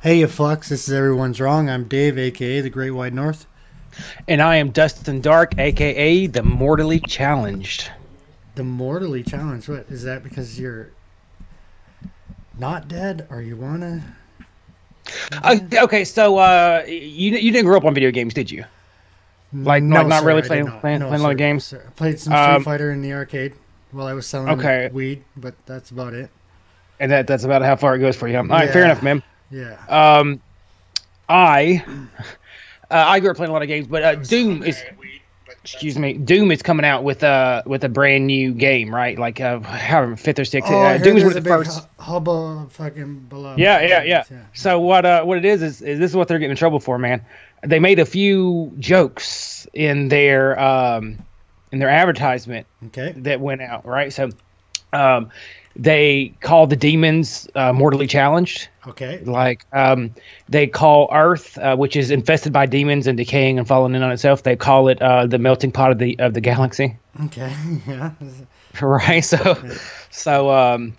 Hey, you fucks, this is Everyone's Wrong. I'm Dave, aka The Great White North. And I am Dustin Dark, aka the Mortally Challenged. The Mortally Challenged. What, is that because you're not dead or you wanna be dead? Okay, so you didn't grow up on video games, did you? Like No, not sir, really I did playing not. playing, No, playing a lot of sir. No, games. sir. I played some Street Fighter in the arcade while I was selling Okay, weed, but that's about it. and that's about how far it goes for you. All right, fair enough, Yeah, man. yeah. Um, I I grew up playing a lot of games, but Doom is. Excuse me, Doom is coming out with a brand new game, right? Like however fifth or sixth. Oh, I heard Doom is one there's of a the big first. hubba fucking below. Yeah, yeah, yeah. Yeah. So what it is this is what they're getting in trouble for, man. They made a few jokes in their advertisement Okay. that went out, right? So um they call the demons mortally challenged. Okay. Like they call Earth, which is infested by demons and decaying and falling in on itself, they call it the melting pot of the galaxy. Okay. Yeah. Right. So Yeah. so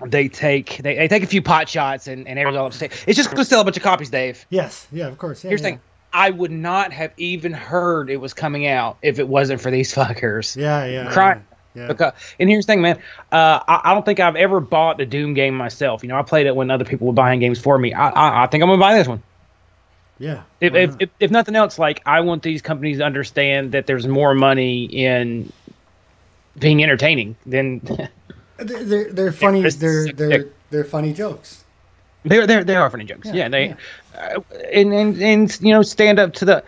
they take a few pot shots and everyone's all upset. It's just gonna sell a bunch of copies, Dave. Yes. Yeah. Of course. Yeah. Here's the Yeah. thing. I would not have even heard it was coming out if it wasn't for these fuckers. Yeah. Yeah. Crying. Yeah. Because, and here's the thing, man. I don't think I've ever bought a Doom game myself. You know, I played it when other people were buying games for me. I think I'm gonna buy this one. Yeah. If, Why if not? if if nothing else, like I want these companies to understand that there's more money in being entertaining than They're funny. It's They're funny jokes. they are funny jokes. Yeah, Yeah, they yeah. and you know stand up to the.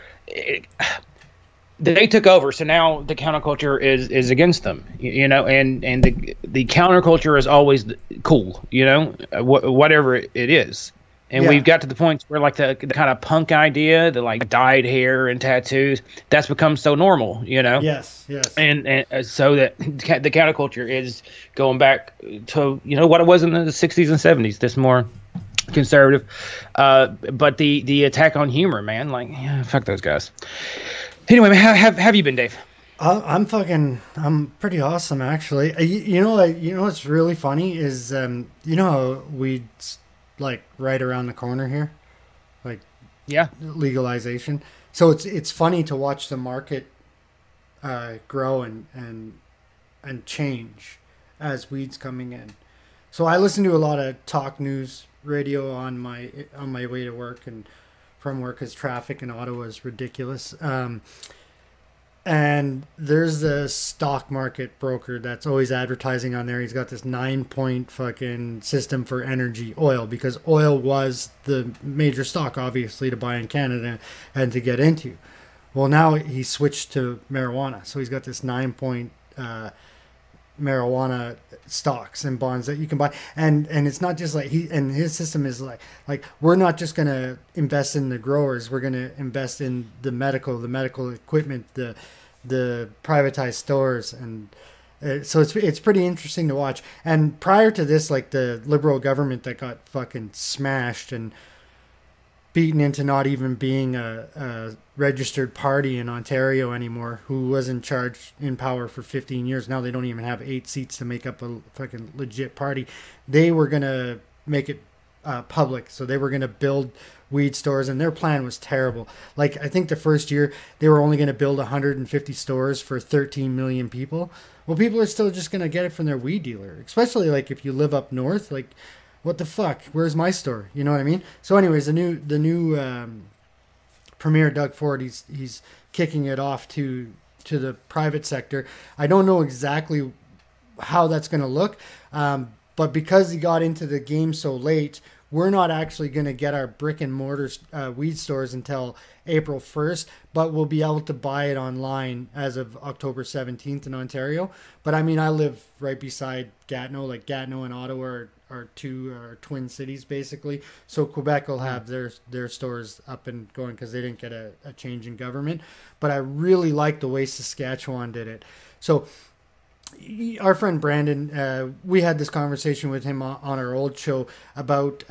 They took over, so now the counterculture is against them, you know, and the counterculture is always cool, you know, whatever it is, and Yeah. we've got to the point where like the kind of punk idea, the like dyed hair and tattoos, that's become so normal, you know, Yes. Yes. and so that the counterculture is going back to you know what it was in the 60s and 70s, this more conservative, but the attack on humor, man, like yeah, fuck those guys. Anyway, man, have you been, Dave? I'm pretty awesome actually. You know what's really funny is you know how weed's like right around the corner here, like Yeah. legalization. So it's funny to watch the market grow and change as weed's coming in. So I listen to a lot of talk news radio on my way to work and from work because traffic in Ottawa is ridiculous. And there's the stock market broker that's always advertising on there. He's got this 9 point fucking system for energy oil because oil was the major stock, obviously, to buy in Canada and to get into. Well, now he switched to marijuana. So he's got this 9 point marijuana stocks and bonds that you can buy, and it's not just like his system is like we're not just going to invest in the growers, we're going to invest in the medical equipment, the privatized stores, and so it's pretty interesting to watch. And prior to this, like the liberal government that got fucking smashed and beaten into not even being a registered party in Ontario anymore, who was in power for 15 years. Now they don't even have 8 seats to make up a fucking legit party. They were going to make it public. So they were going to build weed stores, and their plan was terrible. Like, I think the first year they were only going to build 150 stores for 13 million people. Well, people are still just going to get it from their weed dealer, especially like if you live up north, like what the fuck? Where's my store? You know what I mean? So, anyways, the new premier Doug Ford, he's kicking it off to the private sector. I don't know exactly how that's going to look, but because he got into the game so late, we're not actually going to get our brick and mortar weed stores until April 1st, but we'll be able to buy it online as of October 17th in Ontario. But I mean, I live right beside Gatineau. Like Gatineau and Ottawa are twin cities basically. So Quebec will have their stores up and going because they didn't get a change in government. But I really like the way Saskatchewan did it. So our friend Brandon, we had this conversation with him on our old show about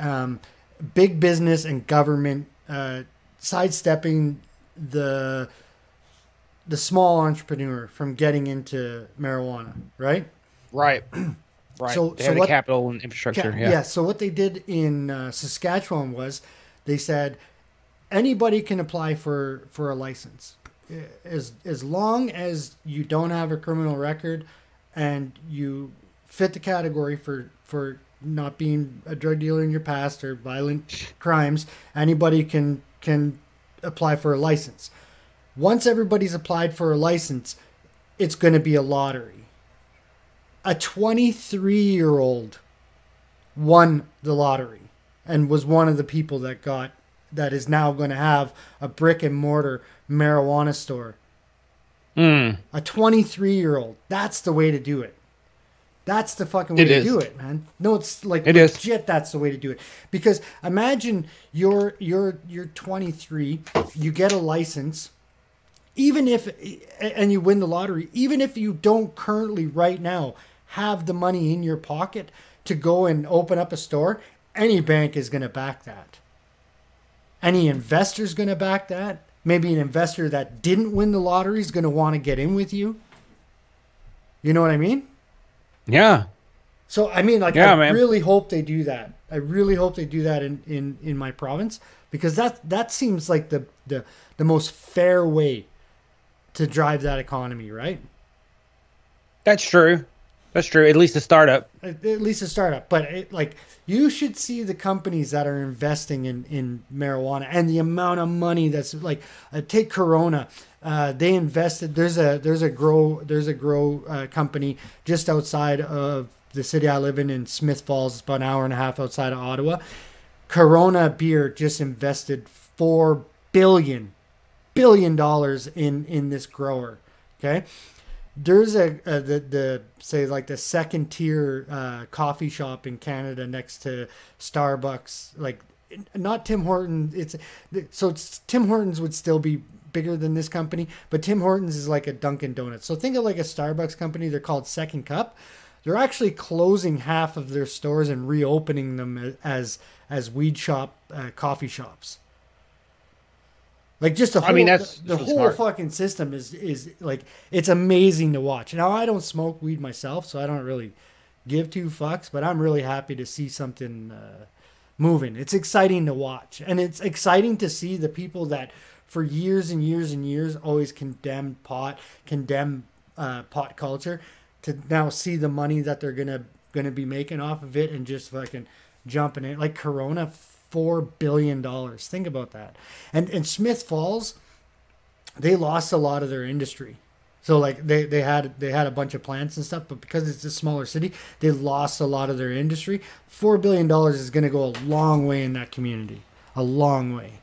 big business and government sidestepping the small entrepreneur from getting into marijuana, right? Right. Right. So They have the what? capital and infrastructure. Yeah. Yeah. So what they did in Saskatchewan was They said anybody can apply for a license, as long as you don't have a criminal record and you fit the category for not being a drug dealer in your past or violent crimes. Anybody can apply for a license. Once everybody's applied for a license, it's going to be a lottery. A 23-year-old won the lottery and was one of the people that is now going to have a brick and mortar marijuana store. A 23-year-old. That's the way to do it. That's the fucking way to do it, man. No, it's like legit. That's the way to do it. Because imagine you're 23, you get a license, and you win the lottery, even if you don't currently right now have the money in your pocket to go and open up a store, any bank is going to back that. Any investor's going to back that. Maybe an investor that didn't win the lottery is going to want to get in with you. You know what I mean? Yeah. So I mean, like, I really hope they do that. I really hope they do that in my province, because that seems like the most fair way to drive that economy, right? That's true. That's true. At least a startup. At least a startup. But you should see the companies that are investing in marijuana and the amount of money that's like, take Corona. They invested. There's a grow company just outside of the city I live in Smith Falls. It's about an hour and a half outside of Ottawa. Corona Beer just invested $4 billion in this grower. Okay. There's the second tier coffee shop in Canada next to Starbucks, like not Tim Hortons. Tim Hortons would still be bigger than this company, but Tim Hortons is like a Dunkin' Donuts. So think of like a Starbucks company. They're called Second Cup. They're actually closing half of their stores and reopening them as weed shop coffee shops. Like just the whole fucking system is like, it's amazing to watch. Now I don't smoke weed myself, so I don't really give two fucks, but I'm really happy to see something moving. It's exciting to watch, and it's exciting to see the people that for years and years and years always condemned pot culture to now see the money that they're gonna be making off of it and just fucking jumping in. Like Corona, $4 billion. Think about that. And Smith Falls, they lost a lot of their industry. So like they had a bunch of plants and stuff, but because it's a smaller city, they lost a lot of their industry. $4 billion is going to go a long way in that community. A long way.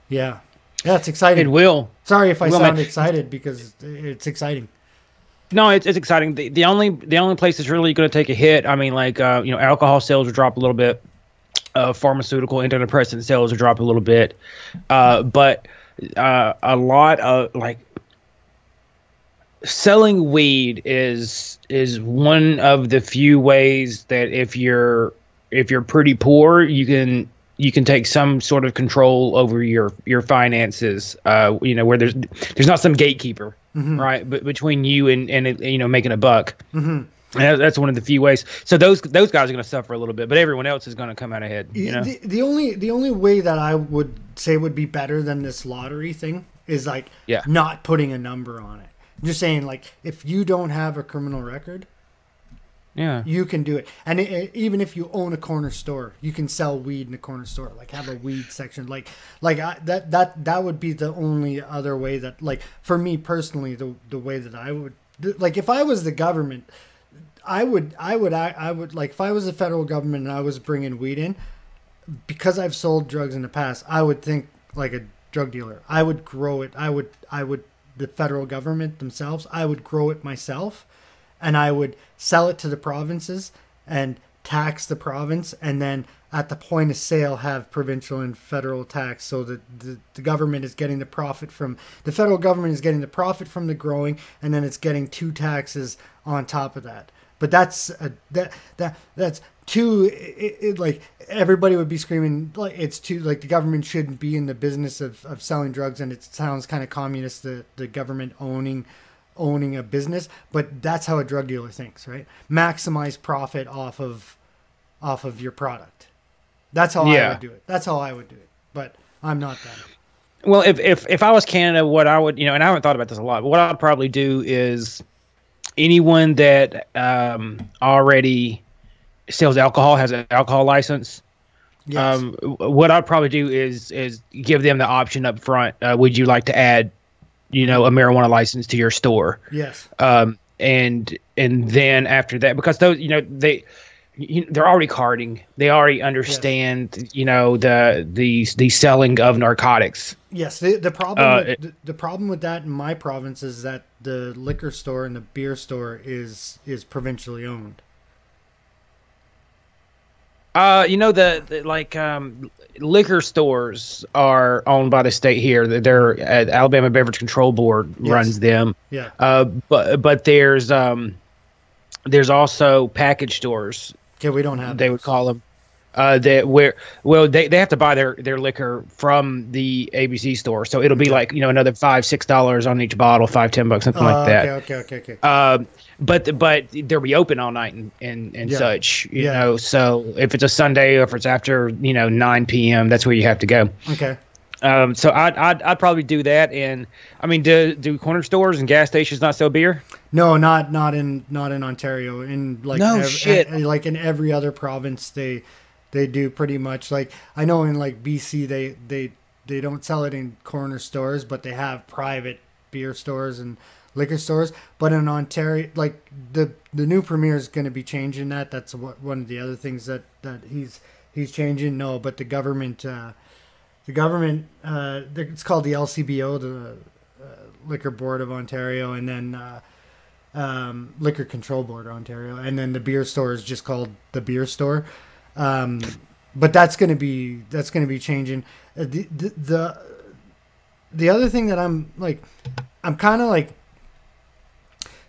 Yeah. Yeah, it's exciting. It will. Sorry if I sound excited, because it's exciting. No, it's exciting. The only place that's really going to take a hit, I mean, like alcohol sales will drop a little bit. Pharmaceutical antidepressant sales will drop a little bit, but a lot of like selling weed is one of the few ways that if you're pretty poor, you can take some sort of control over your finances. Where there's not some gatekeeper, right? But between you and making a buck. Mm-hmm. And that's one of the few ways. So those guys are going to suffer a little bit, but everyone else is going to come out ahead. The only way that I would say would be better than this lottery thing is like not putting a number on it. I'm just saying, like, if you don't have a criminal record, you can do it. And even if you own a corner store, you can sell weed in a corner store. Like have a weed section. That would be the only other way that, like, for me personally, the way that I would, like, if I was the government. I would like, if I was the federal government and I was bringing weed in, because I've sold drugs in the past, I would think like a drug dealer. I would grow it. I would the federal government themselves, I would grow it myself, and I would sell it to the provinces and tax the province, and then at the point of sale have provincial and federal tax, so that the government is getting the profit from the federal government is getting the profit from the growing, and then it's getting two taxes on top of that. But that's too, like, everybody would be screaming like it's too, like, the government shouldn't be in the business of selling drugs, and it sounds kind of communist, the government owning a business, but that's how a drug dealer thinks, right? Maximize profit off of your product. That's how I would do it. That's how I would do it. but I'm not them. Well, if I was Canada, what I would, and I haven't thought about this a lot, but what I'd probably do is anyone that already sells alcohol, has an alcohol license. Yes. What I'd probably do is give them the option up front. Would you like to add, a marijuana license to your store? Yes. And then after that, because those, they're already carding. They already understand, the selling of narcotics. Yes. The problem with that in my province is that the liquor store and the beer store is provincially owned. Liquor stores are owned by the state here. They're Alabama Beverage Control Board runs them. Yeah. But there's also package stores. Okay, we don't have. They would call them. They have to buy their liquor from the ABC store, so it'll be like another $5-6 on each bottle, $5-10, something like that. Okay. But they'll be open all night and such, So if it's a Sunday or if it's after 9 p.m., that's where you have to go. Okay. So I'd probably do that. And I mean, do corner stores and gas stations not sell beer? No, not in Ontario. In shit. Like in every other province, they do pretty much. Like I know in like BC, they don't sell it in corner stores, but they have private beer stores and liquor stores. But in Ontario, like the new premier is going to be changing that. That's one of the other things that he's changing. No, but the government, it's called the LCBO, the Liquor Board of Ontario, and then Liquor Control Board of Ontario, and then the beer store is just called the beer store. But that's going to be changing. The other thing that I'm kind of like,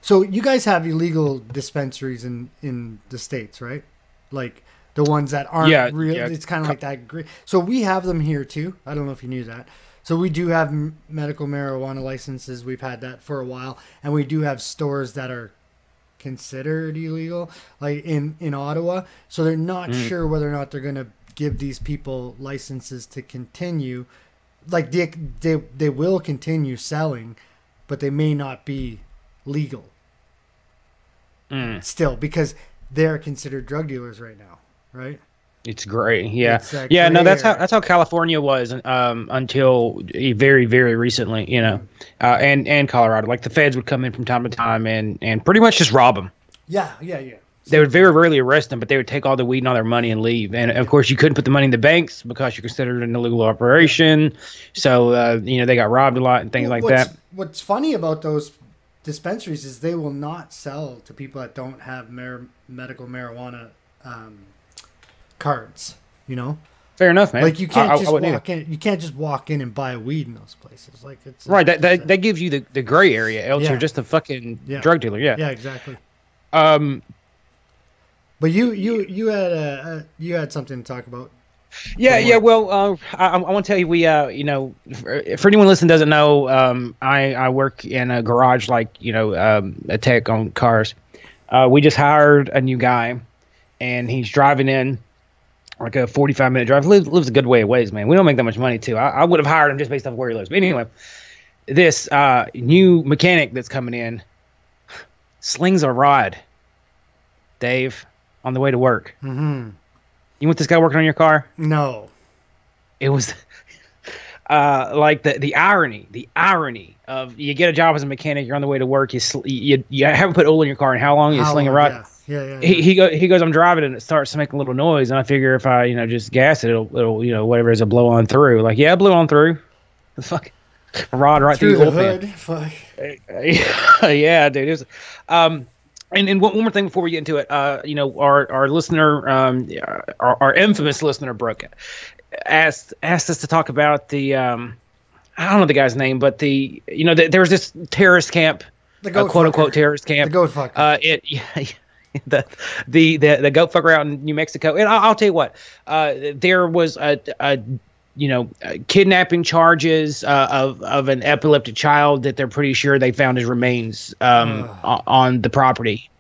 so you guys have illegal dispensaries in the States, right? Like the ones that aren't real. Yeah. It's kind of like that. So we have them here too. I don't know if you knew that. So we do have medical marijuana licenses. We've had that for a while, and we do have stores that are considered illegal, like in Ottawa. So they're not sure whether or not they're going to give these people licenses to continue. Like they will continue selling, but they may not be legal still, because they're considered drug dealers right now, right? It's great. Yeah. No, that's how California was until very, very recently, and Colorado. Like the feds would come in from time to time and pretty much just rob them. Yeah. They would very rarely arrest them, but they would take all the weed and all their money and leave. And of course, you couldn't put the money in the banks because you're considered an illegal operation. So they got robbed a lot and things like that. What's funny about those dispensaries is they will not sell to people that don't have medical marijuana cards. Fair enough, man. Like you can't just walk in. You can't just walk in and buy weed in those places. Like it's right. That gives you the gray area. Else you're just a fucking drug dealer. Yeah. Yeah. Exactly. But you had something to talk about. Yeah. Well, I want to tell you, we for anyone listening doesn't know, I work in a garage, a tech on cars. We just hired a new guy, and he's driving in like a 45-minute drive. Lives a good way of ways, man. We don't make that much money too. I would have hired him just based off where he lives. But anyway, this new mechanic that's coming in slings a rod, Dave, on the way to work. Mm-hmm. You want this guy working on your car? No. It was like the irony of you get a job as a mechanic, you're on the way to work, you haven't put oil in your car, and how long you sling a rod? Yeah. He goes, I'm driving and it starts to make a little noise, and I figure if I just gas it, it'll whatever is a blow on through. Like, yeah, it blew on through. The fuck, a rod right through the oil hood. Fuck. Yeah, dude. It was, and one more thing before we get into it, our listener, our infamous listener, Brooke, asked us to talk about the I don't know the guy's name, but there was this terrorist camp, quote unquote terrorist camp, the goat fucker. The goat fucker out in New Mexico. And I'll tell you what, there was a kidnapping charges of an epileptic child that they're pretty sure they found his remains on the property,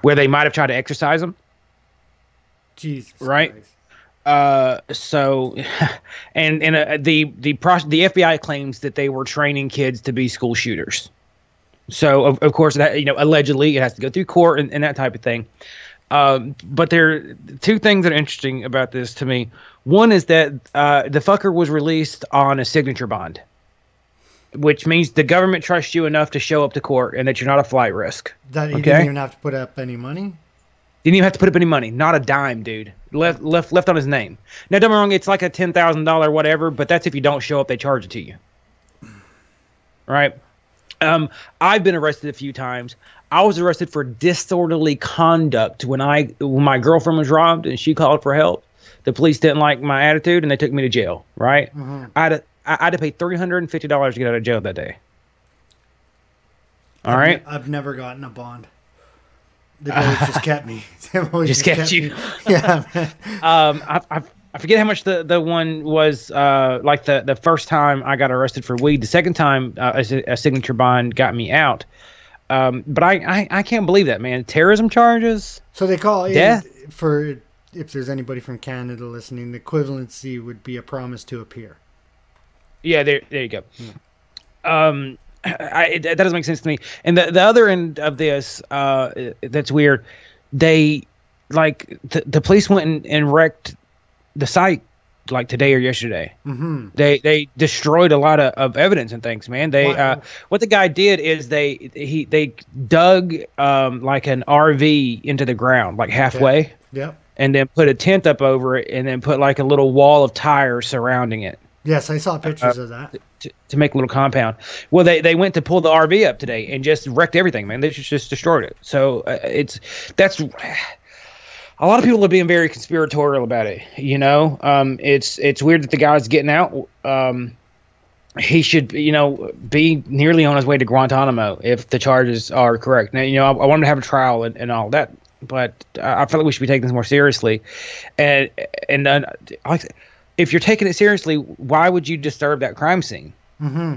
where they might have tried to exorcise him. Jesus right? Christ. So, and the FBI claims that they were training kids to be school shooters. So of course that, you know, allegedly it has to go through court and that type of thing. But there are two things that are interesting about this to me. One is that the fucker was released on a signature bond, which means the government trusts you enough to show up to court and that you're not a flight risk. That he didn't even have to put up any money? Didn't even have to put up any money. Not a dime, dude. Left on his name. Now, don't get me wrong, it's like a $10,000 whatever, but that's if you don't show up, they charge it to you. Right? I've been arrested a few times. I was arrested for disorderly conduct when my girlfriend was robbed and she called for help. The police didn't like my attitude and they took me to jail. Right? Mm-hmm. I had to pay $350 to get out of jail that day. All right. I've never gotten a bond. They've always just kept me. Just kept you. Yeah. I forget how much the one was. Like the first time I got arrested for weed. The second time a signature bond got me out. But I can't believe that, man. Terrorism charges. So they call death for, if there's anybody from Canada listening, the equivalency would be a promise to appear. Yeah, there you go. Hmm. That doesn't make sense to me. And the other end of this, that's weird. They the police went and wrecked the site like today or yesterday. Mm-hmm. They destroyed a lot of evidence and things, man. What the guy did is they dug like an RV into the ground, like halfway. Okay. Yep. And then put a tent up over it, and then put like a little wall of tires surrounding it. That's I saw pictures of that. To make a little compound. Well, they went to pull the RV up today and just wrecked everything, man. They just destroyed it. So that's a lot of people are being very conspiratorial about it. You know, it's weird that the guy's getting out. He should, you know, be nearly on his way to Guantanamo if the charges are correct. Now, you know, I want him to have a trial and all that, but I feel like we should be taking this more seriously. And if you're taking it seriously, why would you disturb that crime scene? Mm-hmm.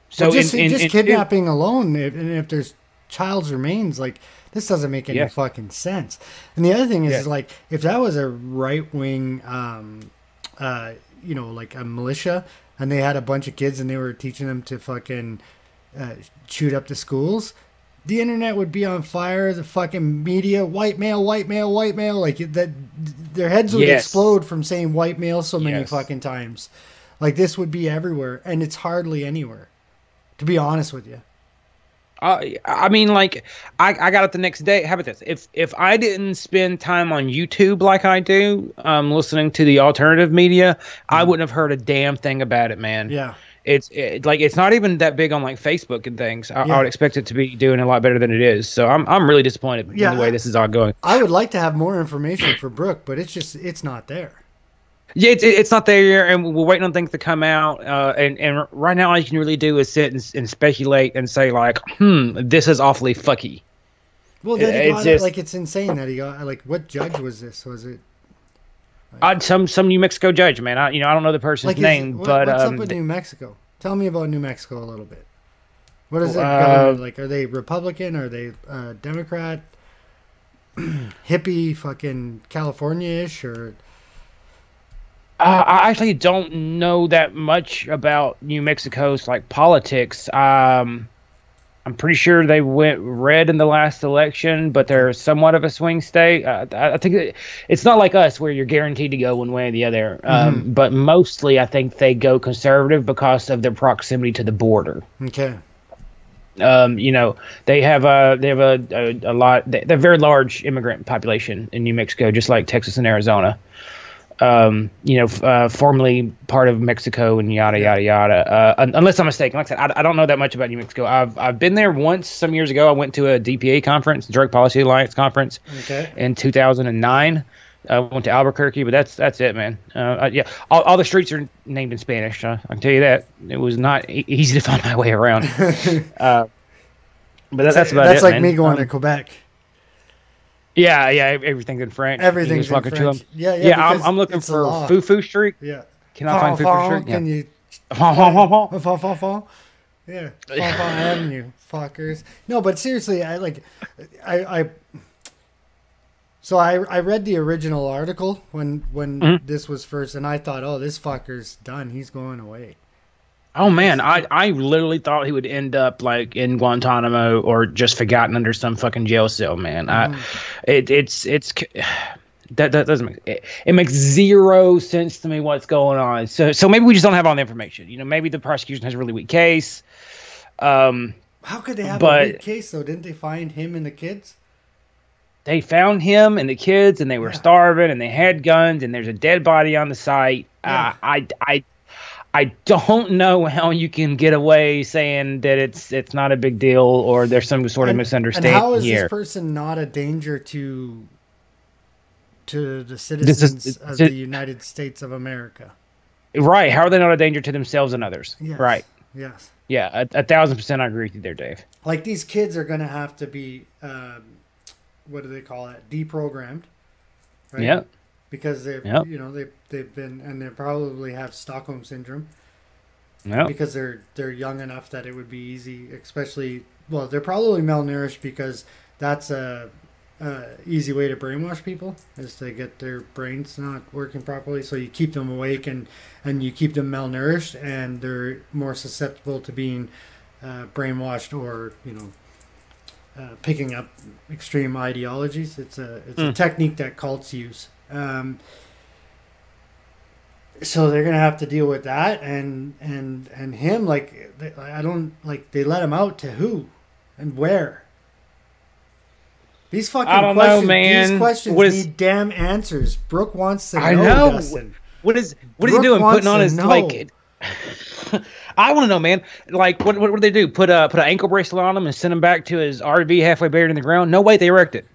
So well, just kidnapping alone, if there's child's remains, like this doesn't make any fucking sense. And the other thing is like if that was a right wing, you know, like a militia, and they had a bunch of kids and they were teaching them to fucking shoot up the schools, the internet would be on fire. The fucking media, white male, white male, white male, like that. Their heads would explode from saying white male so many fucking times. Like this would be everywhere, and it's hardly anywhere. To be honest with you. I mean, like I got it the next day. How about this? If I didn't spend time on YouTube like I do, listening to the alternative media, I wouldn't have heard a damn thing about it, man. Yeah. It's not even that big on like Facebook and things. I would expect it to be doing a lot better than it is. So I'm really disappointed in the way this is all going. I would like to have more information for Brooke, but it's not there. Yeah, it's not there, and we're waiting on things to come out. And right now, all you can really do is sit and speculate and say like, this is awfully fucky. Well, then he got it, like it's insane that he got like what judge was this? Was it? Like, some New Mexico judge, man. I don't know the person's name, but what's up with New Mexico? Tell me about New Mexico a little bit. What is it government like? Are they Republican? Are they Democrat? Hippie, fucking California-ish, or? I actually don't know that much about New Mexico's like politics. I'm pretty sure they went red in the last election, but they're somewhat of a swing state. I think it's not like us where you're guaranteed to go one way or the other. But mostly, I think they go conservative because of their proximity to the border. Okay. You know, they have a lot. They're a very large immigrant population in New Mexico, just like Texas and Arizona. You know, formerly part of Mexico and yada yada yada. Unless I'm mistaken, like I said, I don't know that much about New Mexico. I've been there once some years ago. I went to a DPA conference, Drug Policy Alliance conference, in 2009. I went to Albuquerque, but that's it, man. Yeah, all the streets are named in Spanish. I can tell you that. It was not easy to find my way around. But that's about it. That's like man. Me going to Quebec. Yeah, everything's in French. Everything's in French. Yeah. I'm looking for Foo Street. Yeah. Can I find Foo Street? Can you? Yeah. Avenue, fuckers. No, but seriously, I So I read the original article when Mhm. this was first, and I thought, oh, this fucker's done. He's going away. Oh man, I literally thought he would end up like in Guantanamo or just forgotten under some fucking jail cell, man. It's that doesn't make it makes zero sense to me what's going on. So maybe we just don't have all the information. You know, maybe the prosecution has a really weak case. How could they have a weak case though? Didn't they find him and the kids? They found him and the kids, and they were starving, and they had guns, and there's a dead body on the site. Yeah. I don't know how you can get away saying that it's not a big deal or there's some sort of misunderstanding here. And how is here. this person not a danger to the citizens of the United States of America? Right. How are they not a danger to themselves and others? Yes. Right. Yes. Yeah, 1,000% I agree with you there, Dave. Like these kids are going to have to be, what do they call it? Deprogrammed. Right? Yeah. Because they've been, and they probably have Stockholm syndrome. Yeah. Because they're young enough that it would be easy, especially, well, they're probably malnourished because that's a easy way to brainwash people is to get their brains not working properly. So you keep them awake and you keep them malnourished, and they're more susceptible to being brainwashed or, picking up extreme ideologies. It's a technique that cults use. So they're gonna have to deal with that, and him, like, they let him out to who and where? These fucking I don't questions, know, man. These questions need damn answers. Brooke wants to know. I know. Dustin. What is he doing? Putting on his like. I want to know, man. Like, what do they do? Put an ankle bracelet on him and send him back to his RV halfway buried in the ground? No way, they wrecked it.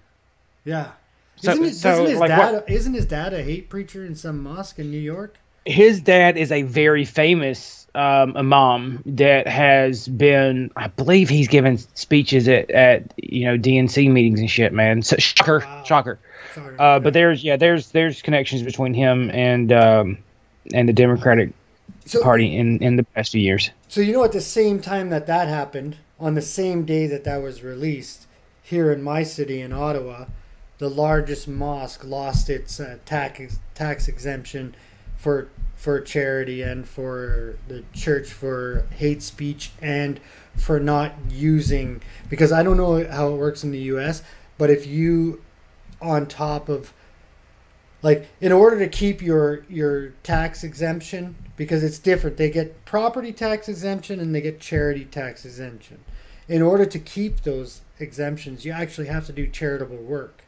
Yeah. So, Isn't his dad a hate preacher in some mosque in New York? His dad is a very famous imam that has been, I believe he's given speeches at DNC meetings and shit, man. So, shocker. But there's connections between him and the Democratic Party in the past few years. So at the same time that happened, on the same day that was released, here in my city in Ottawa, the largest mosque lost its tax exemption for charity and for the church for hate speech and for not using, because I don't know how it works in the US, but if you, on top of, like, in order to keep your tax exemption, because it's different, they get property tax exemption and they get charity tax exemption. In order to keep those exemptions, you actually have to do charitable work.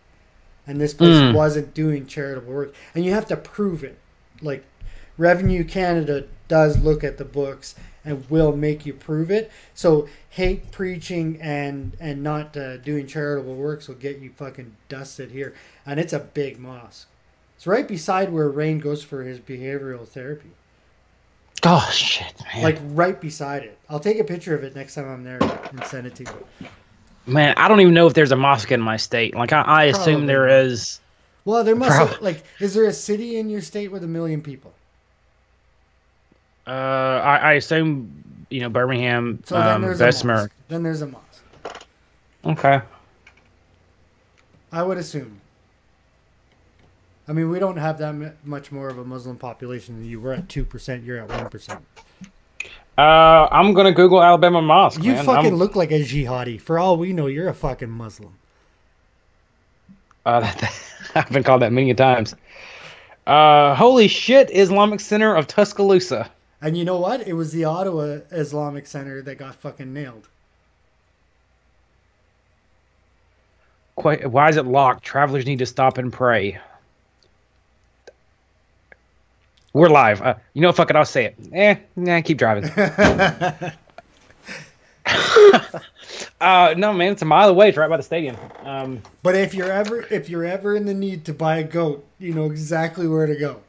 And this place wasn't doing charitable work. And you have to prove it. Like, Revenue Canada does look at the books and will make you prove it. So hate preaching and not doing charitable works will get you fucking dusted here. And it's a big mosque. It's right beside where Rain goes for his behavioral therapy. Oh, shit, man. Like, right beside it. I'll take a picture of it next time I'm there and send it to you. Man, I don't even know if there's a mosque in my state. Like, I assume there is. Well, there must have, like, is there a city in your state with 1 million people? I assume, Birmingham, so then there's Bessemer. Then there's a mosque. Okay. I would assume. I mean, we don't have that much more of a Muslim population than you. We're at 2%. You're at 1%. I'm gonna Google Alabama mosque. You fucking look like a jihadi. For all we know, you're a fucking Muslim. I've been called that many times. Holy shit! Islamic Center of Tuscaloosa. And you know what? It was the Ottawa Islamic Center that got fucking nailed. Why is it locked? Travelers need to stop and pray. We're live. Fuck it, I'll say it. Keep driving. No, man, it's a mile away. It's right by the stadium. But if you're ever in the need to buy a goat, you know exactly where to go.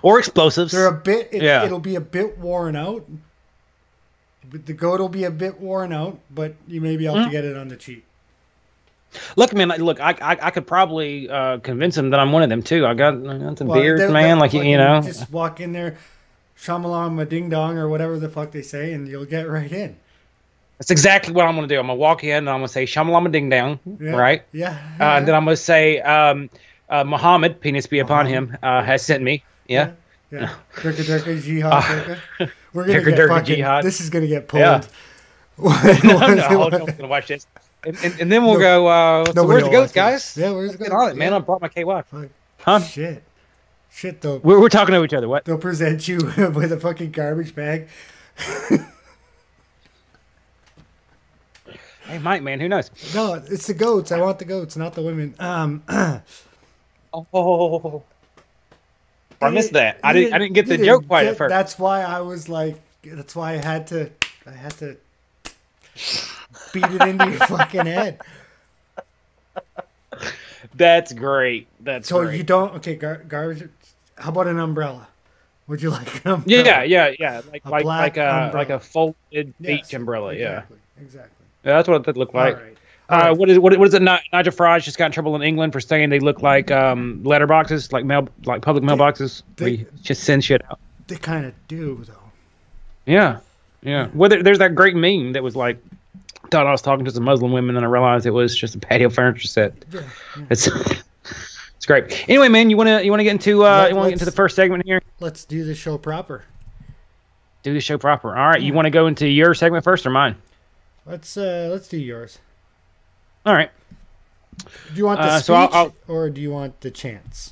Or explosives. They're it'll be a bit worn out. The goat will be a bit worn out, but you may be able to get it on the cheap. Look, man. I could probably convince him that I'm one of them too. I got some beard, man. Just walk in there, shamalam a ding dong or whatever the fuck they say, and you'll get right in. That's exactly what I'm going to do. I'm going to walk in and I'm going to say shamalama ding dong, Yeah. right? Yeah. And then I'm going to say Muhammad, penis be upon Muhammad. him, has sent me. Yeah. Yeah. Durka Durka Jihad Durka. We're gonna Durka get Durka fucking. Jihad. This is gonna get pulled. Yeah. No, I'm going to watch this. And then we'll go, so where's the goats, guys? Yeah, where's the Get goats? on it, man. I brought my KY. Fuck. Huh? Shit, though. We're talking to each other. What? They'll present you with a fucking garbage bag. Hey, Mike, man, who knows? No, it's the goats. I want the goats, not the women. Oh, I missed that. I didn't get the joke quite at first. That's why I was like. That's why I had to beat it into your fucking head. That's great. That's so great. You don't garbage. How about an umbrella? Would you like an umbrella? Yeah. Like a folded beach umbrella. Exactly. Yeah, that's what it looked like. All right. What is it? Nigel Farage just got in trouble in England for saying they look like letterboxes, like public mailboxes. Where you just send shit out. They kind of do, though. Yeah. Well, there's that great meme that was like, thought I was talking to some Muslim women, and I realized it was just a patio furniture set. Yeah. It's great. Anyway, man, you wanna get into the first segment here? Let's do the show proper. Do the show proper. All right. Yeah. You want to go into your segment first or mine? Let's do yours. All right. Do you want the speech or do you want the chants?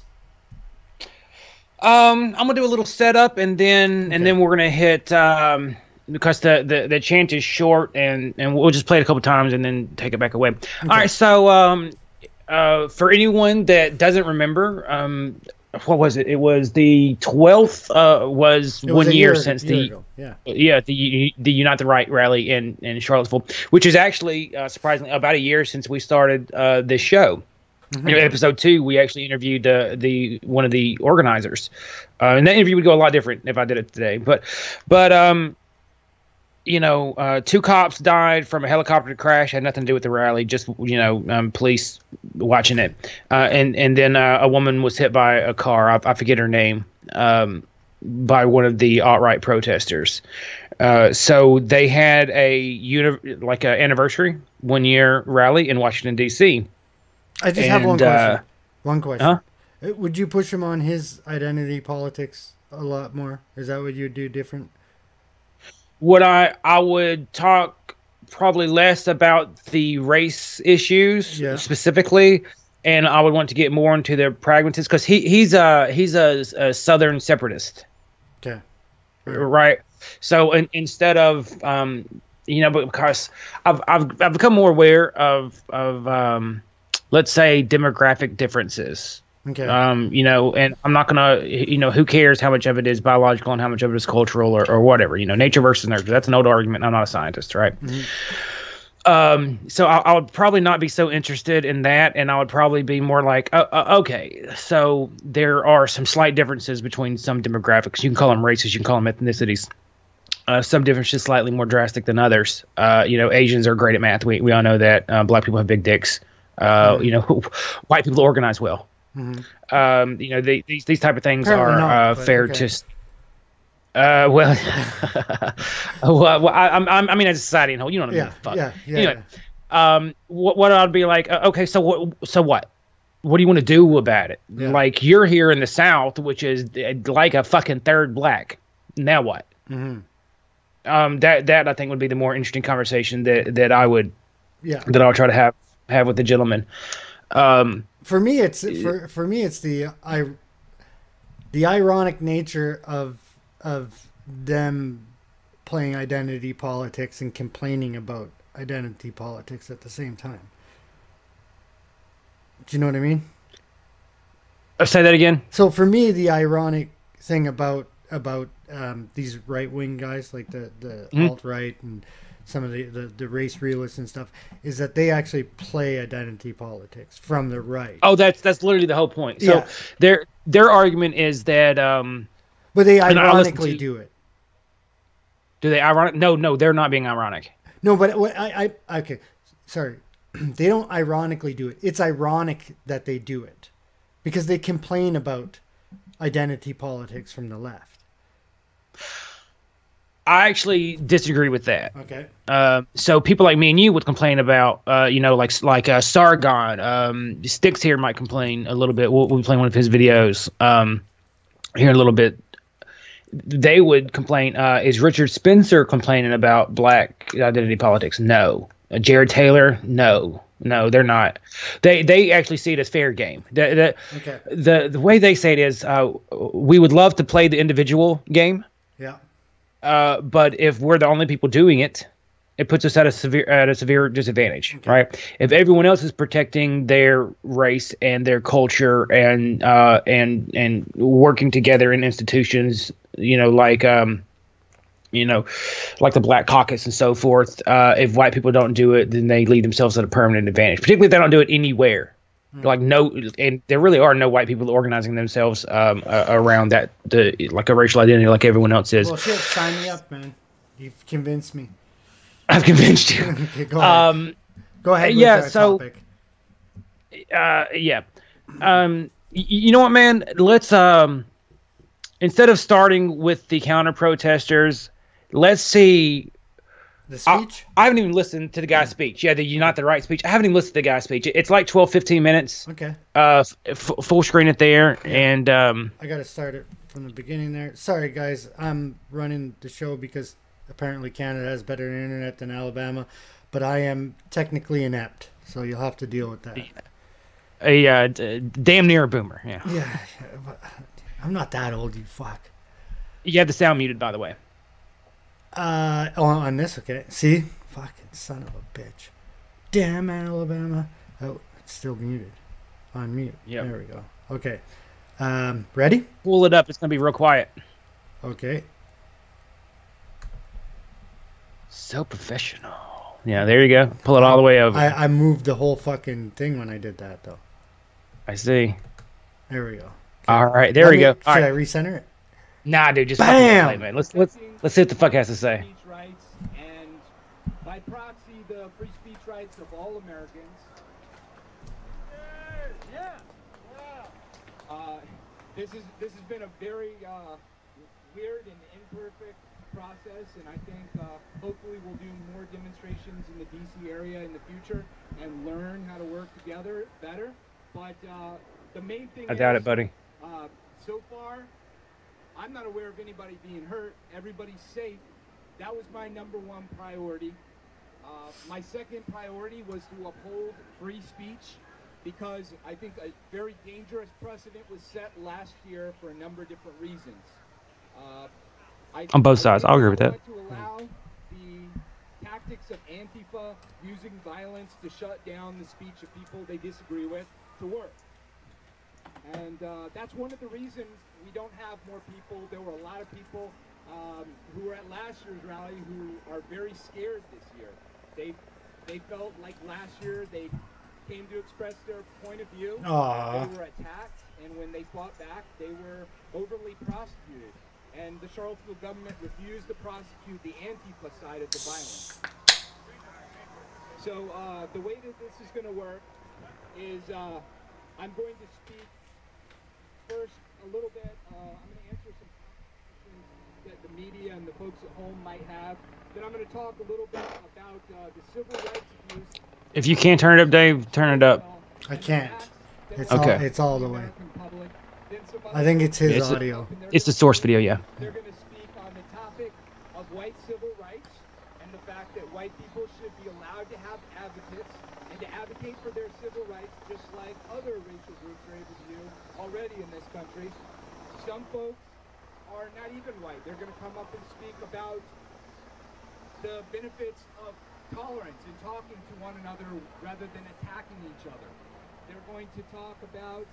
I'm gonna do a little setup and then we're gonna hit because the chant is short and we'll just play it a couple times and then take it back away. Okay. All right. So for anyone that doesn't remember, what was it? It was the 12th. Was 1 year since the Unite the Right rally in Charlottesville, which is actually surprisingly about a year since we started this show. Mm-hmm. In episode 2, we actually interviewed one of the organizers, and that interview would go a lot different if I did it today. But 2 cops died from a helicopter crash. Had nothing to do with the rally. Just police watching it, and then a woman was hit by a car. I forget her name. By one of the alt-right protesters. So they had an anniversary 1 year rally in Washington D.C. I just have one question. One question. Huh? Would you push him on his identity politics a lot more? Is that what you'd do different? I would talk probably less about the race issues specifically, and I would want to get more into the pragmatists because he's a Southern separatist. Okay. Right. So instead of because I've become more aware of let's say demographic differences. Okay. And I'm not gonna, who cares how much of it is biological and how much of it is cultural or whatever, nature versus nurture. That's an old argument. I'm not a scientist, right? Mm-hmm. So I would probably not be so interested in that, and I would probably be more like, okay, so there are some slight differences between some demographics. You can call them races, you can call them ethnicities. Some differences slightly more drastic than others. Asians are great at math. We all know that. Black people have big dicks. White people organize well. Mm-hmm. These type of things apparently are fair to. Well, I mean, as a society and whole, you know what I mean. Fuck. Anyway, what I'd be like, okay, so what? What do you want to do about it? Yeah. Like, you're here in the South, which is like a fucking third black. Now what? Mm-hmm. That I think would be the more interesting conversation that I would, that I'll try to have with the gentleman. For me, it's the ironic nature of them playing identity politics and complaining about identity politics at the same time. Do you know what I mean? Say that again. So for me, the ironic thing about these right-wing guys like the alt-right and some of the race realists and stuff is that they actually play identity politics from the right. Oh, that's literally the whole point. So their argument is that but they ironically do it. Do they ironic? No, they're not being ironic. No, but okay, sorry. They don't ironically do it. It's ironic that they do it because they complain about identity politics from the left. I actually disagree with that. Okay. So people like me and you would complain about, Sargon. Styx here might complain a little bit. We'll be playing one of his videos here in a little bit. They would complain. Is Richard Spencer complaining about black identity politics? No. Jared Taylor? No. No, they're not. They actually see it as fair game. The way they say it is, we would love to play the individual game. Yeah. But if we're the only people doing it, it puts us at a severe disadvantage, right? If everyone else is protecting their race and their culture and working together in institutions, like the Black Caucus and so forth, if white people don't do it, then they leave themselves at a permanent advantage, particularly if they don't do it anywhere. And there really are no white people organizing themselves around a racial identity like everyone else is. Well, shit, sign me up, man. You've convinced me. I've convinced you. Okay, go ahead. Go ahead. With that topic. You know what, man? Let's instead of starting with the counter protesters, let's see. The speech? I haven't even listened to the guy's speech. Yeah, the Unite the Right speech. I haven't even listened to the guy's speech. It's like 12, 15 minutes. Okay. Full screen it there. Yeah. And I got to start it from the beginning there. Sorry, guys. I'm running the show because apparently Canada has better internet than Alabama, but I am technically inept, so you'll have to deal with that. Damn near a boomer. Yeah. Yeah. I'm not that old, you fuck. You have the sound muted, by the way. On this, okay. See? Fucking son of a bitch. Damn Alabama. Oh, it's still muted. On mute. Yep. There we go. Okay. Ready? Pull it up. It's going to be real quiet. Okay. So professional. Yeah, there you go. Pull it all the way over. I moved the whole fucking thing when I did that, though. I see. There we go. Okay. All right, there we go. Should I recenter it? Nah, dude, just bam! Play, man. Let's see what the fuck has to say. Speech rights and by proxy the free speech rights of all Americans. Yeah. This has been a very weird and imperfect process, and I think hopefully we'll do more demonstrations in the DC area in the future and learn how to work together better. But the main thing I doubt it, buddy. So far, I'm not aware of anybody being hurt. Everybody's safe. That was my number one priority. My second priority was to uphold free speech because I think a very dangerous precedent was set last year for a number of different reasons. On both sides, I'll agree with that. To allow the tactics of Antifa using violence to shut down the speech of people they disagree with to work. And that's one of the reasons we don't have more people. There were a lot of people who were at last year's rally who are very scared this year. They felt like last year they came to express their point of view. Aww. They were attacked, and when they fought back, they were overly prosecuted. And the Charlottesville government refused to prosecute the Antifa side of the violence. So the way that this is going to work is I'm going to speak first a little bit. I'm going to answer some questions that the media and the folks at home might have. Then I'm going to talk a little bit about the civil rights abuse. If you can't turn it up, Dave, turn it up. I can't. It's okay. It's all the way. I think it's his audio. It's the source video, yeah. They're going to speak on the topic of white civil rights and the fact that white people should be allowed to have advocates and to advocate for their civil rights just like other racial groups are able to do already in this country. Some folks are not even white. They're going to come up and speak about the benefits of tolerance and talking to one another rather than attacking each other. They're going to talk about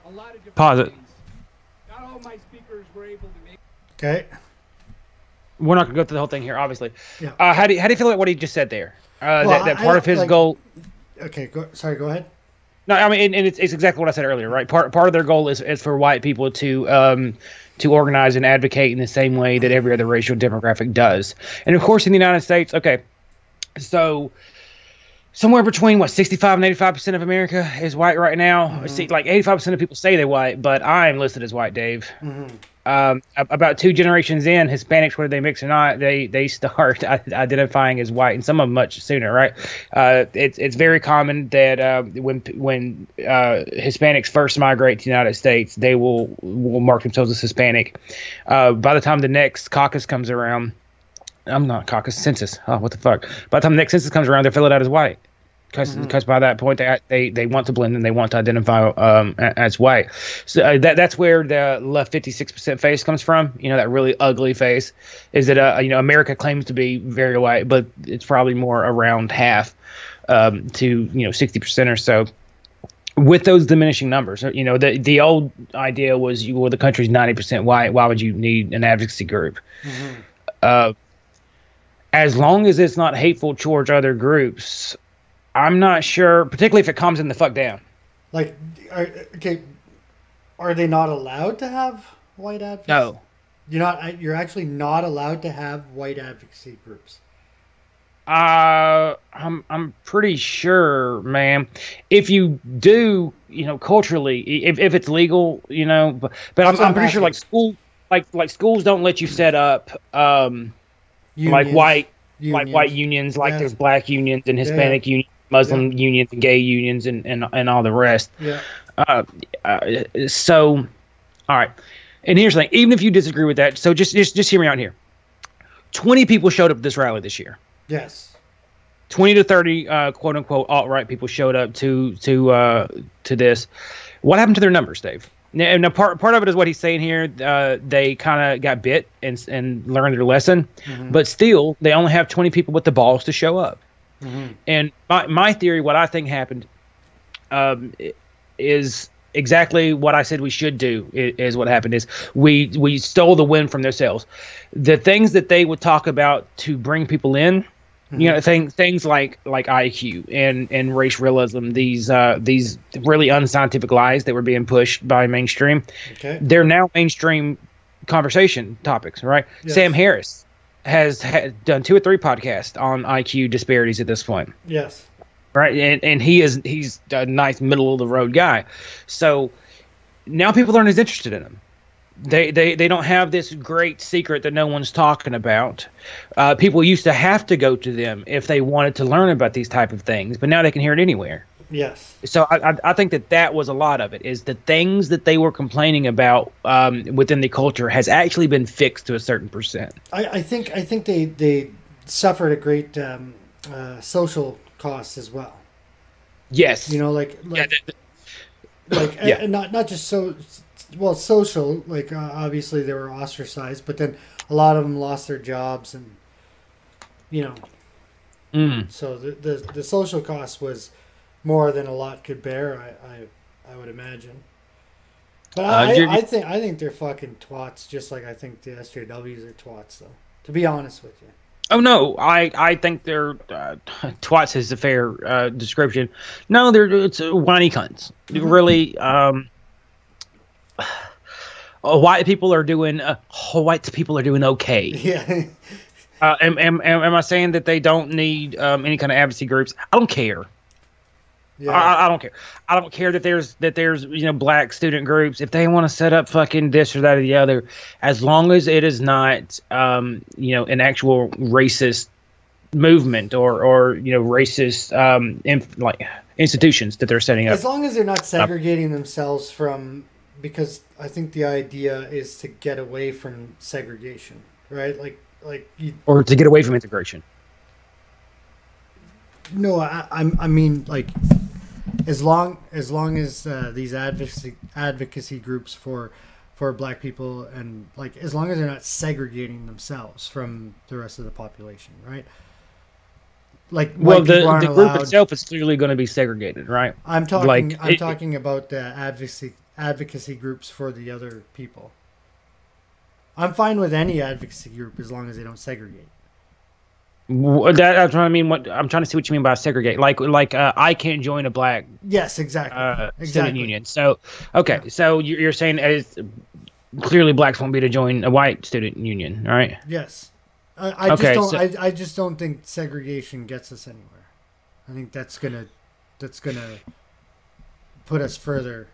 a lot of different Pause it. things. Not all my speakers were able to make. Okay. We're not going to go through the whole thing here, obviously. Yeah. How do you feel about what he just said there? Well, that part of his goal. Okay. Sorry. Go ahead. No, I mean, and it's exactly what I said earlier, right? Part of their goal is for white people to organize and advocate in the same way that every other racial demographic does. And of course, in the United States, okay, so somewhere between 65 and 85% of America is white right now. Mm-hmm. See, like 85% of people say they're white, but I'm listed as white, Dave. Mm-hmm. About 2 generations in, Hispanics, whether they mix or not, they start identifying as white, and some of them much sooner, right? It's very common that when Hispanics first migrate to the United States, they will mark themselves as Hispanic. By the time the next caucus comes around, I'm not caucus, census. Oh, what the fuck? By the time the next census comes around, they're filled out as white. Because by that point they want to blend and they want to identify as white. So that's where the left 56% face comes from. You know, that really ugly face is that America claims to be very white, but it's probably more around half to 60% or so. With those diminishing numbers, the old idea was the country's 90% white. Why would you need an advocacy group? As long as it's not hateful towards other groups, I'm not sure, particularly if it calms them the fuck down. Like, are they not allowed to have white advocacy? No. You're actually not allowed to have white advocacy groups. I'm pretty sure, man. If you do, culturally, if it's legal, but I'm pretty sure like schools don't let you set up like white unions, like there's black unions and Hispanic unions. Muslim unions and gay unions and all the rest. Yeah. So, all right. And here's the thing. Even if you disagree with that, so just hear me out here. 20 people showed up at this rally this year. Yes. 20 to 30 quote unquote alt-right people showed up to this. What happened to their numbers, Dave? Now part of it is what he's saying here. They kind of got bit and learned their lesson, but still they only have 20 people with the balls to show up. And my theory, what I think happened, is exactly what I said we should do. Is what happened is we stole the win from themselves. The things that they would talk about to bring people in, things like IQ and race realism, these really unscientific lies that were being pushed by mainstream. Okay. They're now mainstream conversation topics, right? Yes. Sam Harris has done 2 or 3 podcasts on IQ disparities at this point. Yes. Right. And he's a nice middle of the road guy. So now people aren't as interested in him. They don't have this great secret that no one's talking about. People used to have to go to them if they wanted to learn about these type of things, but now they can hear it anywhere. Yes. So I think that was a lot of it, is the things that they were complaining about within the culture has actually been fixed to a certain percent. I think they suffered a great social cost as well. Yes. And not just social, obviously they were ostracized, but then a lot of them lost their jobs and so the social cost was more than a lot could bear, I would imagine. But I think they're fucking twats, just like I think the SJWs are twats, though. To be honest with you. Oh no, I think they're twats is a fair description. No, it's whiny cunts. Really, white people are doing okay. Yeah. Am I saying that they don't need any kind of advocacy groups? I don't care. Yeah. I don't care. I don't care that there's black student groups. If they want to set up fucking this or that or the other, as long as it is not an actual racist movement or racist institutions that they're setting up. As long as they're not segregating themselves from, because I think the idea is to get away from segregation, right? Or to get away from integration. No, I mean as long as these advocacy groups for black people, and as long as they're not segregating themselves from the rest of the population, right? The group itself is clearly going to be segregated, right? I'm talking about the advocacy groups for the other people. I'm fine with any advocacy group as long as they don't segregate. That's what I mean. I'm trying to see what you mean by segregate. I can't join a black. Yes, exactly. Student union. So so you're saying as clearly blacks won't be to join a white student union, right? Yes. I just don't think segregation gets us anywhere. I think that's gonna put us further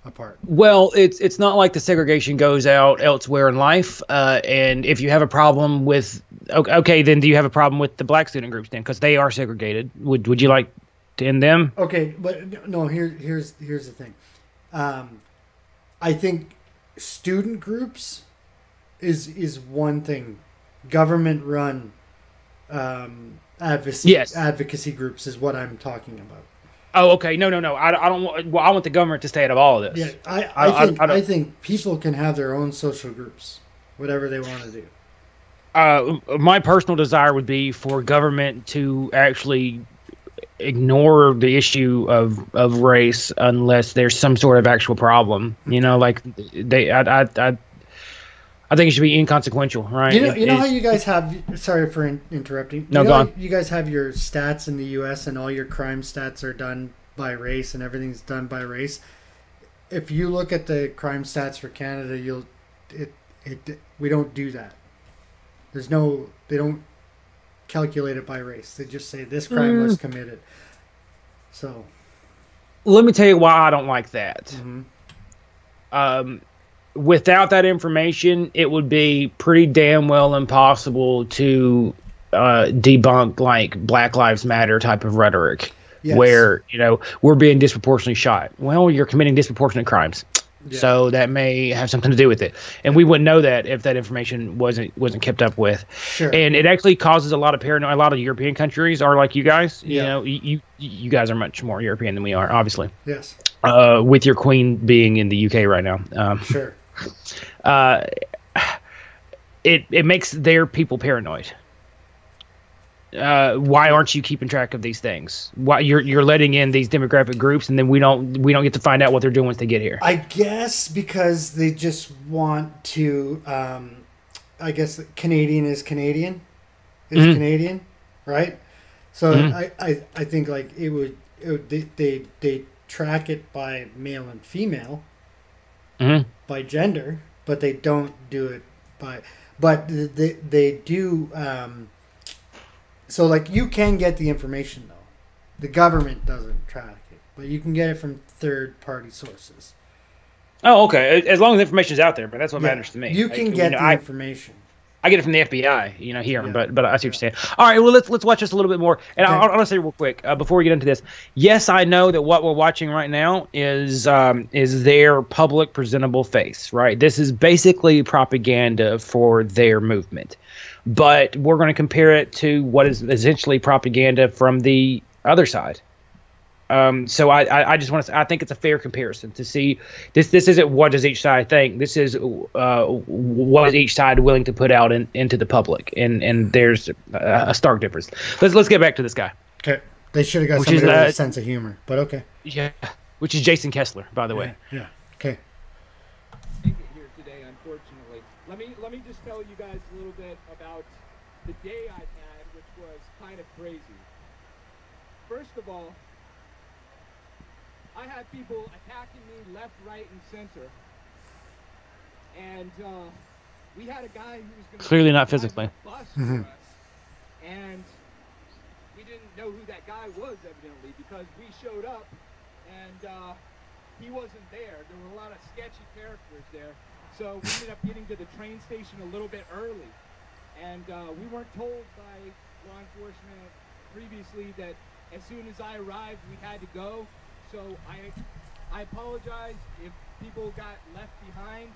apart. Well, it's not like the segregation goes out elsewhere in life. And if you have a problem with, okay, then do you have a problem with the black student groups then? Because they are segregated. Would you like to end them? Okay, but no. Here's the thing. I think student groups is one thing. Government run advocacy groups is what I'm talking about. Oh, okay. No. I don't want. Well, I want the government to stay out of all of this. Yeah, I think people can have their own social groups, whatever they want to do. My personal desire would be for government to actually ignore the issue of race unless there's some sort of actual problem. You know, like I think it should be inconsequential, right? You know how you guys have. Sorry for interrupting. No, go on. You guys have your stats in the U.S. and all your crime stats are done by race and everything's done by race. If you look at the crime stats for Canada, we don't do that. They don't calculate it by race. They just say this crime was committed. So, let me tell you why I don't like that. Mm-hmm. Without that information, it would be pretty damn well impossible to debunk like Black Lives Matter type of rhetoric, where we're being disproportionately shot. Well, you're committing disproportionate crimes, so that may have something to do with it, and we wouldn't know that if that information wasn't kept up with. Sure. And it actually causes a lot of paranoia. A lot of European countries are like you guys. Yeah. You guys are much more European than we are, obviously. Yes. With your queen being in the UK right now. Sure. It makes their people paranoid. Why aren't you keeping track of these things? Why you're letting in these demographic groups, and then we don't get to find out what they're doing once they get here? I guess because they just want to. I guess Canadian is Canadian, right? So I think like they track it by male and female. Mm-hmm. By gender, but they don't do it by. But they do. So like you can get the information though, the government doesn't track it, but you can get it from third-party sources. Oh, okay. As long as the information is out there, but that's what matters to me. You can get the information. I get it from the FBI, here, but I see what you're saying. All right, well, let's watch this a little bit more. And I want to say real quick before we get into this. Yes, I know that what we're watching right now is their public presentable face, right? This is basically propaganda for their movement, but we're going to compare it to what is essentially propaganda from the other side. So I just want to say, I think it's a fair comparison to see this isn't what does each side think. This is what is each side willing to put out into the public, and there's a stark difference. Let's get back to this guy. Okay, they should have got somebody with a sense of humor, but okay. Yeah, which is Jason Kessler, by the way. Yeah. Okay. Here today, unfortunately. Let me just tell you guys a little bit about the day I've had, which was kind of crazy. First of all, I had people attacking me left, right, and center. And we had a guy who was going to clearly not physically. Bus for us, and we didn't know who that guy was evidently because we showed up and he wasn't there. There were a lot of sketchy characters there, so we ended up getting to the train station a little bit early. And we weren't told by law enforcement previously that as soon as I arrived, we had to go. So I apologize if people got left behind.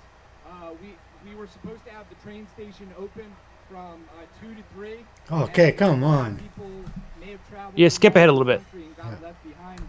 We were supposed to have the train station open from 2 to 3. Okay, come on. People may have traveled. Yeah, skip ahead a little bit. And got left behind.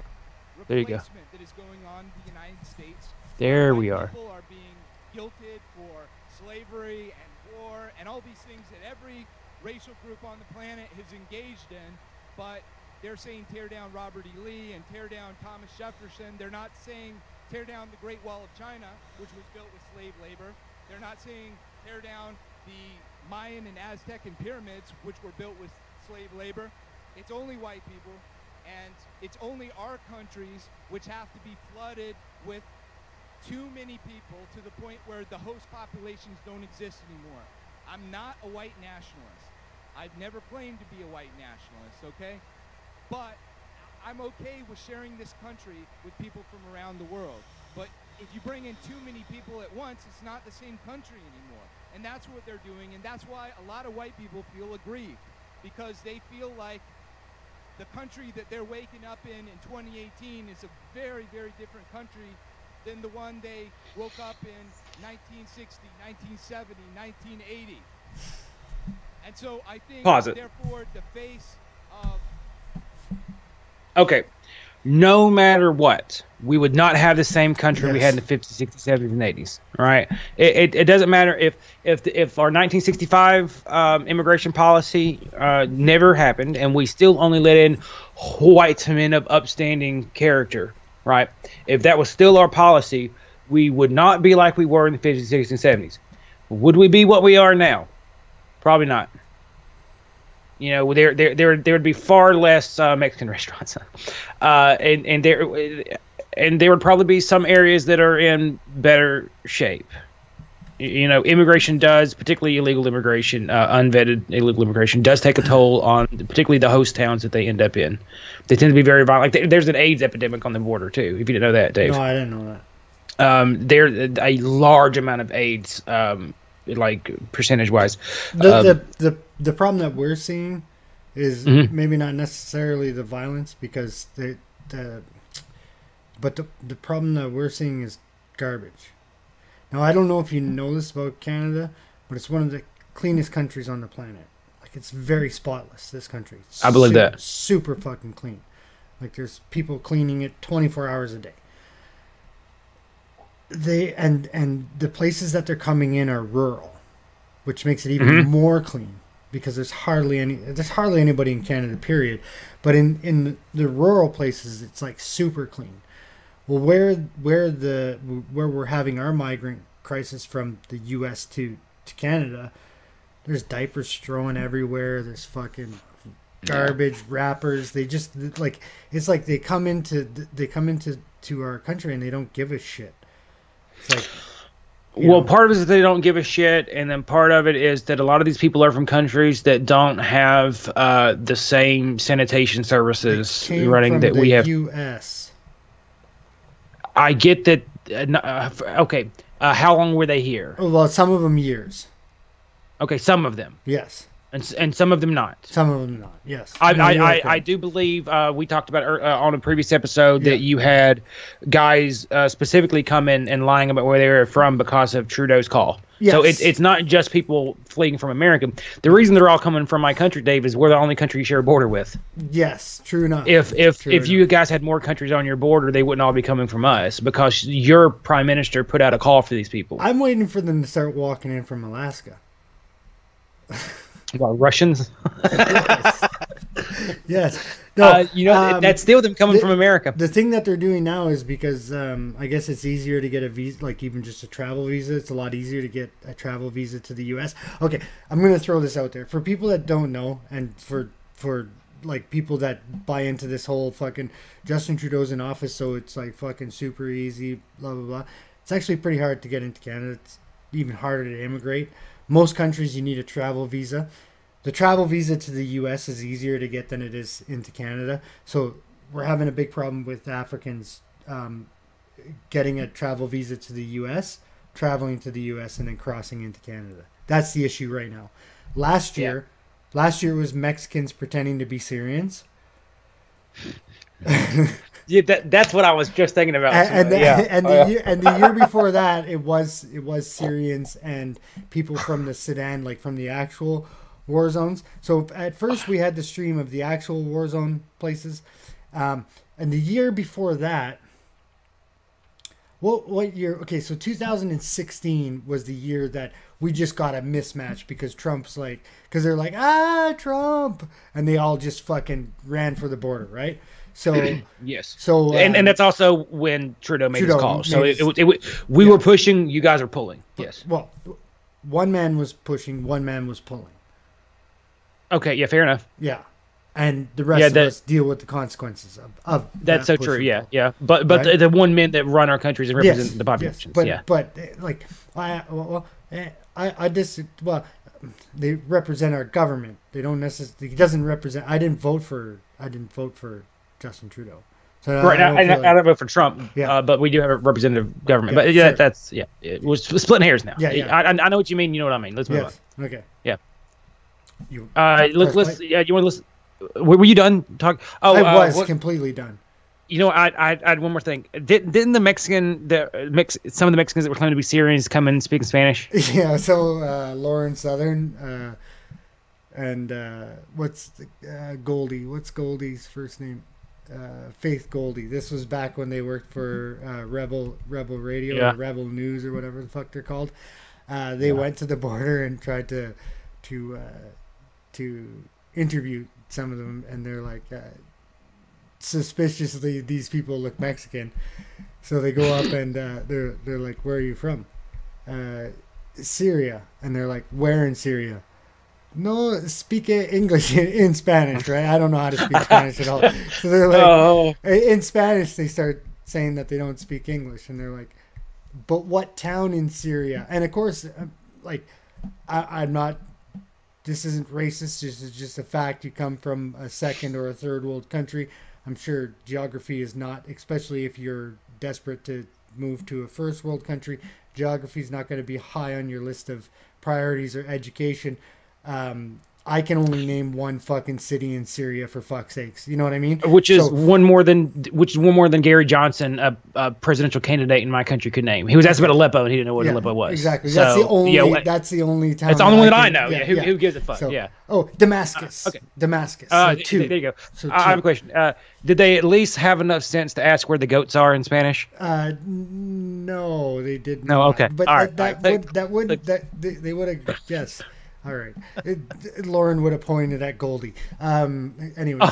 There you go. That is going on in the United States. There we are. People are being guilted for slavery and war and all these things that every racial group on the planet has engaged in, but they're saying tear down Robert E. Lee and tear down Thomas Jefferson. They're not saying tear down the Great Wall of China, which was built with slave labor. They're not saying tear down the Mayan and Aztecan pyramids, which were built with slave labor. It's only white people, and it's only our countries which have to be flooded with too many people to the point where the host populations don't exist anymore. I'm not a white nationalist. I've never claimed to be a white nationalist, okay? But I'm okay with sharing this country with people from around the world. But if you bring in too many people at once, it's not the same country anymore. And that's what they're doing, and that's why a lot of white people feel aggrieved, because they feel like the country that they're waking up in 2018 is a very, very different country than the one they woke up in 1960, 1970, 1980. And so I think, therefore, the face of... Okay. No matter what, we would not have the same country we had in the 50s, 60s, 70s, and 80s. Right? It doesn't matter if our 1965 immigration policy never happened, and we still only let in white men of upstanding character. Right? If that was still our policy, we would not be like we were in the 50s, 60s, and 70s. Would we be what we are now? Probably not. You know, there would be far less Mexican restaurants, and there would probably be some areas that are in better shape. You know, immigration does, particularly illegal immigration, unvetted illegal immigration, does take a toll on particularly the host towns that they end up in. They tend to be very violent. Like there's an AIDS epidemic on the border too. If you didn't know that, Dave. No, I didn't know that. There's a large amount of AIDS. Like percentage wise, the problem that we're seeing is maybe not necessarily the violence, because the problem that we're seeing is garbage. Now, I don't know if you know this about Canada, but it's one of the cleanest countries on the planet. Like, it's very spotless, this country. I believe that. Super fucking clean. Like, there's people cleaning it 24 hours a day. And the places that they're coming in are rural, which makes it even more clean, because there's hardly anybody in Canada, period. But in the rural places, it's like super clean. Well, where we're having our migrant crisis from the U.S. to Canada, there's diapers thrown everywhere. There's fucking garbage wrappers. They just like, it's like they come into our country and they don't give a shit. Like, well, part of it is that they don't give a shit, and then part of it is that a lot of these people are from countries that don't have the same sanitation services running that we have. U.S. I get that. Okay, how long were they here? Well, some of them years. Okay, some of them. Yes. And some of them not. Some of them not. Yes. I do believe we talked about on a previous episode that you had guys specifically come in and lying about where they were from because of Trudeau's call. Yes. So it's not just people fleeing from America. The reason they're all coming from my country, Dave, is we're the only country you share a border with. Yes, true enough. If you guys had more countries on your border, they wouldn't all be coming from us, because your prime minister put out a call for these people. I'm waiting for them to start walking in from Alaska. What, Russians? Yes. No, that's still them coming from America. The thing that they're doing now is because I guess it's easier to get a visa, like even just a travel visa. It's a lot easier to get a travel visa to the U.S. Okay, I'm going to throw this out there. For people that don't know, and for like people that buy into this whole fucking Justin Trudeau's in office, so it's like fucking super easy, blah, blah, blah. It's actually pretty hard to get into Canada. It's even harder to immigrate. Most countries, you need a travel visa. The travel visa to the U.S. is easier to get than it is into Canada. So we're having a big problem with Africans getting a travel visa to the U.S., traveling to the U.S., and then crossing into Canada. That's the issue right now. Last year was Mexicans pretending to be Syrians. Yeah, that's what I was just thinking about. And the year before that, it was Syrians and people from the Sudan, like from the actual war zones. So at first we had the stream of the actual war zone places, and the year before that, what year? Okay, so 2016 was the year that we just got a mismatch because they're like Trump, and they all just fucking ran for the border, right? So yes. So and that's also when Trudeau made his call. So we were pushing, you guys are pulling. Yes. Well, one man was pushing, one man was pulling. Okay. Yeah. Fair enough. Yeah. And the rest of us deal with the consequences of that's so true. Yeah. Yeah. But right? the one men that run our countries and represent the populations. Yes. But like they represent our government. They don't necessarily. He doesn't represent. I didn't vote for Justin Trudeau. So Right now, I I don't vote for Trump, Yeah. But we do have a representative government. Yeah, But yeah, sure. that's it was splitting hairs now. Yeah, yeah. I know what you mean. You know what I mean. Let's move Yes. Okay. on. You Yeah. press Let's. play? Yeah. You want to listen? Were you done talking? Oh, I was what, completely done. you know, I had one more thing. Didn't some of the Mexicans that were claiming to be Syrians come and speak in Spanish? Yeah. So Lauren Southern and what's Goldie? What's Goldie's first name? Faith Goldie. This was back when they worked for Rebel Radio Yeah. or Rebel News or whatever the fuck they're called. They went to the border and tried to interview some of them, and they're like, suspiciously, these people look Mexican, so they go up and they're like, "Where are you from?" Syria, and they're like, "Where in Syria?" No, speak English in Spanish, right? I don't know how to speak Spanish at all. So they're like, in Spanish, they start saying that they don't speak English, and they're like, "But what town in Syria?" And of course, like, I'm not. This isn't racist. This is just a fact. You come from a second or a third world country. I'm sure geography is not, especially if you're desperate to move to a first world country, geography is not going to be high on your list of priorities or education. I can only name one fucking city in Syria, for fuck's sakes. You know what I mean? Which is one more than Gary Johnson, a presidential candidate in my country, could name. He was asked about Aleppo, and he didn't know what Aleppo was. Exactly. So, That's the only. yeah, That's the only town. It's the only one that I can- know. Yeah. Who gives a fuck? So, yeah. Oh, Damascus. Okay. Damascus. So two. There you go. So I have a question. Did they at least have enough sense to ask where the goats are in Spanish? No, they didn't. No, okay. But All right. they would have. Yes. All right. Lauren would have pointed at Goldie. Anyway.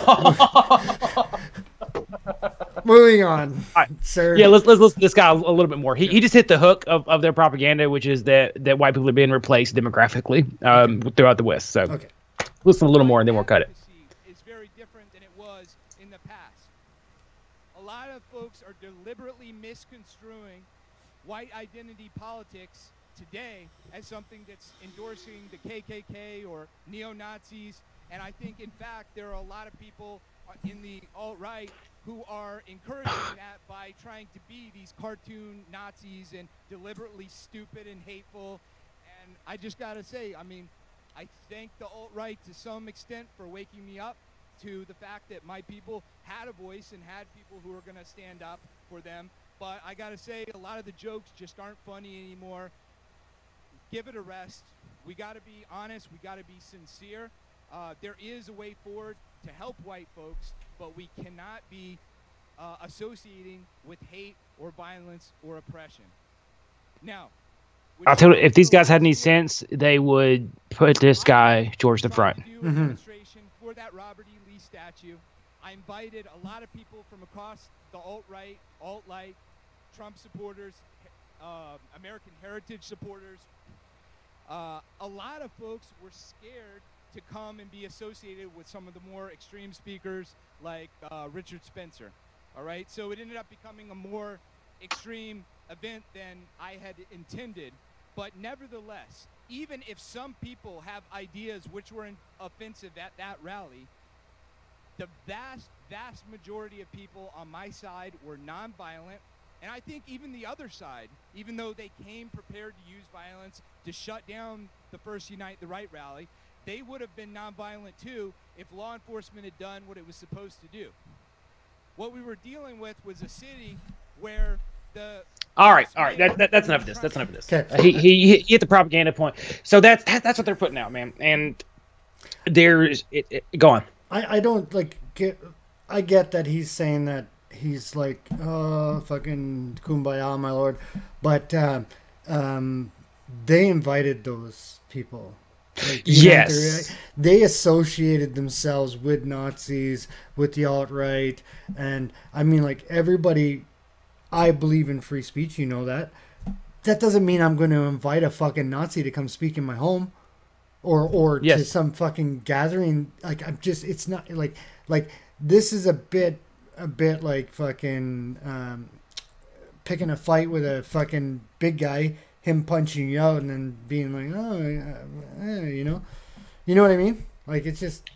Moving on, Right. sir. Yeah, let's listen to this guy a little bit more. He just hit the hook of their propaganda, which is that white people are being replaced demographically throughout the West. So Okay. listen a little more, and then we'll cut it. Is very different than it was in the past. A lot of folks are deliberately misconstruing white identity politics today as something that's endorsing the KKK or neo-Nazis, and I think in fact there are a lot of people in the alt-right who are encouraging that by trying to be these cartoon Nazis and deliberately stupid and hateful. And I just gotta say, I mean, I thank the alt-right to some extent for waking me up to the fact that my people had a voice and had people who were gonna stand up for them. But I gotta say, a lot of the jokes just aren't funny anymore. Give it a rest. We gotta be honest, we gotta be sincere. There is a way forward to help white folks, but we cannot be associating with hate or violence or oppression. Now, I'll tell you, if these guys had any sense, they would put this guy George the front. Do a demonstration for that Robert E. Lee statue. I invited a lot of people from across the alt-right, alt-light, Trump supporters, American Heritage supporters. A lot of folks were scared to come and be associated with some of the more extreme speakers like Richard Spencer. All right, so it ended up becoming a more extreme event than I had intended. But nevertheless, even if some people have ideas which were offensive at that rally, the vast majority of people on my side were nonviolent. And I think even the other side, even though they came prepared to use violence to shut down the first Unite the Right rally, they would have been nonviolent too if law enforcement had done what it was supposed to do. What we were dealing with was a city where the... All right. That's enough of this. That's enough of this. Okay. He hit the propaganda point. So that's what they're putting out, man. And there's go on. I don't I get that he's saying that he's like, oh, fucking kumbaya, my lord. But they invited those people. Like, Yes. they associated themselves with Nazis, with the alt-right. And I mean, like, everybody, I believe in free speech, you know that. That doesn't mean I'm going to invite a fucking Nazi to come speak in my home. Or Yes. to some fucking gathering. Like, I'm just, it's not like this is a bit like fucking picking a fight with a fucking big guy, him punching you out and then being like, oh, you know what I mean? Like, it's just,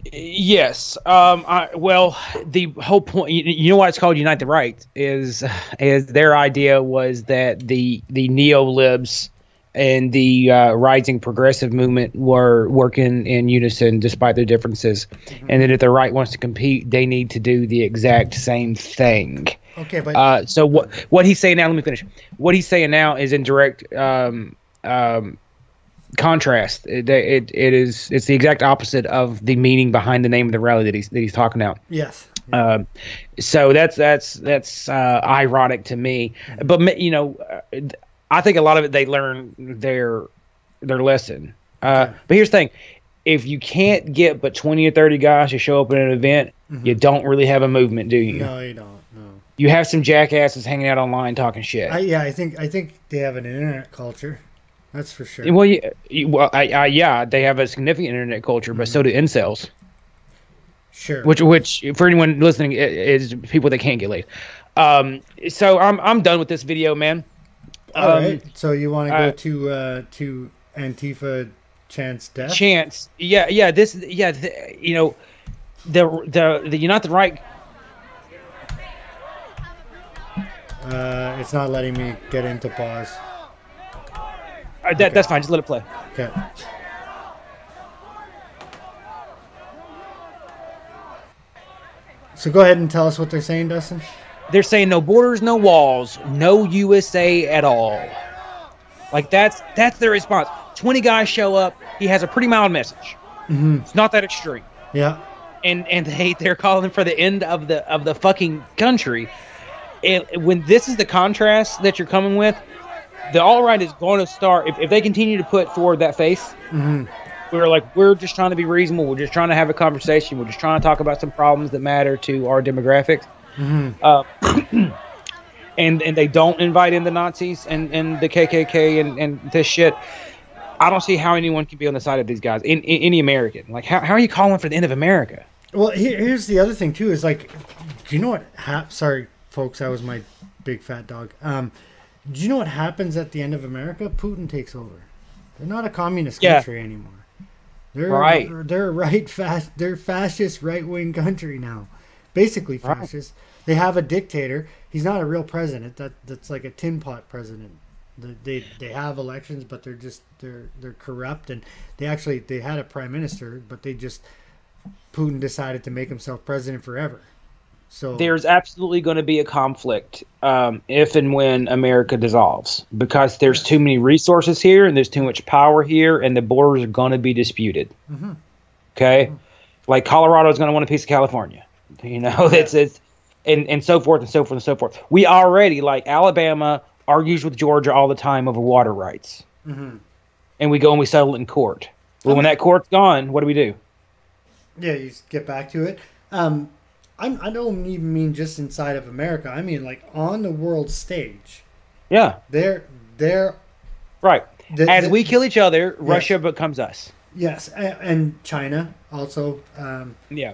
Yes. Well, the whole point, you know why it's called Unite the Right is their idea was that the neo-libs and the rising progressive movement were working in unison despite their differences, and that if the right wants to compete, they need to do the exact same thing. Okay, but so what he's saying now? Let me finish. What he's saying now is in direct contrast. It's the exact opposite of the meaning behind the name of the rally that he's talking about. yes. So that's ironic to me. But I think a lot of it they learn their lesson. But here's the thing: if you can't get but 20 or 30 guys to show up at an event, you don't really have a movement, do you? No, you don't. No. You have some jackasses hanging out online talking shit. I think they have an internet culture. That's for sure. Well, yeah, they have a significant internet culture, but so do incels. Sure. Which for anyone listening is people that can't get laid. So I'm done with this video, man. All right. So you want to go to Antifa Chance death? Chance. Yeah. The Unite the Right. It's not letting me get into pause. That's fine. Just let it play. Okay. So go ahead and tell us what they're saying, Dustin. They're saying no borders, no walls, no USA at all. Like that's their response. 20 guys show up. He has a pretty mild message. It's not that extreme. Yeah. And they're calling for the end of the fucking country. And when this is the contrast that you're coming with, the alt-right is going to start, if they continue to put forward that face, we're just trying to be reasonable, we're just trying to have a conversation, we're just trying to talk about some problems that matter to our demographics. And they don't invite in the Nazis and the KKK and this shit. I don't see how anyone can be on the side of these guys, any American. Like, how are you calling for the end of America? Well, here's the other thing, too, is like, do you know what sorry, folks, that was my big fat dog. Do you know what happens at the end of America? Putin takes over. They're not a communist country anymore. They're they're fascist right-wing country now. Basically fascist. Right. They have a dictator. He's not a real president. That's like a tin pot president. They have elections, but they're corrupt, and they had a prime minister, but Putin decided to make himself president forever. So there's absolutely going to be a conflict if and when America dissolves, because there's too many resources here and there's too much power here, and the borders are going to be disputed. Okay, like Colorado is going to want a piece of California, it's and so forth and so forth and so forth. We already, like Alabama argues with Georgia all the time over water rights, and we go and we settle it in court. Well, when that court's gone, what do? Yeah, you get back to it. I don't even mean just inside of America. I mean, like, on the world stage. Yeah. They're right. As we kill each other, Russia becomes us. Yes, and China also. Yeah.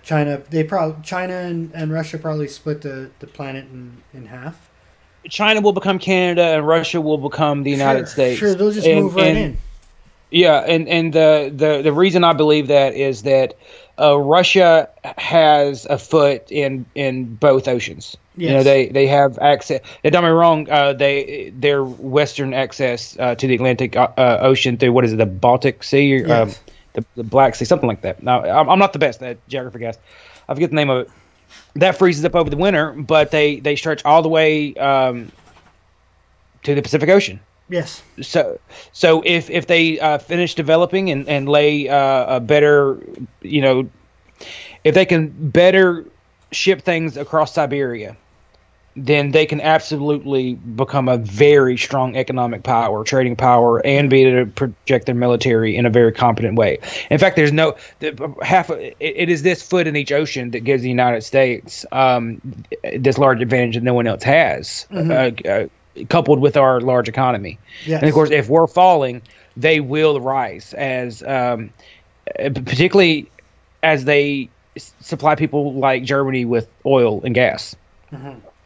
China and Russia probably split the planet in half. China will become Canada, and Russia will become the United States. Sure, they'll just move right in. Yeah, and the reason I believe that is that Russia has a foot in both oceans. Yes. They have access. Don't get me wrong. Their western access to the Atlantic Ocean through, what is it, the Baltic Sea, or yes. The Black Sea, something like that. Now, I'm not the best at geography, guys. I forget the name of it. That freezes up over the winter, but they stretch all the way to the Pacific Ocean. Yes. So if they finish developing and lay a better, if they can better ship things across Siberia, then they can absolutely become a very strong economic power, trading power, and be able to project their military in a very competent way. In fact, it is this foot in each ocean that gives the United States this large advantage that no one else has. Coupled with our large economy. Yes. And of course, if we're falling, they will rise, as particularly as they supply people like Germany with oil and gas.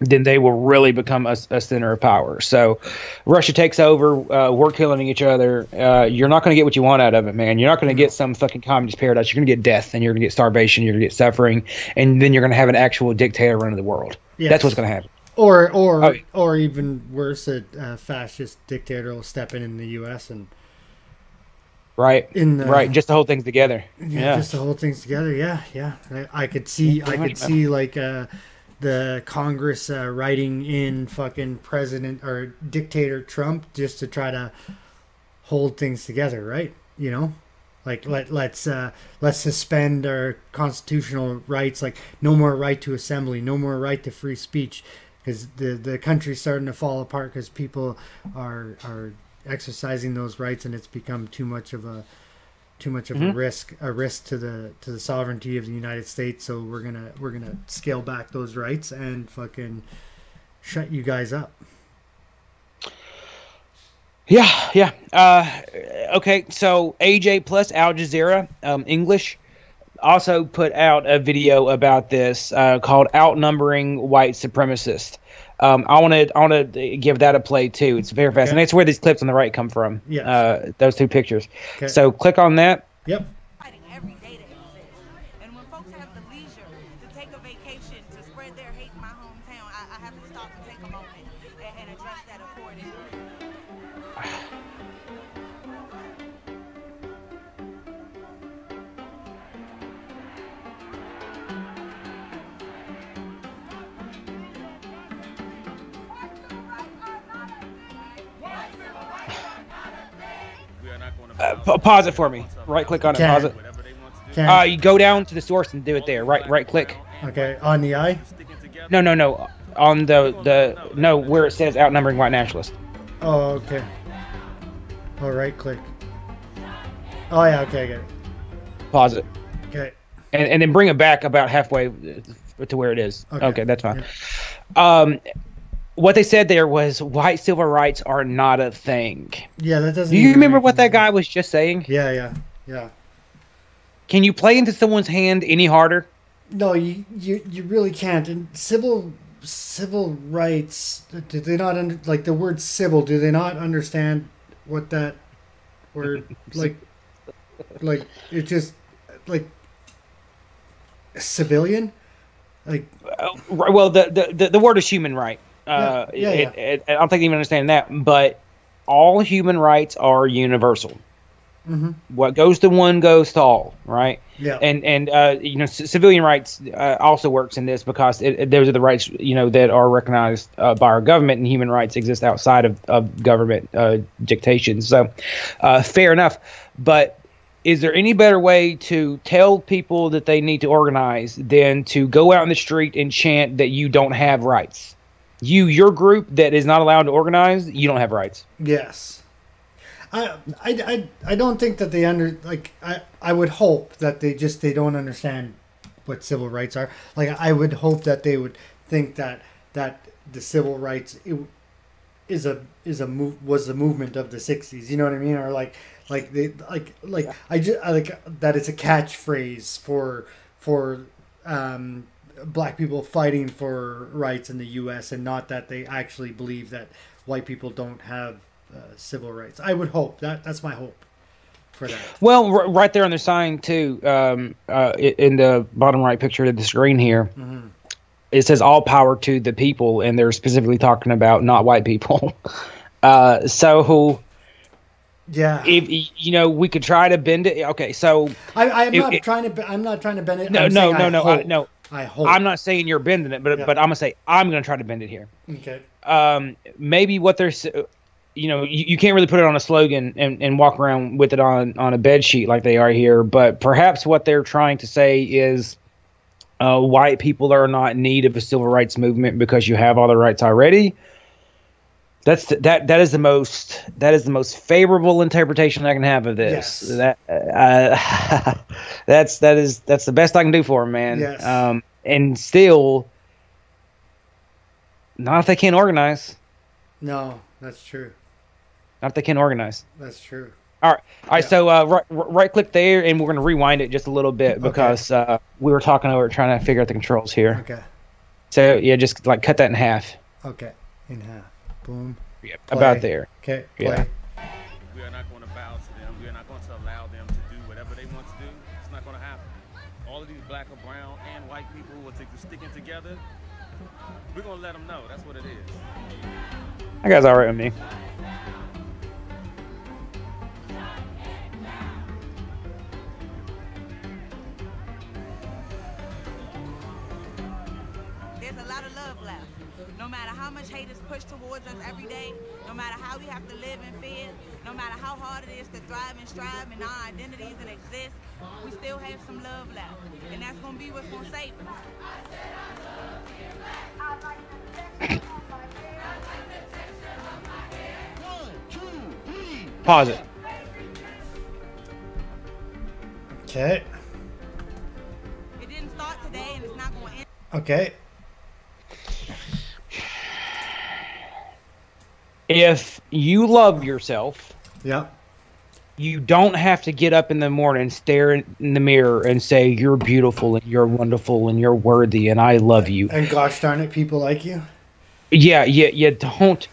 then they will really become a center of power. So Russia takes over, we're killing each other. You're not going to get what you want out of it, man. You're not going to get some fucking communist paradise. You're going to get death, and you're going to get starvation, you're going to get suffering, and then you're going to have an actual dictator running the world. Yes. That's what's going to happen. Or even worse, a fascist dictator will step in the U.S. and just the whole things together. Yeah, just the whole things together. Yeah. I could see like the Congress writing in fucking President or dictator Trump just to try to hold things together, right? You know, like let's suspend our constitutional rights, like no more right to assembly, no more right to free speech, because the country's starting to fall apart because people are exercising those rights, and it's become too much of a risk to the sovereignty of the United States. So we're gonna scale back those rights and fucking shut you guys up. Yeah. Okay, so AJ plus Al Jazeera English also put out a video about this called "Outnumbering White Supremacists." I want to give that a play too. It's very fast, and that's where these clips on the right come from. Yeah, those two pictures. Okay. So click on that. Yep. Every day to exist. And when folks have the leisure to take a vacation to spread their hate in my hometown, I have to stop and take a moment and address that accordingly. Pause it for me. Right click on it. Pause it. You go down to the source and do it there. Right click. Okay, on the eye? No. On the where it says outnumbering white nationalists. Oh, okay. Oh, right click. Oh yeah, okay, I get it. Pause it. Okay. And then bring it back about halfway to where it is. Okay, that's fine. Yeah. What they said there was white civil rights are not a thing. Yeah, that doesn't. Do you remember what that guy was just saying? Yeah. Can you play into someone's hand any harder? No, you really can't. And civil rights, do they not like the word civil? Do they not understand what that word like it's just like civilian, like. Well, the word is human right. I don't think they even understand that, but all human rights are universal. Mm-hmm. What goes to one goes to all, right? Yeah. And civilian rights also works in this because those are the rights that are recognized by our government, and human rights exist outside of government dictation. So, fair enough. But is there any better way to tell people that they need to organize than to go out in the street and chant that you don't have rights? Your group that is not allowed to organize, you don't have rights. Yes. I don't think that they I would hope that they don't understand what civil rights are. Like, I would hope that they would think that the civil rights was a movement of the 60s, you know what I mean? Or like that it's a catchphrase for black people fighting for rights in the U.S. and not that they actually believe that white people don't have civil rights. I would hope that's my hope for that. Well, right there on the sign too, in the bottom right picture of the screen here, mm-hmm. It says "all power to the people," and they're specifically talking about not white people. So. Yeah. If we could try to bend it. Okay, so I'm not trying to bend it. No. I hope. I'm not saying you're bending it, but I'm gonna say I'm gonna try to bend it here. Okay. Maybe what there's, you can't really put it on a slogan and walk around with it on a bed sheet like they are here. But perhaps what they're trying to say is, white people are not in need of a civil rights movement because you have all the rights already. That is the most favorable interpretation I can have of this. Yes. That's the best I can do for them, man. Yes. And still, not if they can't organize. No, that's true. Not if they can't organize. That's true. All right. Yeah. So right click there, and we're going to rewind it just a little bit because we were talking over trying to figure out the controls here. Okay. So yeah, just like cut that in half. Okay, in half. Boom. Yeah, Play. about there. Okay, play. Yeah. We are not going to bow to them. We are not going to allow them to do whatever they want to do. It's not going to happen. All of these black or brown and white people who are sticking together, we're going to let them know. That's what it is. That guy's all right with me. There's a lot of love left. No matter how much hate is pushed towards us every day, no matter how we have to live in fear, no matter how hard it is to thrive and strive in our identities and exist, we still have some love left. And that's going to be what's going to save us. Pause it. Okay. It didn't start today and it's not going to end. Okay. If you love yourself, Yep. you don't have to get up in the morning, stare in the mirror, and say you're beautiful and you're wonderful and you're worthy and I love you. And gosh darn it, people like you. Yeah, you don't.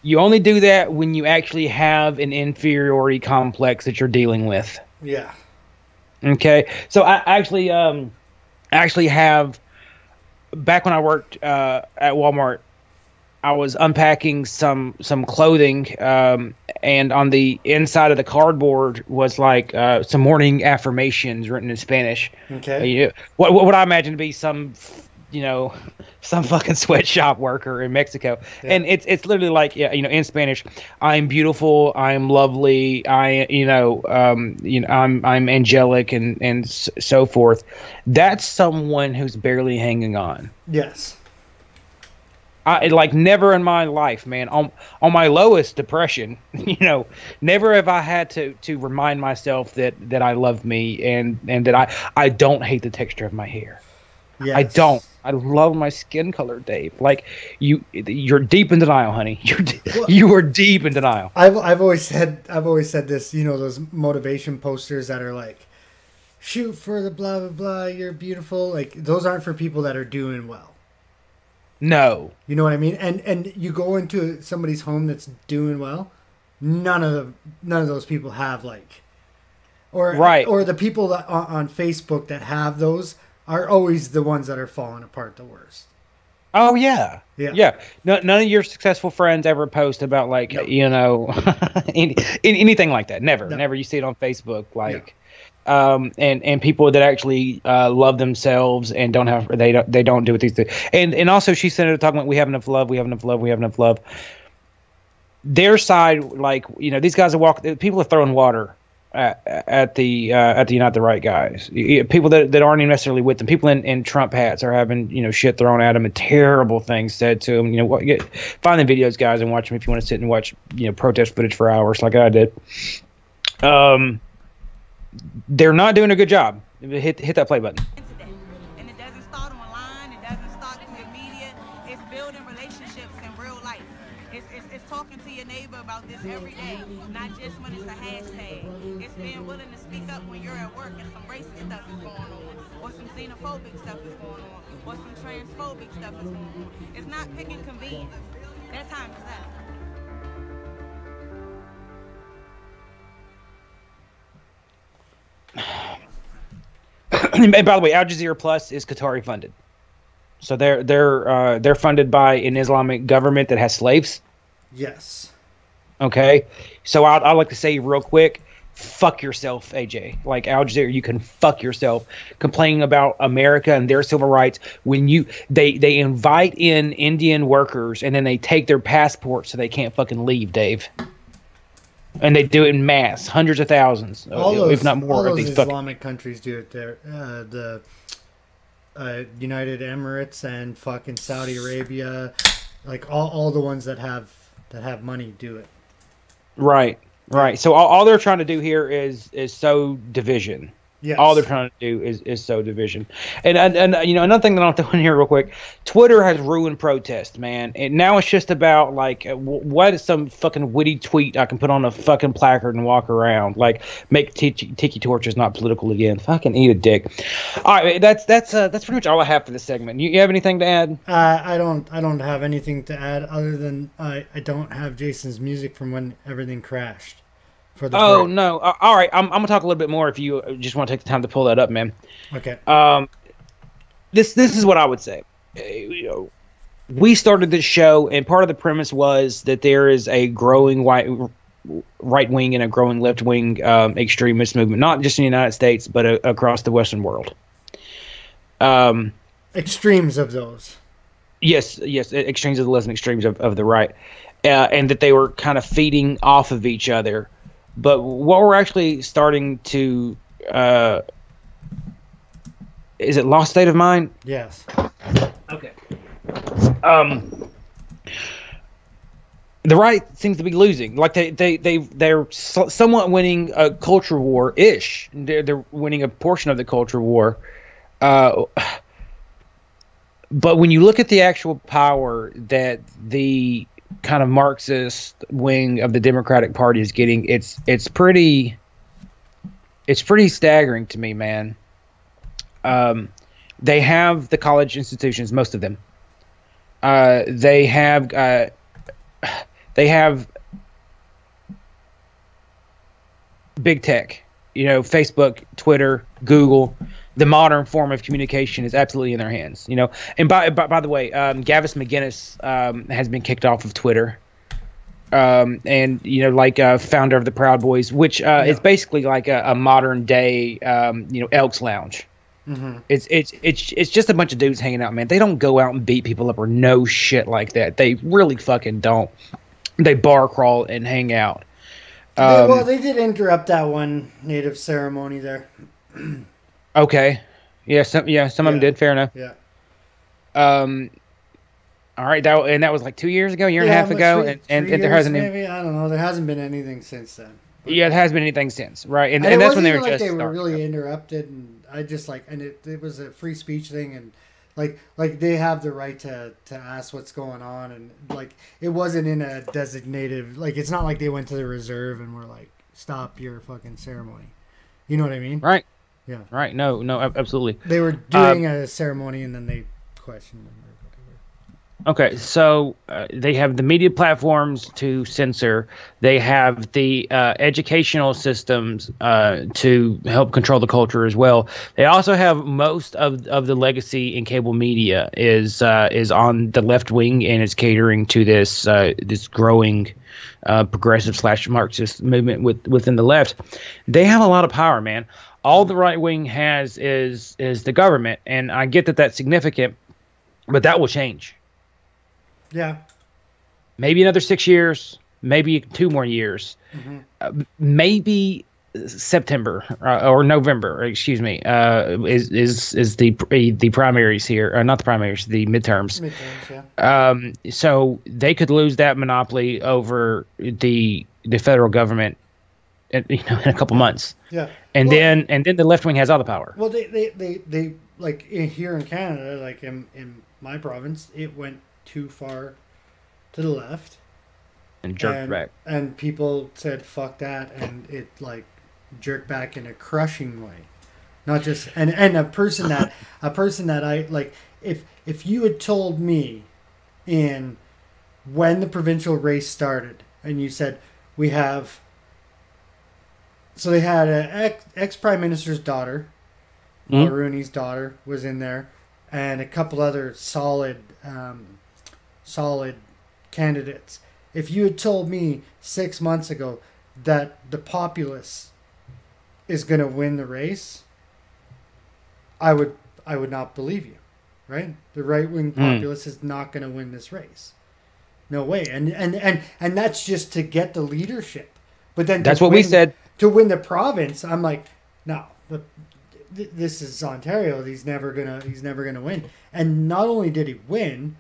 You only do that when you actually have an inferiority complex that you're dealing with. Yeah. Okay, so I actually have. Back when I worked at Walmart, I was unpacking some clothing, and on the inside of the cardboard was like some morning affirmations written in Spanish. Okay. What I imagine to be some fucking sweatshop worker in Mexico, Yeah. and it's literally like in Spanish, I'm beautiful, I'm lovely, I'm angelic, and so forth. That's someone who's barely hanging on. Yes. I like never in my life, man, on my lowest depression, never have I had to remind myself that I love me and that I don't hate the texture of my hair. Yes. I don't. I love my skin color, Dave. Like you're deep in denial, honey. You are deep in denial. I've always said this. Those motivation posters that are like, shoot for the blah blah blah. You're beautiful. Like those aren't for people that are doing well. No. You know what I mean? And you go into somebody's home that's doing well. None of those people have or the people that on Facebook that have those are always the ones that are falling apart the worst. Oh yeah. Yeah. No, none of your successful friends ever post about anything like that. Never. You see it on Facebook, and people that actually love themselves and don't have they don't do what these things. And also she said talking about we have enough love. Their side, these guys are people are throwing water at the Unite the Right guys. People that aren't even necessarily with them. People in Trump hats are having shit thrown at them and terrible things said to them. Find the videos, guys, and watch them if you want to sit and watch protest footage for hours like I did. They're not doing a good job. Hit that play button. And it doesn't start online. It doesn't start through the media. It's building relationships in real life. It's talking to your neighbor about this every day, not just when it's a hashtag. It's being willing to speak up when you're at work and some racist stuff is going on, or some xenophobic stuff is going on, or some transphobic stuff is going on. It's not picking convenience. That time is up. And by the way, Al Jazeera Plus is Qatari funded, so they're funded by an Islamic government that has slaves. Yes. Okay, so I'd like to say real quick, fuck yourself, AJ. Like Al Jazeera, you can fuck yourself complaining about America and their civil rights when they invite in Indian workers and then they take their passports so they can't fucking leave, Dave. And they do it in mass, hundreds of thousands, if not more. All of those these Islamic countries do it there. The United Emirates and fucking Saudi Arabia, like all the ones that have money do it. Right. So all they're trying to do here is sow division. Yes. All they're trying to do is sow division. And another thing that I'll throw in here real quick, Twitter has ruined protest, man. And now it's just about like what is some fucking witty tweet I can put on a fucking placard and walk around, like make tiki torches not political again. Fucking eat a dick. All right, that's pretty much all I have for this segment. You have anything to add? I don't have anything to add other than I don't have Jason's music from when everything crashed. For the break. No. All right, I'm gonna talk a little bit more if you just want to take the time to pull that up, man. Okay. This is what I would say. We started this show, and part of the premise was that there is a growing right wing and a growing left wing extremist movement, not just in the United States, but across the Western world. Extremes of those. Yes, extremes of the left and extremes of the right, and that they were kind of feeding off of each other. But what we're actually starting to is it lost state of mind? Yes. Okay. The right seems to be losing. Like they're somewhat winning a culture war ish. They're winning a portion of the culture war. But when you look at the actual power that the kind of Marxist wing of the Democratic Party is getting, it's pretty staggering to me, man. They have the college institutions, most of them. They have big tech, Facebook, Twitter, Google. The modern form of communication is absolutely in their hands, And by the way, Gavis McGinnis has been kicked off of Twitter, and founder of the Proud Boys, which is basically like a modern day Elks Lounge. Mm-hmm. It's just a bunch of dudes hanging out, man. They don't go out and beat people up or no shit like that. They really fucking don't. They bar crawl and hang out. They did interrupt that one native ceremony there. Okay. Yeah, some of them did. Fair enough. Yeah. All right. That was like 2 years ago, year and a half ago, and there hasn't maybe I don't know. There hasn't been anything since then. But, yeah, there hasn't been anything since, right? And it that's when they were like just they were really interrupted, and I just and it was a free speech thing, and like they have the right to ask what's going on, and it wasn't in a designated, it's not like they went to the reserve and were like, stop your fucking ceremony. You know what I mean? Right. Yeah. Right. No, absolutely. They were doing a ceremony, and then they questioned them. Okay, so they have the media platforms to censor. They have the educational systems to help control the culture as well. They also have most of the legacy in cable media is on the left wing and is catering to this growing progressive / Marxist movement within the left. They have a lot of power, man. All the right wing has is the government, and I get that that's significant, but that will change. Yeah. Maybe another 6 years, maybe 2 more years, maybe September or November. Excuse me. Is the primaries here? Not the primaries, the midterms. Yeah. So they could lose that monopoly over the federal government, in a couple months. Yeah. And then the left wing has all the power. Well, they like here in Canada, like in my province, it went too far to the left and jerked back, and people said fuck that, and it jerked back in a crushing way. Not just and a person that I like, if you had told me in when the provincial race started and you said we have, so they had an ex prime minister's daughter, Mulroney's daughter was in there, and a couple other solid candidates. If you had told me 6 months ago that the populace is going to win the race, I would not believe you, right? The right wing populace is not going to win this race. No way. And that's just to get the leadership. But then that's what we said. To win the province, I'm like, no. This is Ontario. He's never gonna win. And not only did he win,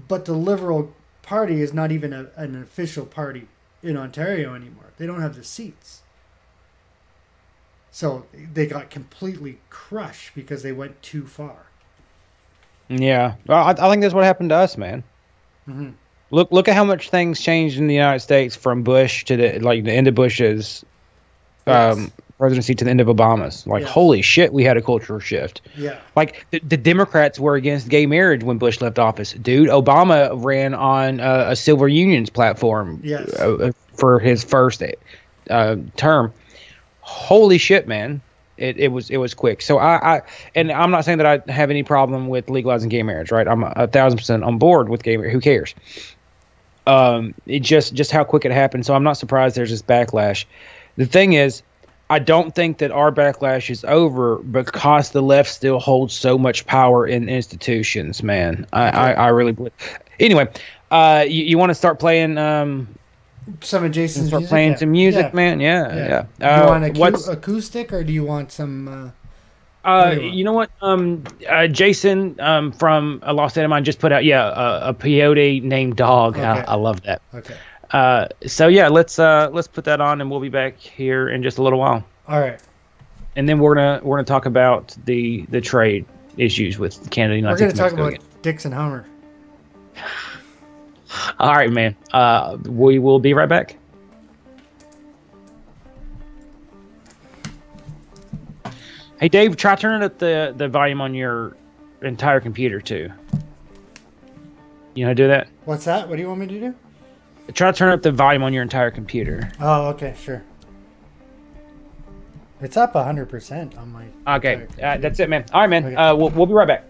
but the Liberal Party is not even an official party in Ontario anymore. They don't have the seats. So they got completely crushed because they went too far. Yeah, well, I think that's what happened to us, man. Mm-hmm. Look at how much things changed in the United States from Bush to the end of Bush's Yes. presidency to the end of Obama's. Like, Yes. holy shit, we had a cultural shift. Yeah. Like, the Democrats were against gay marriage when Bush left office. Dude, Obama ran on a civil unions platform Yes. For his first term. Holy shit, man. It was quick. So and I'm not saying that I have any problem with legalizing gay marriage, right? I'm 1,000% on board with gay marriage. Who cares? It just how quick it happened. So I'm not surprised there's this backlash. The thing is, I don't think that our backlash is over because the left still holds so much power in institutions, man. I really believe. Anyway, you want to start playing Some of Jason's start music? playing Yeah. some music, Yeah. man? Yeah. Do you want what's acoustic or do you want some? What do you want? you know what? Jason from A Lost State of Mind just put out a peyote named Dog. Okay. I love that. Okay. So yeah, let's put that on and we'll be back here in just a little while. All right. And then we're gonna talk about the trade issues with Canada. We're going to talk about Dixon Hummer. All right, man. We will be right back. Hey, Dave, try turning up the volume on your entire computer too. You know how to do that? What's that? What do you want me to do? Try to turn up the volume on your entire computer. Oh, okay, sure. It's up 100% on my. Okay, that's it, man. All right, man. Okay. We'll be right back.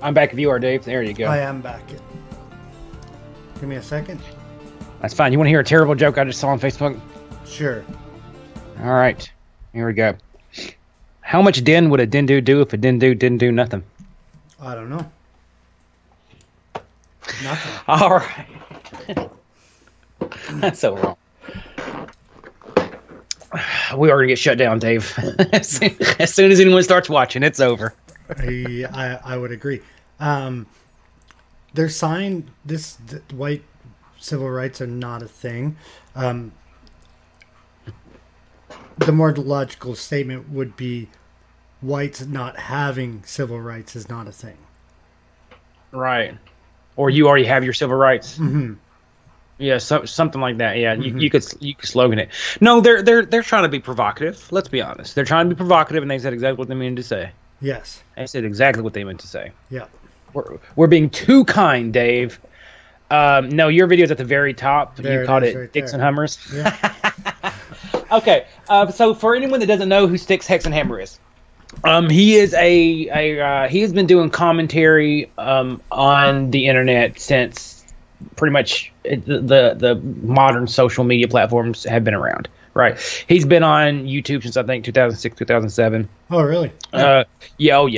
I'm back if you are, Dave. There you go. I am back. Give me a second. That's fine. You want to hear a terrible joke I just saw on Facebook? Sure. All right. Here we go. How much din would a dindu do if a dindu didn't do nothing? I don't know. Nothing. All right. That's so wrong. We are going to get shut down, Dave. As soon as anyone starts watching, it's over. I would agree. They're signed. White civil rights are not a thing. The more logical statement would be whites not having civil rights is not a thing. Right. Or you already have your civil rights. Mm-hmm. Yeah, something like that. Yeah, you could slogan it. No, they're trying to be provocative. Let's be honest. They're trying to be provocative, and they said exactly what they meant to say. Yes. They said exactly what they meant to say. Yeah. We're being too kind, Dave. No, your video's at the very top. There You called it right Dicks and there. Hummers. Yeah. Okay. So for anyone that doesn't know who StyxhexenHammer is, he is he has been doing commentary on the internet since pretty much the modern social media platforms have been around. Right. He's been on YouTube since I think 2006, 2007. Oh, really? Yeah.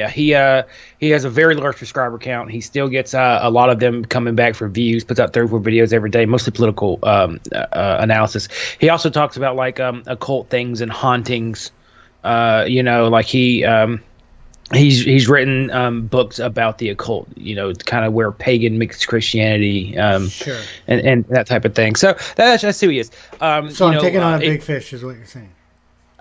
He has a very large subscriber count. He still gets a lot of them coming back for views. Puts out 34 videos every day, mostly political analysis. He also talks about like occult things and hauntings. Like he's written books about the occult. Kind of where pagan mixed Christianity, Sure. and that type of thing. So that's who he is. So I'm taking on a big fish, is what you're saying.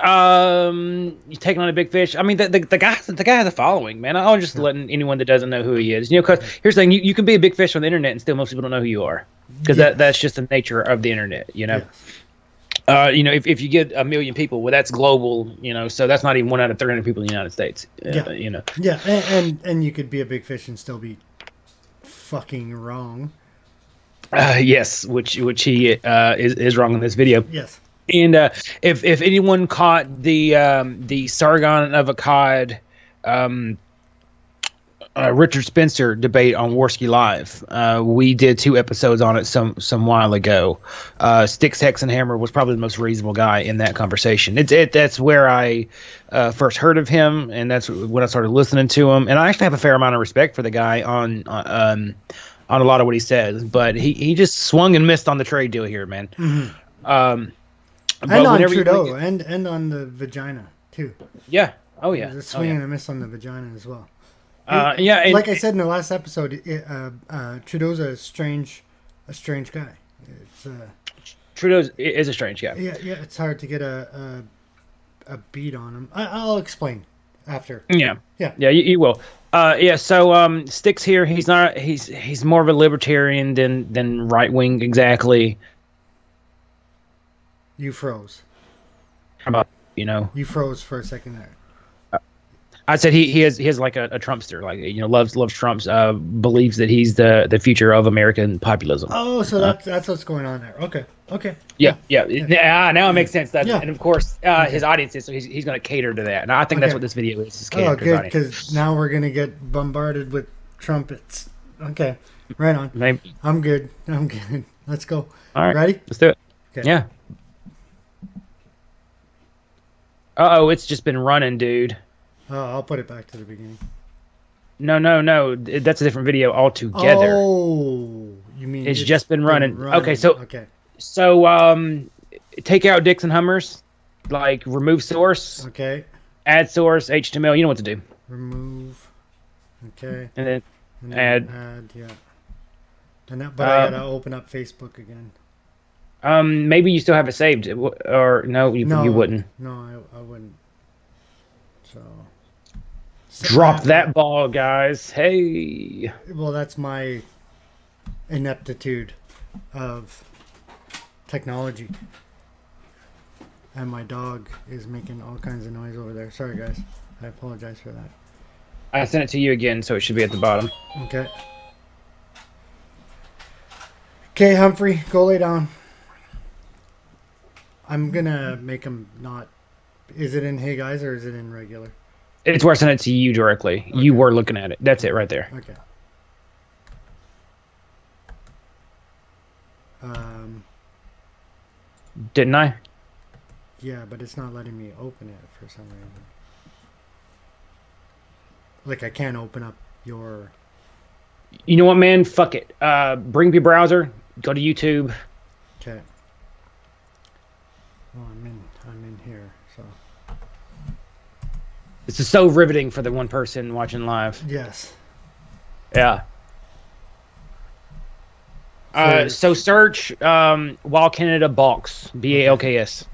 You taking on a big fish. I mean, the guy has a following, man. I'm just letting anyone that doesn't know who he is, because here's the thing: you can be a big fish on the internet, and still most people don't know who you are, because that's just the nature of the internet, Yes. If you get 1 million people, well, that's global, so that's not even 1 out of 300 people in the United States. Yeah. Yeah, and you could be a big fish and still be fucking wrong. Yes, which he is wrong in this video. Yes. And if anyone caught the Sargon of Akkad Richard Spencer debate on Warski Live, we did 2 episodes on it some while ago. StyxhexenHammer was probably the most reasonable guy in that conversation. That's where I first heard of him, and that's when I started listening to him. And I actually have a fair amount of respect for the guy on a lot of what he says, but he just swung and missed on the trade deal here, man. Mm-hmm. And on Trudeau, and on the vagina too. Yeah. Oh yeah. There's a swing and a miss on the vagina as well. And, like I said in the last episode, Trudeau's a strange guy. It's Trudeau is a strange guy. Yeah. It's hard to get a beat on him. I'll explain after. Yeah. You will. So Styx here. He's more of a libertarian than right wing exactly. You froze. How about You froze for a second there. I said he has like a Trumpster, like loves Trump's, believes that he's the future of American populism. Oh, so that's what's going on there. Okay. Yeah. Now it makes sense. And of course his audience is, so he's going to cater to that. And I think that's what this video is. Oh, good, because now we're going to get bombarded with trumpets. Okay, right on. Maybe. I'm good. Let's go. All right, ready? Let's do it. Okay. Yeah. Uh-oh, it's just been running, dude. Oh, I'll put it back to the beginning. No. That's a different video altogether. Oh, you mean it's just been running. Okay, so take out Dicks and Hummers, like remove source. Okay. Add source, HTML. You know what to do. Remove. Okay. And then add. Yeah. But I gotta open up Facebook again. Maybe you still have it saved, or no, you wouldn't. No, I wouldn't. So drop that ball, guys. Hey. Well, that's my ineptitude of technology, and my dog is making all kinds of noise over there. Sorry, guys. I apologize for that. I sent it to you again, so it should be at the bottom. Okay, Humphrey, go lay down. I'm gonna make him not. Is it in Hey Guys or is it in regular? It's where I sent it to you directly. Okay. You were looking at it. That's it right there. Okay. Didn't I? Yeah, but it's not letting me open it for some reason. Like, I can't open up your... You know what, man? Fuck it. Bring up your browser. Go to YouTube. Okay. Oh, I'm in here, so... This is so riveting for the one person watching live. Yes. Yeah. So search While Canada Balks. BALKS.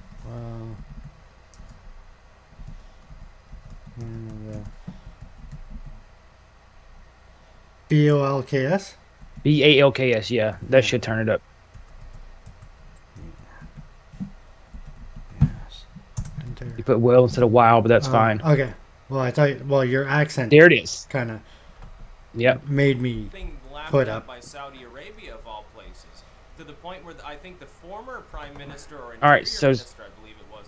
BOLKS? BALKS, yeah. That should turn it up. Yes. You put will instead of wow, but that's fine. Okay. Well, I thought... Well, your accent... There it is. Kind of... Yep. Made me put up. By Saudi Arabia of all places, to the point where I think the former prime minister or all right, interior minister, I believe it was,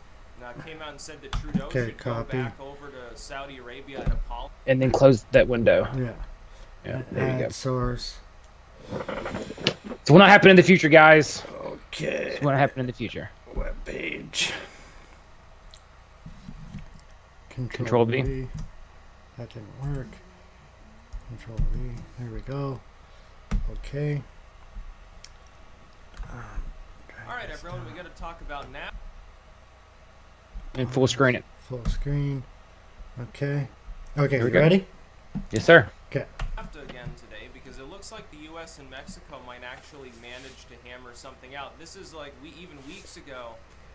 came out and said that Trudeau should copy. go back over to Saudi Arabia and apologize. And then close that window. Yeah. Yeah, there you go. Source. It's what happen in the future, guys. Okay. It's what happen in the future. Web page. Control V. That didn't work. Control V. There we go. Okay. All right, everyone, we got to talk about now. And full screen it. Full screen. Okay. Okay, you go. ready? Yes, sir. Okay. Again today, because it looks like the U.S. and Mexico might actually manage to hammer something out. This is like even weeks ago.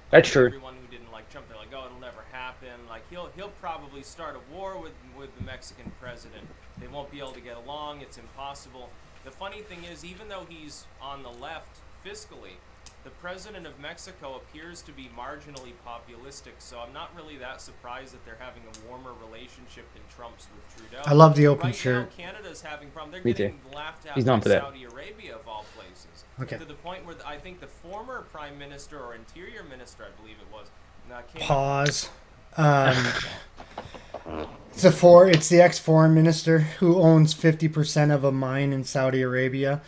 That's true. Everyone who didn't like Trump, they're like, "Oh, it'll never happen." Like he'll probably start a war with the Mexican president. They won't be able to get along. It's impossible. The funny thing is, even though he's on the left fiscally, the president of Mexico appears to be marginally populistic. So I'm not really that surprised that they're having a warmer relationship than Trump's with Trudeau. I love the open right shirt. Now, Canada's having problems. They're Me getting too. laughed at He's by known for that. Saudi Arabia of all places. Okay. To the point where I think the former prime minister or interior minister, I believe it was, came Pause. It's the ex-foreign minister who owns 50% of a mine in Saudi Arabia.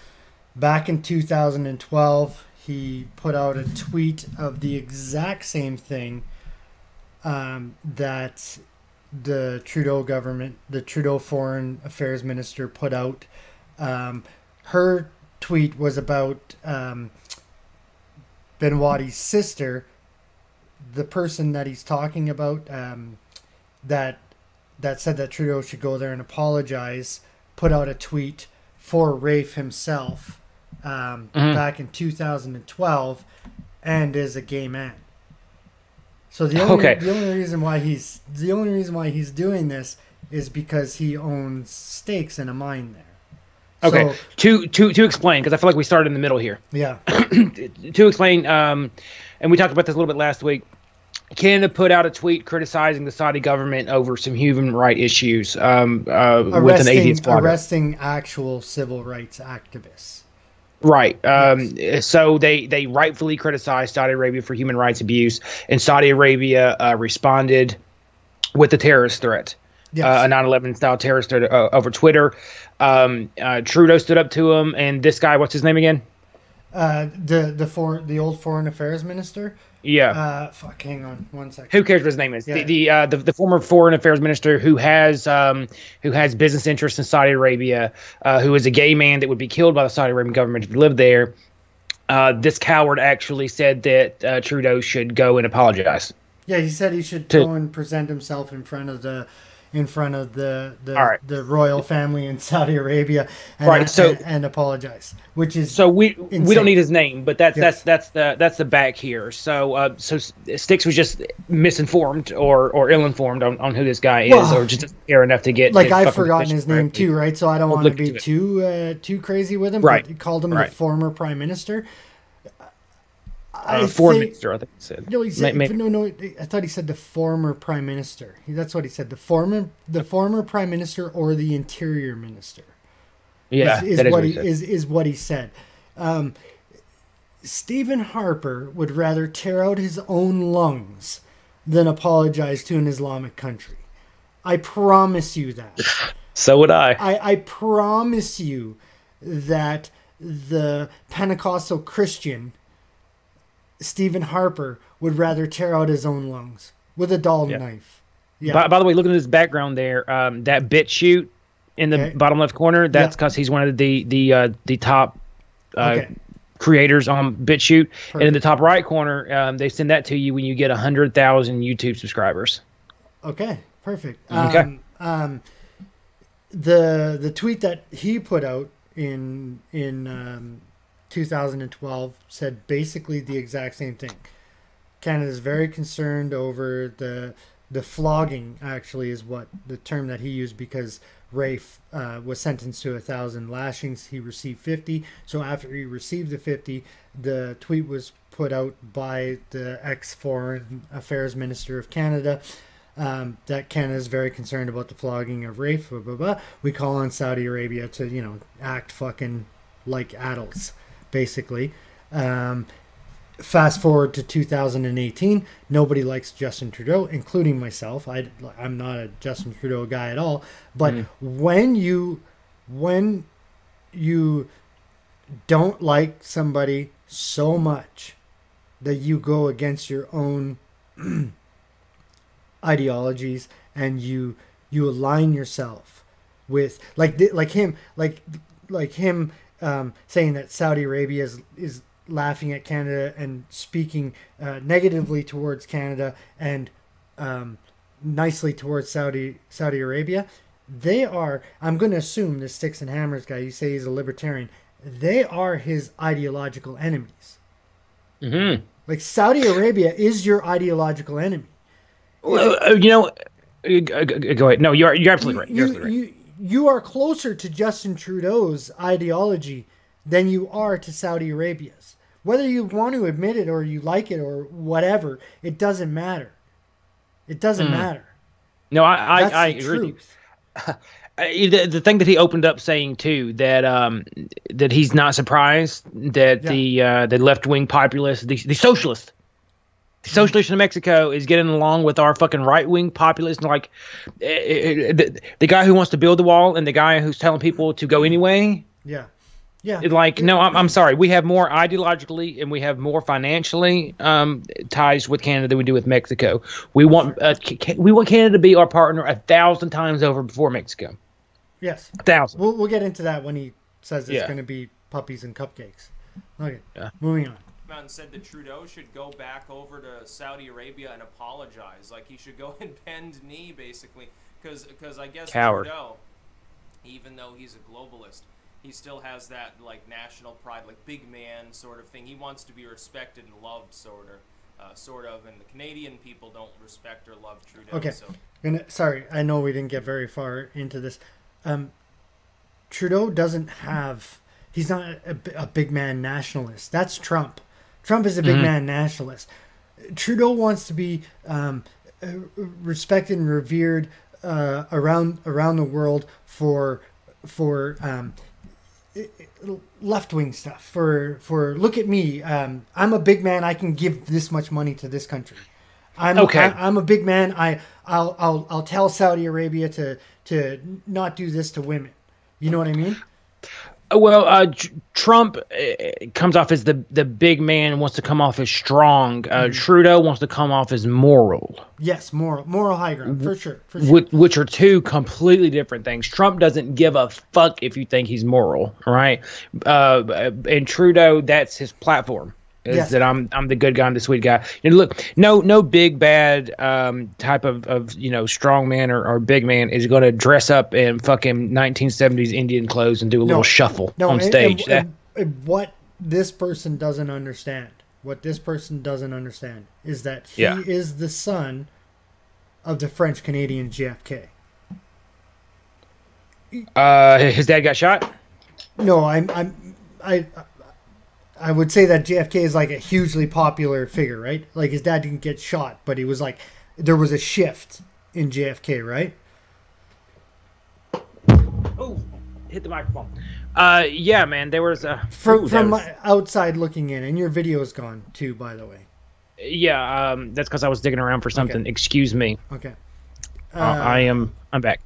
Back in 2012, he put out a tweet of the exact same thing that the Trudeau government, the Trudeau foreign affairs minister, put out. Her tweet was about Benwadi's sister, the person that he's talking about, that said that Trudeau should go there and apologize, put out a tweet for Rafe himself back in 2012, and is a gay man. So the only reason why he's doing this is because he owns stakes in a mine there. Okay, so, to explain, because I feel like we started in the middle here. Yeah. To explain, and we talked about this a little bit last week. Canada put out a tweet criticizing the Saudi government over some human rights issues with an atheist blogger. Arresting actual civil rights activists. Right. Yes. So they rightfully criticized Saudi Arabia for human rights abuse, and Saudi Arabia responded with a terrorist threat. Yes. A 9/11 style terrorist threat over Twitter. Trudeau stood up to him, and this guy, what's his name again? The old foreign affairs minister. Yeah. Hang on 1 second. Who cares what his name is? Yeah. The former foreign affairs minister who has business interests in Saudi Arabia, who is a gay man that would be killed by the Saudi Arabian government if he lived there. This coward actually said that Trudeau should go and apologize. Yeah, he said he should go and present himself in front of the royal family in Saudi Arabia and apologize, which is we insane. don't need his name, but that's the back here. So Styx was just misinformed or ill-informed on who this guy is, or just doesn't care enough to get I've forgotten his name too, right? So I don't want to be too crazy with him. Right. But he called him the former prime minister. Foreign minister, I think he said. No, he said no. I thought he said the former prime minister. That's what he said. The former prime minister or the interior minister. Yeah, is what he said. Stephen Harper would rather tear out his own lungs than apologize to an Islamic country. I promise you that. So would I. I promise you that the Pentecostal Christian Stephen Harper would rather tear out his own lungs with a dull knife. Yeah. By the way, look at his background there. That bit shoot in the bottom left corner. That's because he's one of the top creators on BitChute. Perfect. And in the top right corner, they send that to you when you get 100,000 YouTube subscribers. Okay, perfect. Okay. The tweet that he put out in 2012 said basically the exact same thing. Canada is very concerned over the flogging, actually, is what the term that he used, because Rafe was sentenced to 1,000 lashings. He received 50. So after he received the 50, the tweet was put out by the ex-Foreign Affairs Minister of Canada that Canada is very concerned about the flogging of Rafe. Blah, blah, blah. We call on Saudi Arabia to, act fucking like adults, basically. Fast forward to 2018, nobody likes Justin Trudeau, including myself. I'm not a Justin Trudeau guy at all. But when you don't like somebody so much that you go against your own ideologies and you align yourself with like him saying that Saudi Arabia is laughing at Canada and speaking negatively towards Canada and nicely towards Saudi Arabia. They are, I'm going to assume this Sticks and Hammers guy, you say he's a libertarian, they are his ideological enemies. Mm-hmm. Like Saudi Arabia is your ideological enemy. Well, go ahead. No, you're absolutely right. You're absolutely right. You are closer to Justin Trudeau's ideology than you are to Saudi Arabia's. Whether you want to admit it or you like it or whatever, it doesn't matter. It doesn't matter. No, I agree with you. The thing that he opened up saying too, that he's not surprised that the left wing populists, the socialists in Mexico is getting along with our fucking right wing populists. Like the guy who wants to build the wall and the guy who's telling people to go anyway. Yeah. Yeah. Like, no, I'm sorry. We have more ideologically and we have more financially ties with Canada than we do with Mexico. We want Canada to be our partner 1,000 times over before Mexico. Yes. 1,000. We'll get into that when he says it's going to be puppies and cupcakes. Okay. Yeah. Moving on. And said that Trudeau should go back over to Saudi Arabia and apologize. Like, he should go and bend knee, basically. Because I guess Coward. Trudeau, even though he's a globalist, he still has that, like, national pride, like, big man sort of thing. He wants to be respected and loved, sort of. And the Canadian people don't respect or love Trudeau. Okay. So. Sorry, I know we didn't get very far into this. Trudeau doesn't have... He's not a big man nationalist. That's Trump. Trump is a big man nationalist. Trudeau wants to be respected and revered around the world for left-wing stuff. For look at me, I'm a big man. I can give this much money to this country. I'm a big man. I'll tell Saudi Arabia to not do this to women. You know what I mean? Well, Trump comes off as the big man, wants to come off as strong. Trudeau wants to come off as moral. Yes, moral high ground, for sure. Which are two completely different things. Trump doesn't give a fuck if you think he's moral, right? And Trudeau, that's his platform. Is that I'm the good guy, I'm the sweet guy. And look, no big bad type of strong man or big man is going to dress up in fucking 1970s Indian clothes and do a little shuffle on stage. And what this person doesn't understand, is that he is the son of the French Canadian JFK. His dad got shot? No, I would say that JFK is like a hugely popular figure, right? Like his dad didn't get shot, but he was like, there was a shift in JFK, right? Oh, hit the microphone. Yeah, man, there was a... From outside looking in, and your video is gone too, by the way. Yeah, that's because I was digging around for something. Okay. Excuse me. Okay. I'm back.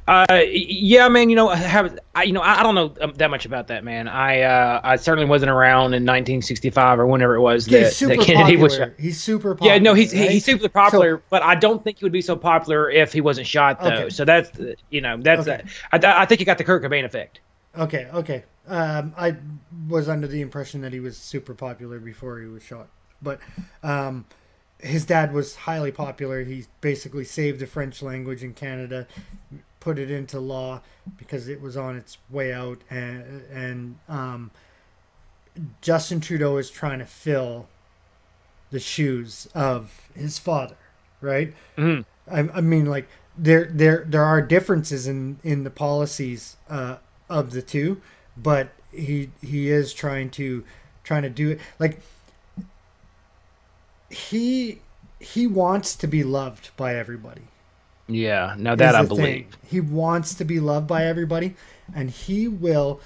Yeah, man. I don't know that much about that, man. I certainly wasn't around in 1965 or whenever it was that Kennedy was shot. He's super popular. Yeah, no, he's right? he's super popular, but I don't think he would be so popular if he wasn't shot, though. Okay. So that's I think you got the Kurt Cobain effect. Okay. I was under the impression that he was super popular before he was shot, but his dad was highly popular. He basically saved the French language in Canada, put it into law because it was on its way out, and Justin Trudeau is trying to fill the shoes of his father, right? Mm-hmm. I mean, like there are differences in the policies of the two, but he is trying to do it. Like he wants to be loved by everybody. Yeah, now that I believe. Thing. He wants to be loved by everybody, and he will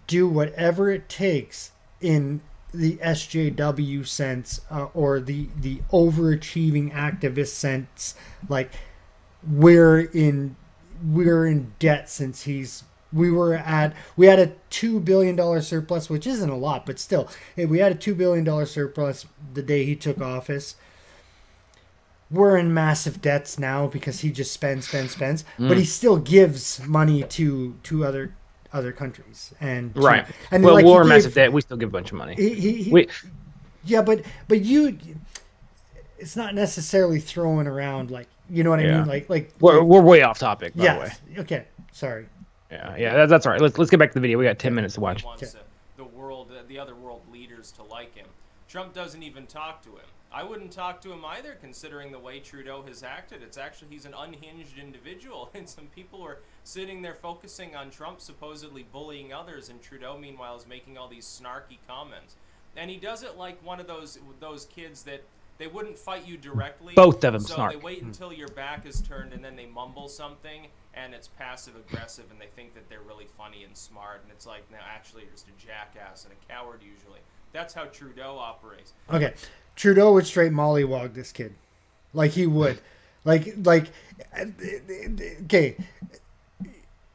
do whatever it takes in the SJW sense, or the overachieving activist sense. Like we're in debt since we had a $2 billion surplus, which isn't a lot, but still, we had a $2 billion surplus the day he took office. We're in massive debts now because he just spends, but he still gives money to other countries, and right. And well, like we're in massive debt. We still give a bunch of money. Yeah, but you, it's not necessarily throwing around, like, you know what I mean? Like we're way off topic. By the way. Okay. Sorry. Yeah, that's all right. Let's get back to the video. We got 10 minutes to watch. He wants the other world leaders to like him. Trump doesn't even talk to him. I wouldn't talk to him either, considering the way Trudeau has acted. It's actually, he's an unhinged individual, and some people are sitting there focusing on Trump supposedly bullying others, and Trudeau, meanwhile, is making all these snarky comments. And he does it like one of those kids that they wouldn't fight you directly. Both of them so snark. They wait until your back is turned, and then they mumble something, and it's passive-aggressive, and they think that they're really funny and smart, and it's like, no, actually, you're just a jackass and a coward, usually. That's how Trudeau operates. Okay. Trudeau would straight mollywog this kid. Like he would. Like, okay.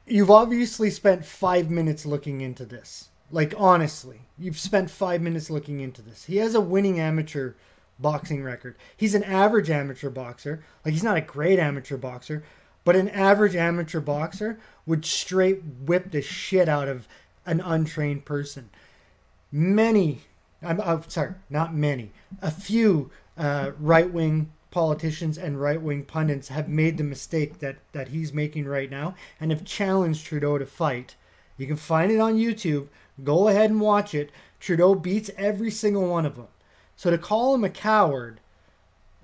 You've obviously spent 5 minutes looking into this. Like, honestly, you've spent 5 minutes looking into this. He has a winning amateur boxing record. He's an average amateur boxer. Like, he's not a great amateur boxer, but an average amateur boxer would straight whip the shit out of an untrained person. A few right-wing politicians and right-wing pundits have made the mistake that he's making right now and have challenged Trudeau to fight. You can find it on YouTube. Go ahead and watch it. Trudeau beats every single one of them. So to call him a coward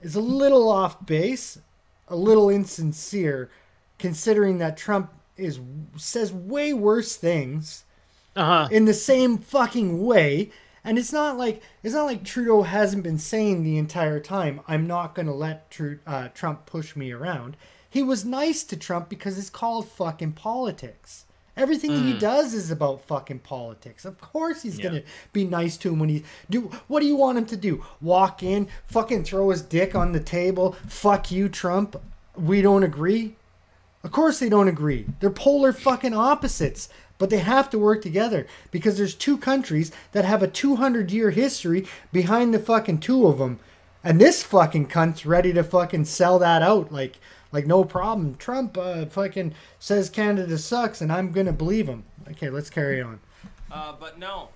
is a little off base, a little insincere, considering that Trump says way worse things in the same fucking way. And it's not like Trudeau hasn't been saying the entire time, I'm not going to let Trump push me around. He was nice to Trump because it's called fucking politics. Everything he does is about fucking politics. Of course he's going to be nice to him when what do you want him to do? Walk in, fucking throw his dick on the table, fuck you, Trump, we don't agree? Of course they don't agree. They're polar fucking opposites. But they have to work together because there's two countries that have a 200-year history behind the fucking two of them. And this fucking cunt's ready to fucking sell that out like no problem. Trump fucking says Canada sucks and I'm going to believe him. Okay, let's carry on. But no,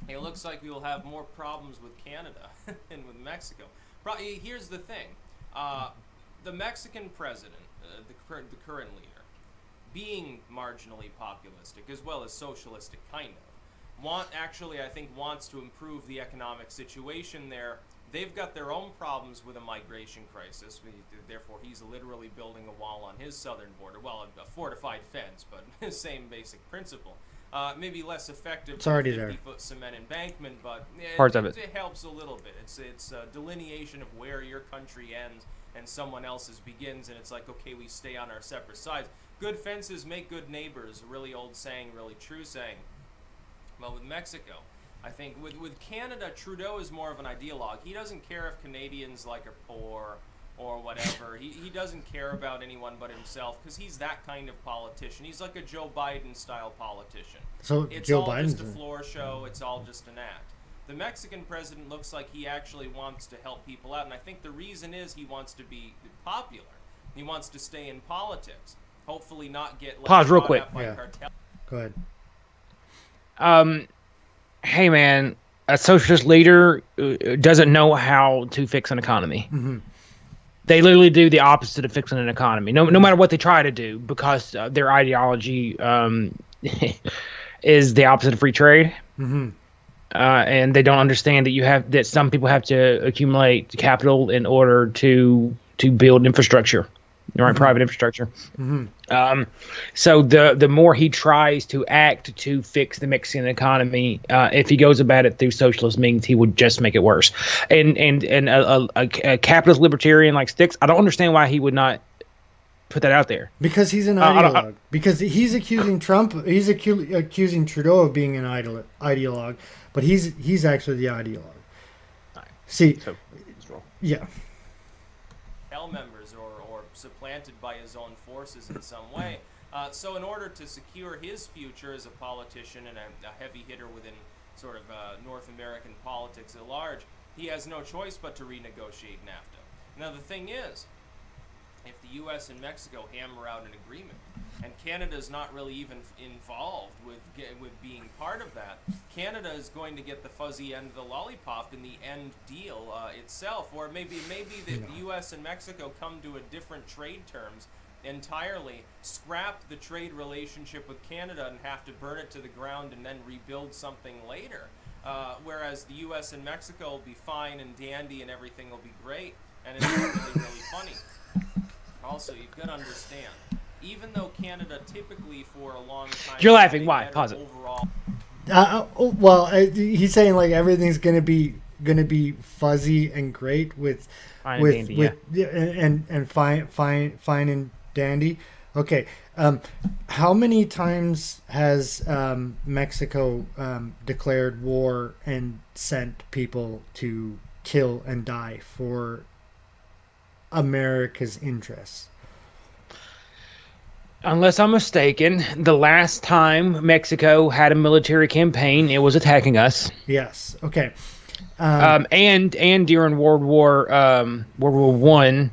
it looks like we will have more problems with Canada than with Mexico. Here's the thing. The Mexican president, the current leader, being marginally populistic as well as socialistic, kind of, I think wants to improve the economic situation there. They've got their own problems with a migration crisis. Therefore, he's literally building a wall on his southern border. Well, a fortified fence, but same basic principle. Maybe less effective it's than a already 50-foot cement embankment, but it helps a little bit. It's a delineation of where your country ends and someone else's begins, and it's like, okay, we stay on our separate sides. Good fences make good neighbors, a really old saying, really true saying. But with Mexico, I think with Canada, Trudeau is more of an ideologue. He doesn't care if Canadians are poor or whatever. He doesn't care about anyone but himself because he's that kind of politician. He's like a Joe Biden-style politician. So It's Joe all Biden's just a floor show. It's all just an act. The Mexican president looks like he actually wants to help people out, and I think the reason is he wants to be popular. He wants to stay in politics. Hopefully not get Pause real shot quick. at by Yeah. cartel. Go ahead. Hey man, a socialist leader doesn't know how to fix an economy. Mm-hmm. They literally do the opposite of fixing an economy. No matter what they try to do, because their ideology is the opposite of free trade. Mm-hmm. And they don't understand that some people have to accumulate capital in order to build infrastructure, right? Mm-hmm. Private infrastructure. Mm-hmm. So the more he tries to act to fix the Mexican economy, if he goes about it through socialist means, he would just make it worse. And a capitalist libertarian like Styx, I don't understand why he would not put that out there. Because he's an ideologue. Because he's accusing Trump. He's accusing Trudeau of being an ideologue, but he's actually the ideologue. See, So, yeah. Cartel members or supplanted by his own forces in some way. So in order to secure his future as a politician and a heavy hitter within sort of North American politics at large, he has no choice but to renegotiate NAFTA. Now the thing is, if the U.S. and Mexico hammer out an agreement, and Canada's not really even involved with being part of that, Canada is going to get the fuzzy end of the lollipop in the end deal itself, or maybe the U.S. and Mexico come to a different trade terms entirely, scrap the trade relationship with Canada and have to burn it to the ground and then rebuild something later. Whereas the U.S. and Mexico will be fine and dandy and everything will be great, and it's really, really funny. Also, you've got to understand, even though Canada typically for a long time... You're laughing. Why? Pause it. Overall, he's saying like everything's gonna be fuzzy and great with Fine and dandy, and fine and dandy. Okay, how many times has Mexico declared war and sent people to kill and die for America's interests? Unless I'm mistaken, the last time Mexico had a military campaign, it was attacking us. Yes. Okay. And during World War One,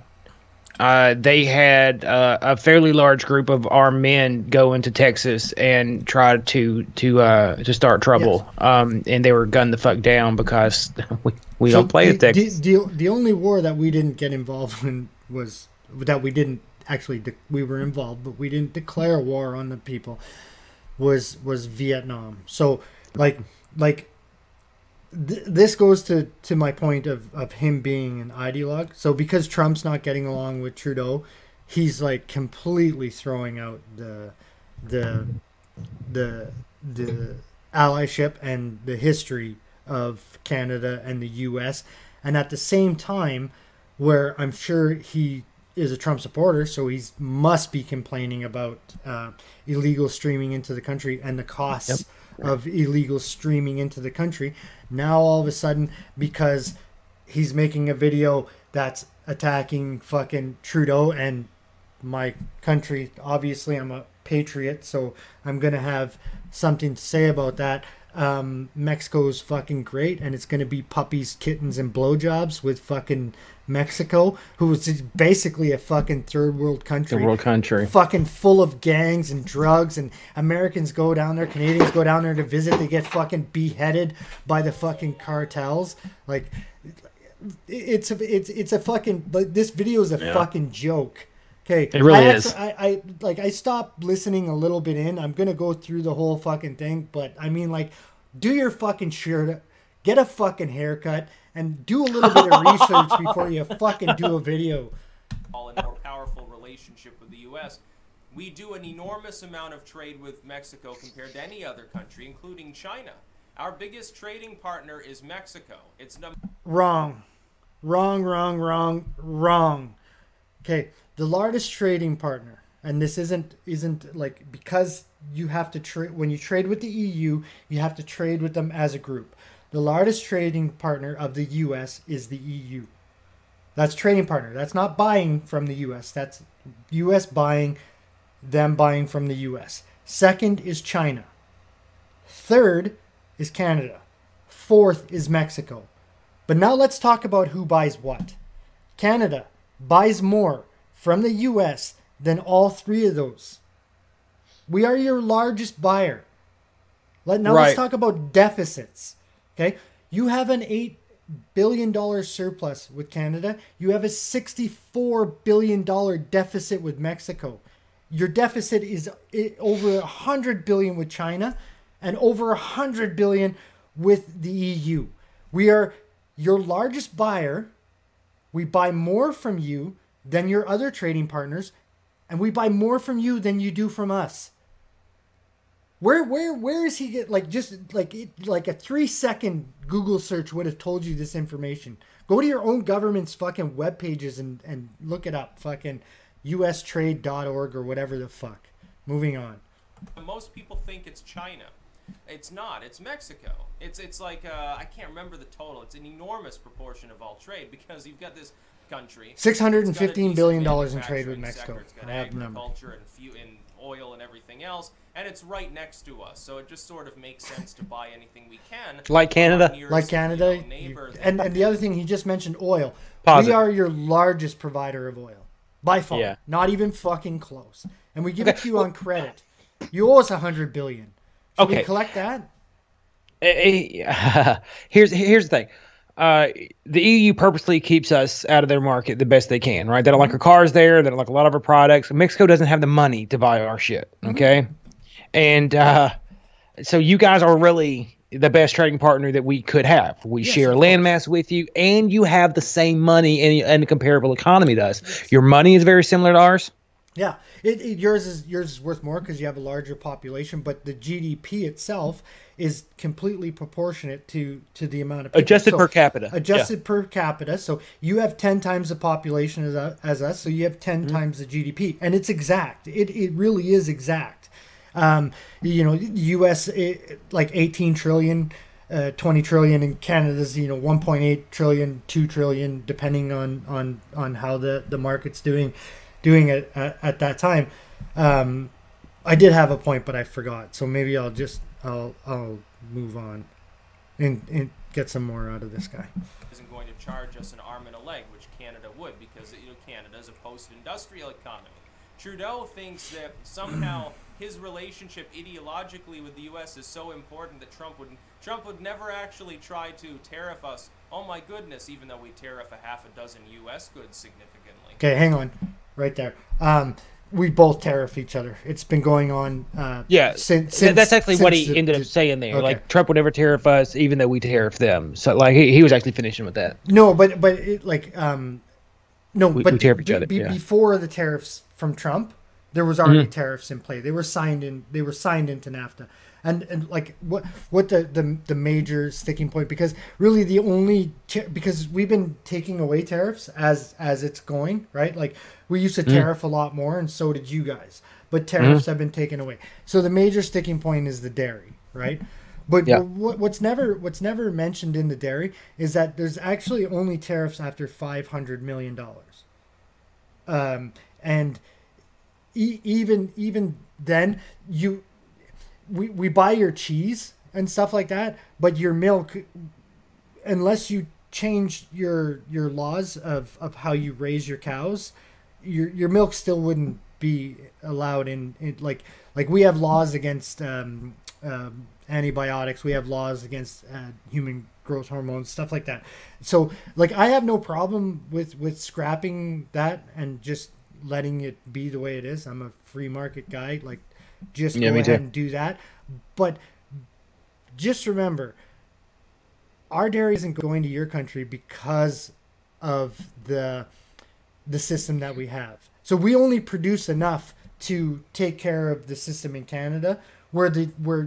they had a fairly large group of armed men go into Texas and try to start trouble. Yes. And they were gunned the fuck down because we don't play with Texas. The only war that we didn't get involved in was that we didn't actually we were involved, but we didn't declare war on the people. Was Vietnam. So this goes to my point of him being an ideologue. So because Trump's not getting along with Trudeau, he's like completely throwing out the allyship and the history of Canada and the US. And at the same time, where I'm sure he is a Trump supporter, so he must be complaining about illegal streaming into the country and the costs of illegal streaming into the country. Now all of a sudden, because he's making a video that's attacking fucking Trudeau and my country, obviously I'm a patriot, so I'm gonna have something to say about that. Mexico's fucking great, and it's gonna be puppies, kittens, and blowjobs with fucking Mexico, who is basically a fucking third world country. The world country. Fucking full of gangs and drugs, and Americans go down there, Canadians go down there to visit, they get fucking beheaded by the fucking cartels. Like, it's a fucking, like, this video is a fucking joke. Okay, it really is. I stopped listening a little bit in. I'm gonna go through the whole fucking thing, but I mean, like, do your fucking shirt, get a fucking haircut, and do a little bit of research before you fucking do a video. A more powerful relationship with the U.S. We do an enormous amount of trade with Mexico compared to any other country, including China. Our biggest trading partner is Mexico. It's Wrong. Okay, the largest trading partner, and this isn't like, because you have to trade when you trade with the EU, you have to trade with them as a group. The largest trading partner of the U.S. is the EU. That's trading partner. That's not buying from the U.S. That's U.S. buying, them buying from the U.S. Second is China. Third is Canada. Fourth is Mexico. But now let's talk about who buys what. Canada buys more from the U.S. than all three of those. We are your largest buyer. Let's talk about deficits. Okay, you have an $8 billion surplus with Canada. You have a $64 billion deficit with Mexico. Your deficit is over $100 billion with China and over $100 billion with the EU. We are your largest buyer. We buy more from you than your other trading partners, and we buy more from you than you do from us. Where is he get like just like a 3-second Google search would have told you this information. Go to your own government's fucking web pages and look it up. Fucking ustrade.org or whatever the fuck. Moving on. Most people think it's China. It's not. It's Mexico. It's like I can't remember the total. It's an enormous proportion of all trade because you've got this country. $615 billion in trade with Mexico. It's got I have the number. agriculture and oil and everything else, and it's right next to us. So it just sort of makes sense to buy anything we can. Like Canada. Like Canada. And the other thing, he just mentioned oil. Pause we it. are your largest provider of oil. By far. Yeah. Not even fucking close. And we give it to you on credit. You owe us $100 billion. Should we collect that? Here's the thing. The EU purposely keeps us out of their market the best they can, right? They don't like our cars there. They don't like a lot of our products. Mexico doesn't have the money to buy our shit, okay? And so you guys are really the best trading partner that we could have. We share landmass with you, and you have the same money and a comparable economy to us. Yes. Your money is very similar to ours. Yeah, yours is worth more because you have a larger population, but the GDP itself is completely proportionate to the amount of people. Adjusted per capita. Adjusted per capita. So you have 10 times the population as us, so you have 10 times the GDP, and it's exact. It really is exact. U.S. like 18 trillion. 20 trillion, and Canada's 1.8 trillion, 2 trillion, depending on how the market's doing it at that time. I did have a point, but I forgot. So maybe I'll move on and get some more out of this guy. Isn't going to charge us an arm and a leg, which Canada would, because Canada is a post-industrial economy. Trudeau thinks that somehow his relationship ideologically with the U.S. is so important that Trump would never actually try to tariff us. Oh my goodness! Even though we tariff a half a dozen U.S. goods significantly. Okay, hang on. Right there. We both tariff each other. It's been going on. Since that's actually what he ended up saying there. Okay. Like Trump would never tariff us, even though we tariff them. So like he was actually finishing with that. No, but we tariff each other. Before the tariffs from Trump, there was already tariffs in play. They were signed into NAFTA. And like what the major sticking point, because really the only because we've been taking away tariffs as it's going, right? Like we used to tariff a lot more, and so did you guys, but tariffs have been taken away. So the major sticking point is the dairy, right? But what's never mentioned in the dairy is that there's actually only tariffs after $500 million, and even then we buy your cheese and stuff like that, but your milk, unless you change your laws of how you raise your cows, your milk still wouldn't be allowed in like we have laws against antibiotics, we have laws against human growth hormones, stuff like that. So like I have no problem with scrapping that and just letting it be the way it is. I'm a free market guy. Like just go ahead and do that. But just remember, our dairy isn't going to your country because of the system that we have. So we only produce enough to take care of the system in Canada, where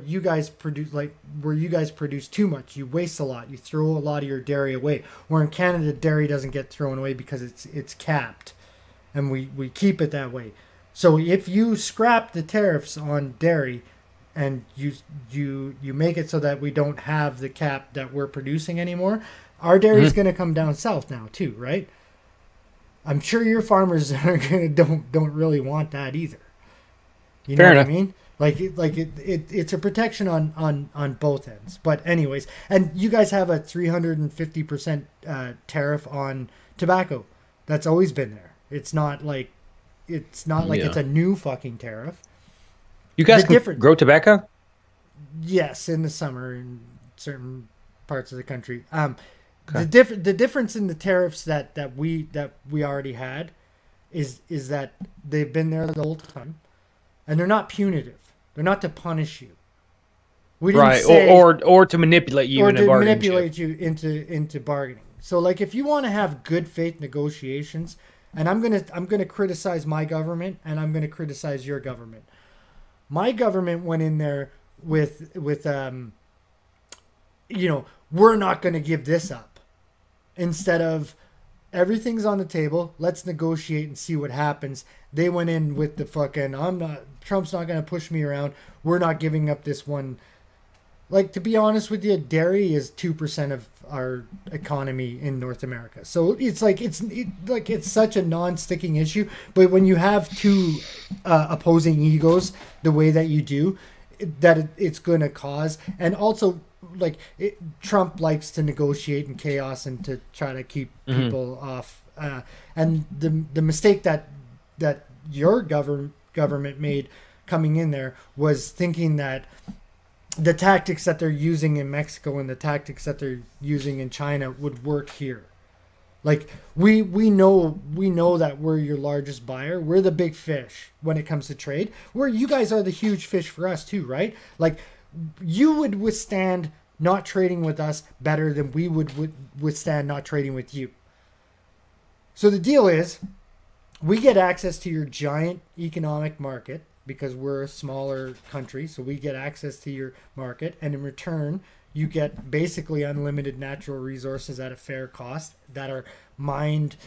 you guys produce too much. You waste a lot. You throw a lot of your dairy away. Where in Canada, dairy doesn't get thrown away because it's capped, and we keep it that way. So if you scrap the tariffs on dairy and you make it so that we don't have the cap that we're producing anymore, our dairy is going to come down south now too, right? I'm sure your farmers don't really want that either. You know Fair what enough. I mean? It's a protection on both ends. But anyways, and you guys have a 350% tariff on tobacco. That's always been there. It's not like it's a new fucking tariff. You guys The can difference- grow tobacco? Yes, in the summer in certain parts of the country. Okay. The difference in the tariffs that we already had is that they've been there the whole time, and they're not punitive. They're not to punish you. We didn't Right, say, or to manipulate you or in a to bargaining manipulate chip. you into bargaining. So like if you want to have good faith negotiations, and I'm gonna criticize my government, and I'm gonna criticize your government. My government went in there with we're not going to give this up, instead of everything's on the table, let's negotiate and see what happens. They went in with the fucking Trump's not going to push me around, we're not giving up this one. Like, to be honest with you, dairy is 2% of our economy in North America. So it's like it's such a non-sticking issue. But when you have two opposing egos the way that you do, it's going to cause. And also, Trump likes to negotiate in chaos and to try to keep people off. And the mistake that your government made coming in there was thinking that the tactics that they're using in Mexico and the tactics that they're using in China would work here. Like we know that we're your largest buyer. We're the big fish when it comes to trade. You guys are the huge fish for us too, right? Like you would withstand not trading with us better than we would withstand not trading with you. So the deal is, we get access to your giant economic market because we're a smaller country, so we get access to your market, and in return, you get basically unlimited natural resources at a fair cost that are mined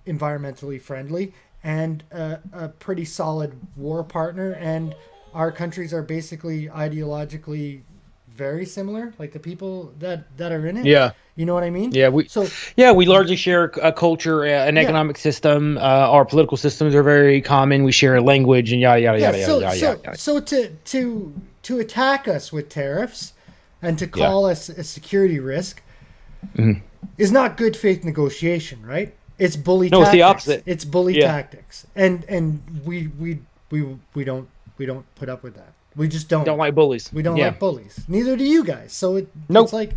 environmentally friendly, and a pretty solid war partner. And our countries are basically ideologically very similar, like the people that are in it. Yeah. You know what I mean? Yeah, we largely share a culture, an economic system. Our political systems are very common. We share a language, and yada yada yada. So to attack us with tariffs and to call us a security risk is not good faith negotiation, right? It's bully tactics. It's the opposite. It's bully tactics, and we don't put up with that. We just don't. Don't like bullies. We don't like bullies. Neither do you guys. So it's like.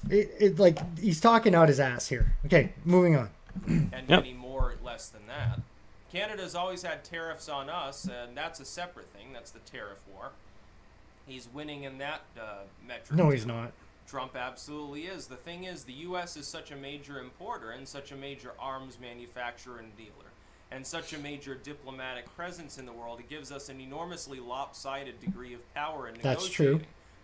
It like he's talking out his ass here. Okay, moving on. And many more less than that. Canada's always had tariffs on us, and that's a separate thing. That's the tariff war. He's winning in that metric. No, he's not. Trump absolutely is. The thing is, the U.S. is such a major importer and such a major arms manufacturer and dealer, and such a major diplomatic presence in the world. It gives us an enormously lopsided degree of power in negotiating. That's true.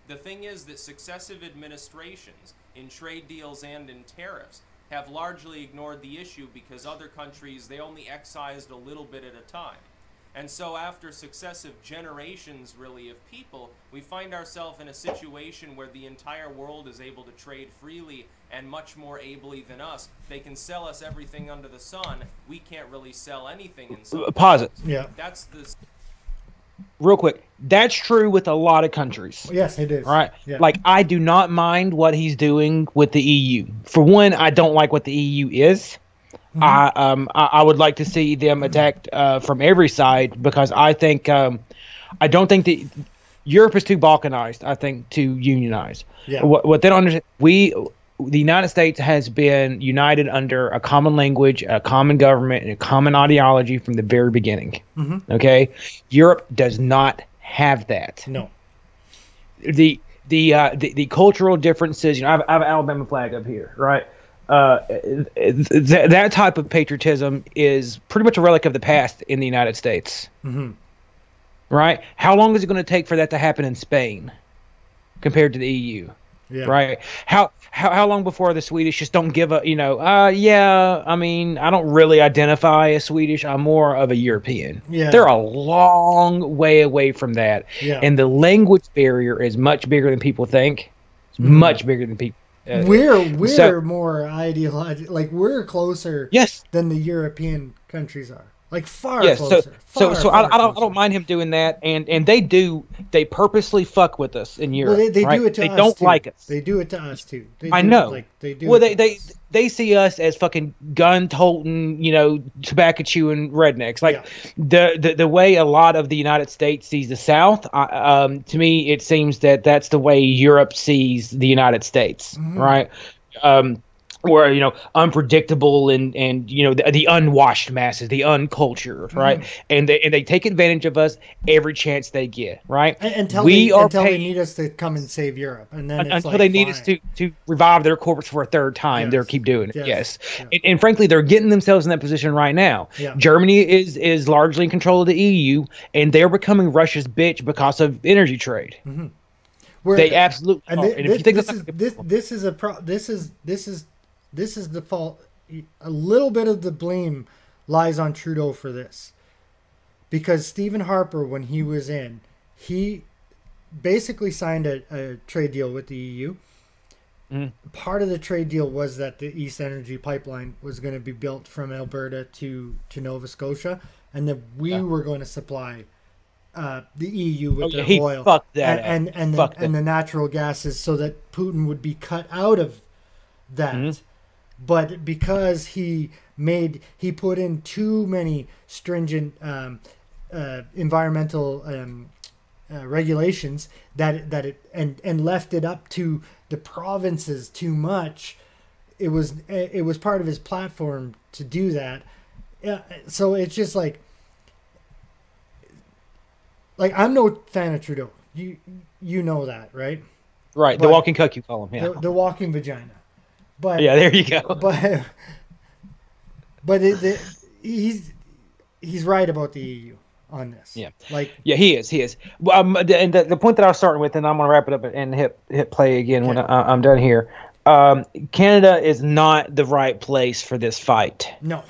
The thing is that successive administrations in trade deals and in tariffs have largely ignored the issue because other countries, they only excised a little bit at a time. And so after successive generations, really, of people, we find ourselves in a situation where the entire world is able to trade freely and much more ably than us. They can sell us everything under the sun. We can't really sell anything in some Pause it. Yeah. That's the... Real quick. That's true with a lot of countries. Yes, it is. Right. Yeah. Like, I do not mind what he's doing with the EU. For one, I don't like what the EU is. I would like to see them attacked from every side, because I think I don't think that Europe is too balkanized. I think to unionize. Yeah. What they don't understand, the United States has been united under a common language, a common government, and a common ideology from the very beginning. Okay, Europe does not have that. No. The cultural differences. You know, I have an Alabama flag up here, right? That type of patriotism is pretty much a relic of the past in the United States. Right? How long is it going to take for that to happen in Spain compared to the EU? Yeah. Right? How long before the Swedish just don't give a, I mean, I don't really identify as Swedish. I'm more of a European. Yeah. They're a long way away from that. Yeah. And the language barrier is much bigger than people think. It's much bigger than people We're more ideological. Like we're closer Yes. than the European countries are. Like far Yes, closer. so I closer. don't mind him doing that, and they purposely fuck with us in Europe. Well, they right? do it to they us. don't too. like us. They do it to us too. I know. Like they do. Well, it to us. they see us as fucking gun toting, tobacco chewing rednecks. Like the way a lot of the United States sees the South. To me, it seems that that's the way Europe sees the United States, right? Where unpredictable and the unwashed masses, the uncultured, right? And they take advantage of us every chance they get, right? Until Until they need us to come and save Europe, and then it's until they need us to revive their corpse for a third time. Yes. They'll keep doing it. Yes. And frankly, they're getting themselves in that position right now. Yeah. Germany is largely in control of the EU, and they're becoming Russia's bitch because of energy trade. They absolutely are. And if you think this is the fault. A little bit of the blame lies on Trudeau for this, because Stephen Harper, when he was in, he basically signed a trade deal with the EU. Part of the trade deal was that the East Energy Pipeline was going to be built from Alberta to Nova Scotia, and that we were going to supply the EU with the oil and the natural gases, so that Putin would be cut out of that. But because he put in too many stringent environmental regulations and left it up to the provinces too much, it was part of his platform to do that. So it's just like I'm no fan of Trudeau. You know that, right? Right. The walking cuck, you call him. Yeah. The walking vagina. But yeah, there you go. But he's right about the EU on this. Yeah, he is. And the point that I was starting with, and I'm gonna wrap it up and hit play again when I'm done here. Canada is not the right place for this fight. No.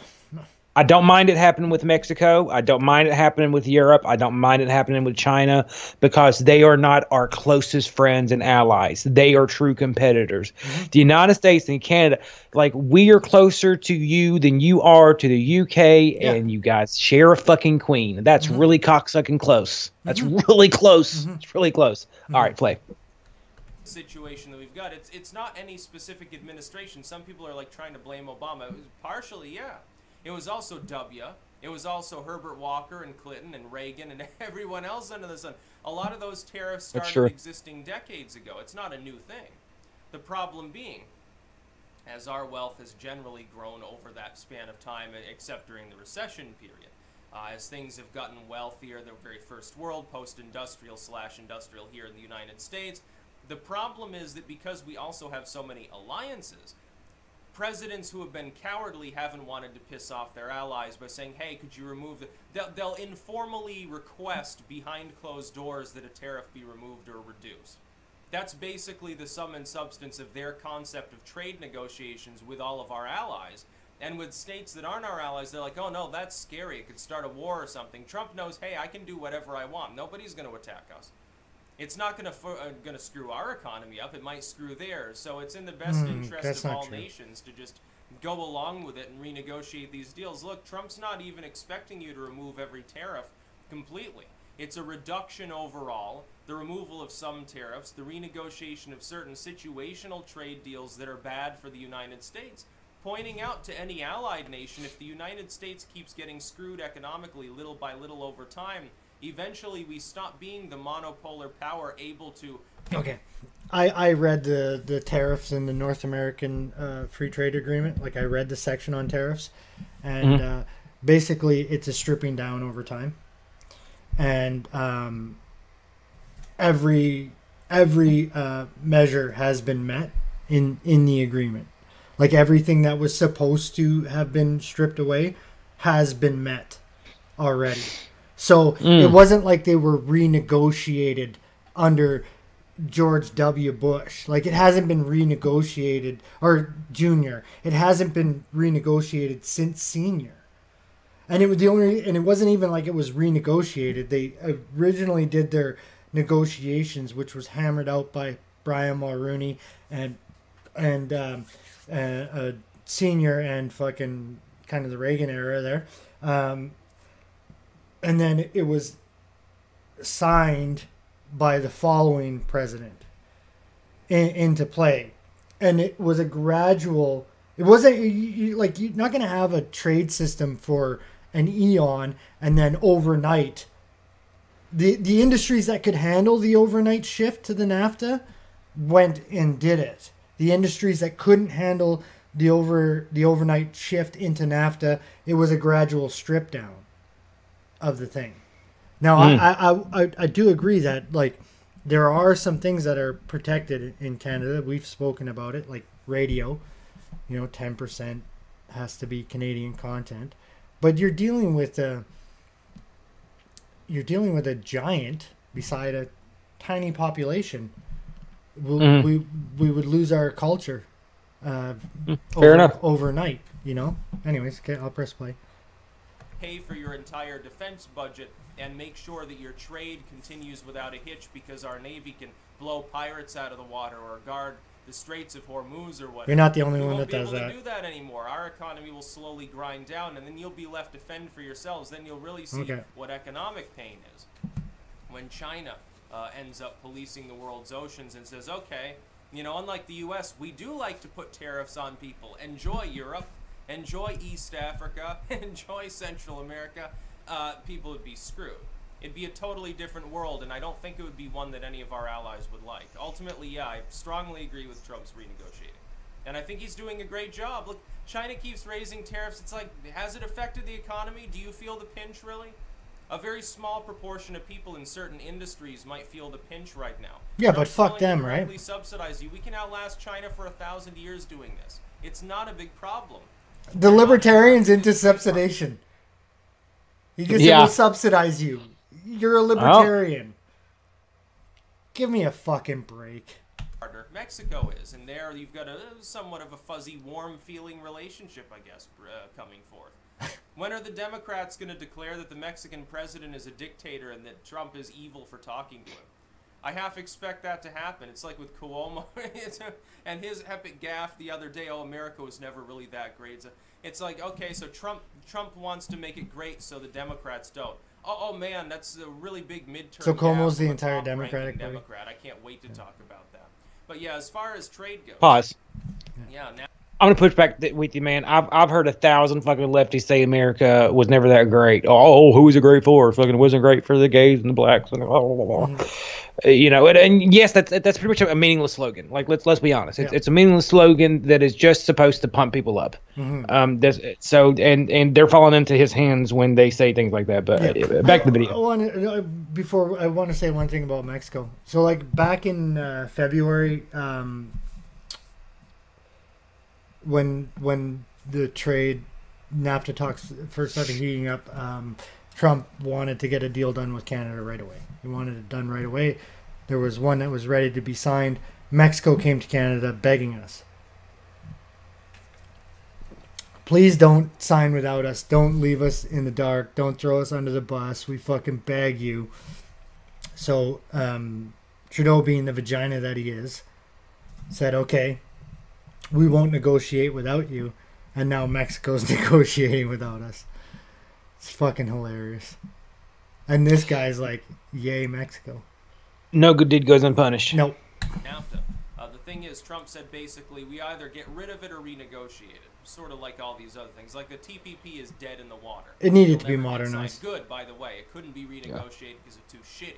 I don't mind it happening with Mexico. I don't mind it happening with Europe. I don't mind it happening with China, because they are not our closest friends and allies. They are true competitors. The United States and Canada, we are closer to you than you are to the UK, and you guys share a fucking queen. That's really cocksucking close. That's really close. It's really close. All right, play. Situation that we've got, it's not any specific administration. Some people are trying to blame Obama. It was partially, It was also W. It was also Herbert Walker and Clinton and Reagan and everyone else under the sun. A lot of those tariffs started existing decades ago. It's not a new thing. The problem being, as our wealth has generally grown over that span of time, except during the recession period, as things have gotten wealthier, the very first world, post-industrial/industrial here in the United States, the problem is that because we also have so many alliances, presidents who have been cowardly haven't wanted to piss off their allies by saying, hey, could you remove they'll informally request behind closed doors that a tariff be removed or reduced. That's basically the sum and substance of their concept of trade negotiations with all of our allies. And with states that aren't our allies, they're like, oh no, that's scary, it could start a war or something. Trump knows, hey, I can do whatever I want. Nobody's going to attack us. It's not going to screw our economy up. It might screw theirs. So it's in the best interest of all nations to just go along with it and renegotiate these deals. Look, Trump's not even expecting you to remove every tariff completely. It's a reduction overall, the removal of some tariffs, the renegotiation of certain situational trade deals that are bad for the United States, pointing out to any allied nation, if the United States keeps getting screwed economically little by little over time, eventually we stop being the monopolar power able to... Okay. I read the tariffs in the North American Free Trade Agreement. I read the section on tariffs. And basically it's a stripping down over time. And every measure has been met in the agreement. Everything that was supposed to have been stripped away has been met already. So it wasn't like they were renegotiated under George W. Bush. It hasn't been renegotiated, or Junior. It hasn't been renegotiated since Senior. And it wasn't even like it was renegotiated. They originally did their negotiations, which was hammered out by Brian Mulroney and and a senior and fucking kind of the Reagan era there. And then it was signed by the following president into play. And it was a gradual, it wasn't like you're not going to have a trade system for an eon and then overnight. The industries that could handle the overnight shift to the NAFTA went and did it. The industries that couldn't handle the overnight shift into NAFTA, it was a gradual strip down of the thing. Now, I do agree that like there are some things that are protected in Canada. We've spoken about it, like radio. 10% has to be Canadian content, but you're dealing with a giant beside a tiny population. We would lose our culture. Fair enough. Overnight, Anyways, okay, I'll press play. Pay for your entire defense budget and make sure that your trade continues without a hitch because our Navy can blow pirates out of the water or guard the Straits of Hormuz or whatever. You're not the only one that does that. You won't be able to do that anymore. Our economy will slowly grind down, and then you'll be left to fend for yourselves. Then you'll really see what economic pain is. When China ends up policing the world's oceans and says, okay, unlike the U.S., we do like to put tariffs on people. Enjoy Europe. Enjoy East Africa. Enjoy Central America. People would be screwed. It'd be a totally different world, and I don't think it would be one that any of our allies would like. Ultimately, yeah, I strongly agree with Trump's renegotiating. And I think he's doing a great job. Look, China keeps raising tariffs. It's like, has it affected the economy? Do you feel the pinch, really? A very small proportion of people in certain industries might feel the pinch right now. Yeah, but fuck them, right? Subsidize you. We can outlast China for 1,000 years doing this. It's not a big problem. The libertarians into subsidization. He just will subsidize you. You're a libertarian. Give me a fucking break. Mexico is, and there you've got a somewhat of a fuzzy, warm-feeling relationship, I guess, coming forth. When are the Democrats going to declare that the Mexican president is a dictator and that Trump is evil for talking to him? I half expect that to happen. It's like with Cuomo and his epic gaffe the other day. Oh, America was never really that great. It's like, okay, so Trump wants to make it great, so the Democrats don't. Oh man, that's a really big midterm. So Cuomo's the entire Democratic Party. Democrat. I can't wait to talk about that. But yeah, as far as trade goes. Pause. Yeah. Now. I'm gonna push back with you, man. I've heard 1,000 fucking lefties say America was never that great. Oh, who was it great for? Fucking wasn't great for the gays and the blacks. And and yes, that's pretty much a meaningless slogan. Like let's be honest, it's a meaningless slogan that is just supposed to pump people up. And they're falling into his hands when they say things like that. But back to the video. I want to say one thing about Mexico. So like back in February. When the trade NAFTA talks first started heating up, Trump wanted to get a deal done with Canada right away. He wanted it done right away. There was one that was ready to be signed. Mexico came to Canada begging us, please don't sign without us. Don't leave us in the dark. Don't throw us under the bus. We fucking beg you. So Trudeau, being the vagina that he is, said, okay, we won't negotiate without you. And now Mexico's negotiating without us. It's fucking hilarious. And this guy's like, yay, Mexico. No good deed goes unpunished. Nope. NAFTA. The thing is, Trump said basically we either get rid of it or renegotiate it. Sort of like all these other things. Like the TPP is dead in the water. It needed to be modernized. Good, by the way. It couldn't be renegotiated because it's too shitty.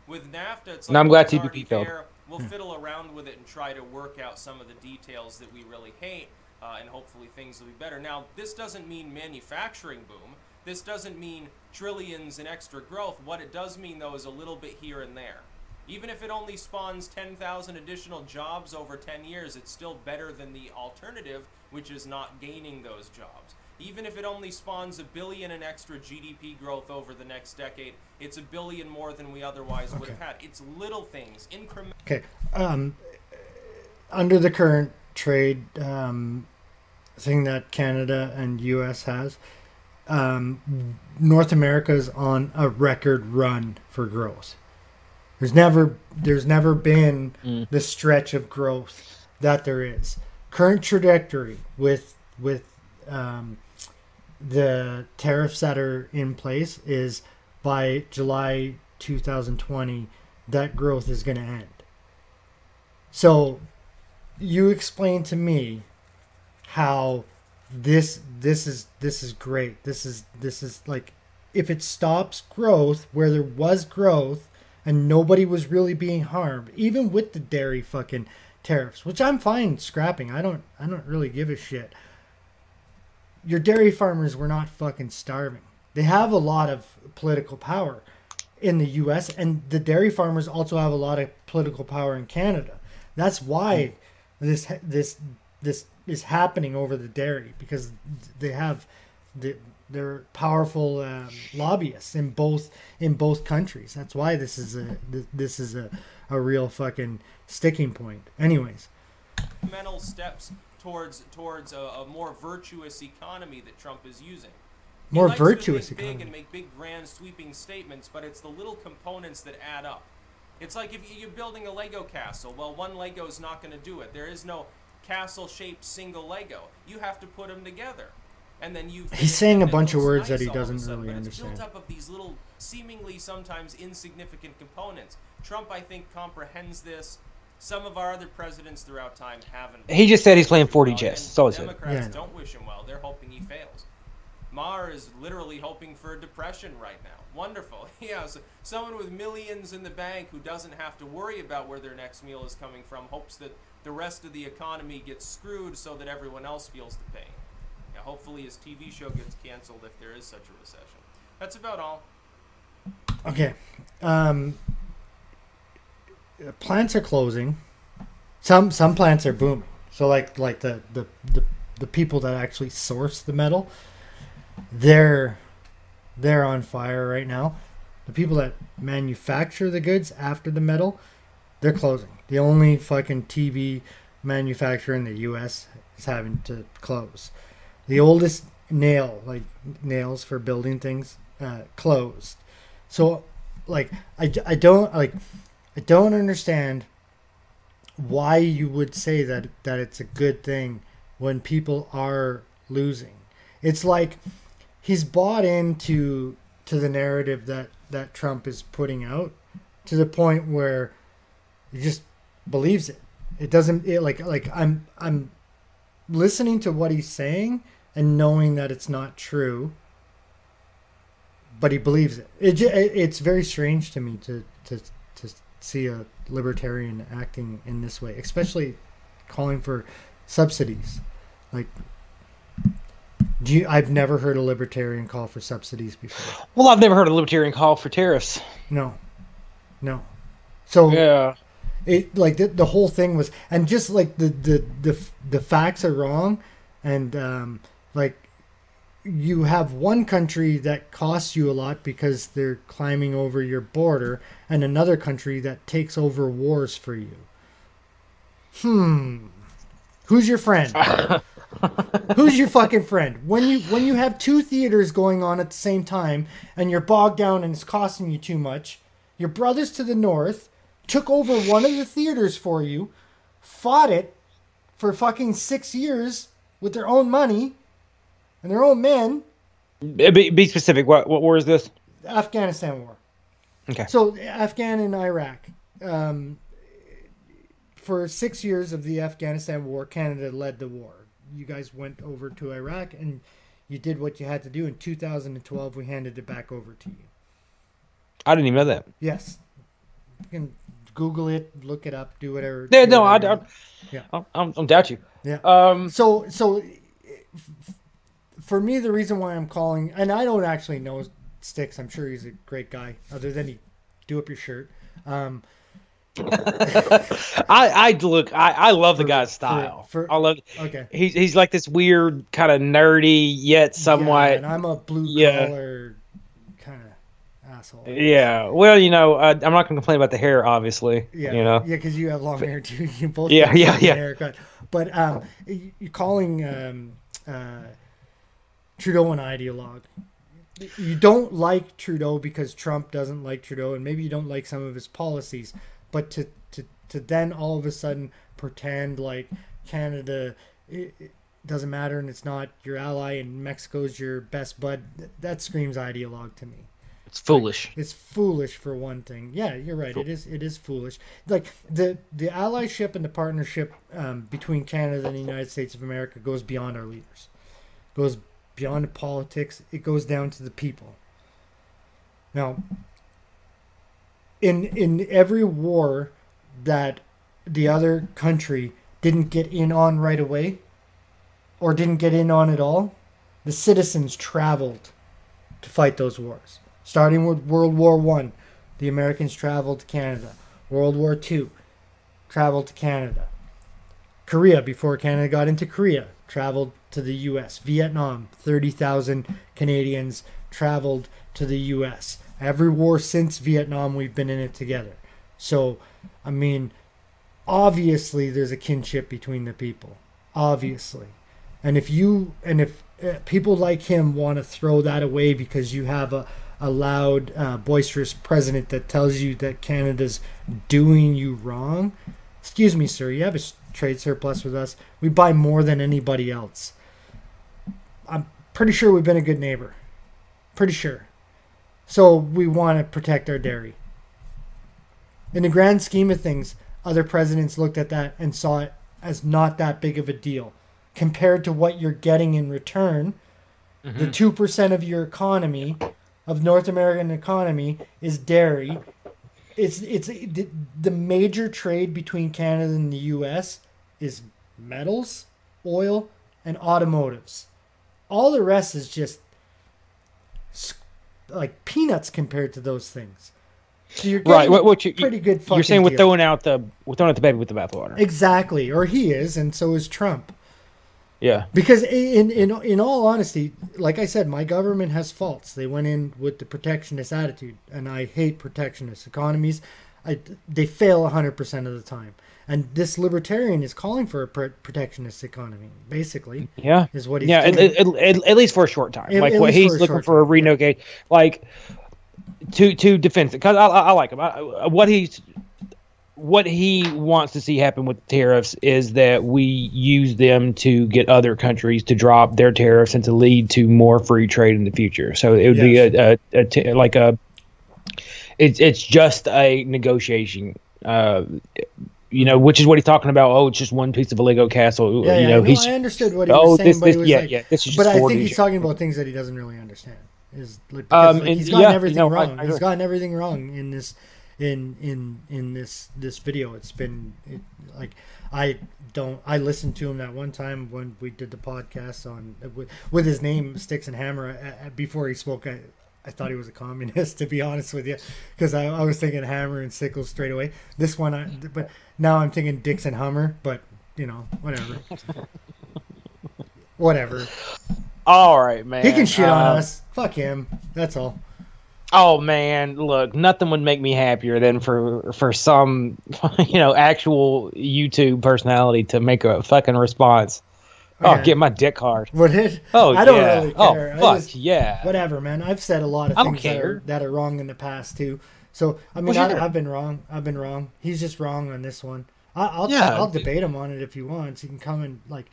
With NAFTA, it's like, and I'm glad TPP failed. We'll fiddle around with it and try to work out some of the details that we really hate, and hopefully things will be better. Now, this doesn't mean manufacturing boom. This doesn't mean trillions in extra growth. What it does mean, though, is a little bit here and there. Even if it only spawns 10,000 additional jobs over 10 years, it's still better than the alternative, which is not gaining those jobs. Even if it only spawns $1 billion in extra GDP growth over the next decade, it's $1 billion more than we otherwise would have had. It's little things, incremental. Okay. Under the current trade thing that Canada and U.S. has, North America is on a record run for growth. There's never been the stretch of growth that there is. Current trajectory with the tariffs that are in place is by July 2020 that growth is going to end. So you explain to me how this is great. This is like, if it stops growth where there was growth and nobody was really being harmed, even with the dairy fucking tariffs, which I'm fine scrapping. I don't really give a shit. Your dairy farmers were not fucking starving. They have a lot of political power in the US, and the dairy farmers also have a lot of political power in Canada. That's why this is happening over the dairy, because they're powerful lobbyists in both countries. That's why this is a real fucking sticking point. Anyways, mental steps towards a more virtuous economy that Trump is using. More he likes virtuous to think economy. big and make big, grand, sweeping statements, but it's the little components that add up. It's like if you're building a Lego castle. Well, one Lego is not going to do it. There is no castle-shaped single Lego. You have to put them together, and then you. He's saying a bunch of words that he doesn't really understand. It's built up of these little, seemingly sometimes insignificant components. Trump, I think, comprehends this. Some of our other presidents throughout time haven't. He just said he's playing 40 chess. That's all he said. Democrats don't wish him well. They're hoping he fails. Maher is literally hoping for a depression right now. Wonderful. Yeah, so someone with millions in the bank who doesn't have to worry about where their next meal is coming from hopes that the rest of the economy gets screwed so that everyone else feels the pain. Yeah, hopefully his TV show gets canceled if there is such a recession. That's about all. Okay. Plants are closing. Some plants are booming. So like the people that actually source the metal, they're on fire right now. The people that manufacture the goods after the metal, they're closing. The only fucking TV manufacturer in the U.S. is having to close. The oldest nails for building things, closed. So like I don't understand why you would say that it's a good thing when people are losing. It's like he's bought into the narrative that Trump is putting out, to the point where he just believes it. It doesn't I'm listening to what he's saying and knowing that it's not true, but he believes it. It's very strange to me to see a libertarian acting in this way, especially calling for subsidies. Like, I've never heard a libertarian call for subsidies before. Well, I've never heard a libertarian call for tariffs. No. So yeah, it like the whole thing was, and just like the facts are wrong, and like you have one country that costs you a lot because they're climbing over your border, and another country that takes over wars for you. Who's your friend? Who's your fucking friend? When you have two theaters going on at the same time and you're bogged down and it's costing you too much, your brothers to the north took over one of the theaters for you, fought it for fucking 6 years with their own money and their own men. Be specific. What war is this? The Afghanistan war. Okay. So Afghan and Iraq. For 6 years of the Afghanistan war, Canada led the war. You guys went over to Iraq and you did what you had to do. In 2012, we handed it back over to you. I didn't even know that. Yes. You can Google it, look it up, do whatever. Yeah, do no, whatever. I don't doubt you. Yeah. So for me, the reason why I'm calling, and I don't actually know Styx, I'm sure he's a great guy, other than he do up your shirt. I love the guy's style. I love. Okay. He's like this weird kind of nerdy yet somewhat. Yeah, and I'm a blue collar kind of asshole. Yeah. Well, I'm not going to complain about the hair, obviously. Yeah. Yeah, because you have long hair too. You both. Yeah. Haircut. But you're calling Trudeau an ideologue. You don't like Trudeau because Trump doesn't like Trudeau, and maybe you don't like some of his policies. But to to then all of a sudden pretend like Canada it doesn't matter and it's not your ally and Mexico's your best bud, that screams ideologue to me. It's foolish. Like, it's foolish for one thing. Yeah, you're right. It is foolish. Like the allyship and the partnership between Canada and the United States of America goes beyond our leaders. Goes beyond the politics. It goes down to the people. Now, in every war that the other country didn't get in on right away, or didn't get in on at all, the citizens traveled to fight those wars. Starting with World War I, the Americans traveled to Canada. World War II, traveled to Canada. Korea, before Canada got into Korea, traveled to the U.S. Vietnam, 30,000 Canadians traveled to the U.S. Every war since Vietnam, we've been in it together. So, I mean, obviously there's a kinship between the people. Obviously. And if people like him want to throw that away because you have a loud, boisterous president that tells you that Canada's doing you wrong, excuse me, sir, you have a trade surplus with us. We buy more than anybody else. I'm pretty sure we've been a good neighbor. Pretty sure. So we want to protect our dairy. In the grand scheme of things, other presidents looked at that and saw it as not that big of a deal. Compared to what you're getting in return, the 2% of your economy, of North American economy, is dairy. It's the major trade between Canada and the U.S. is metals, oil, and automotives. All the rest is just like peanuts compared to those things. So you're getting pretty good fucking you're saying we're deal. throwing out the baby with the bathwater. Exactly, or he is, and so is Trump. Yeah. Because in all honesty, like I said, my government has faults. They went in with the protectionist attitude, and I hate protectionist economies. They fail 100% of the time. And this libertarian is calling for a protectionist economy, basically. Yeah. Is what he's doing. At least for a short time. At what least he's for a looking short for a time, renegade, like to defend it. Because I like him. What he wants to see happen with tariffs is that we use them to get other countries to drop their tariffs and to lead to more free trade in the future. So it would be it's just a negotiation, which is what he's talking about. Oh, it's just one piece of a Lego castle. I understood what he was saying, but this is just but I think years. he's talking about things that he doesn't really understand. He's gotten everything wrong. He's gotten everything wrong in this. In this video, it's been I listened to him that one time when we did the podcast on with his name StyxhexenHammer. Before he spoke, I thought he was a communist, to be honest with you, because I was thinking hammer and sickle straight away. This one, but now I'm thinking Dix and Hummer. But whatever. All right, man. He can shit on us. Fuck him. That's all. Oh man, look, nothing would make me happier than for some, actual YouTube personality to make a fucking response. Oh, get my dick hard. Would it? Oh, I don't really care. Oh, fuck, yeah. Whatever, man. I've said a lot of things that are wrong in the past too. So I mean, I've been wrong. He's just wrong on this one. I'll debate him on it if he wants. He can come and like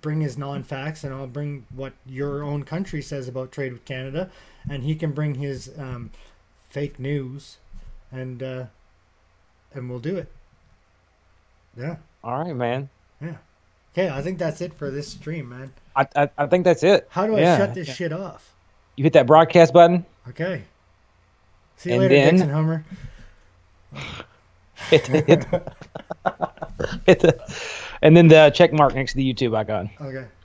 bring his non-facts, and I'll bring what your own country says about trade with Canada, and he can bring his fake news, and we'll do it. Yeah. All right, man. Yeah. Okay, I think that's it for this stream, man. I think that's it. How do I shut this shit off? You hit that broadcast button. Okay. See you later, Dix and Hummer. And then the check mark next to the YouTube icon. Okay.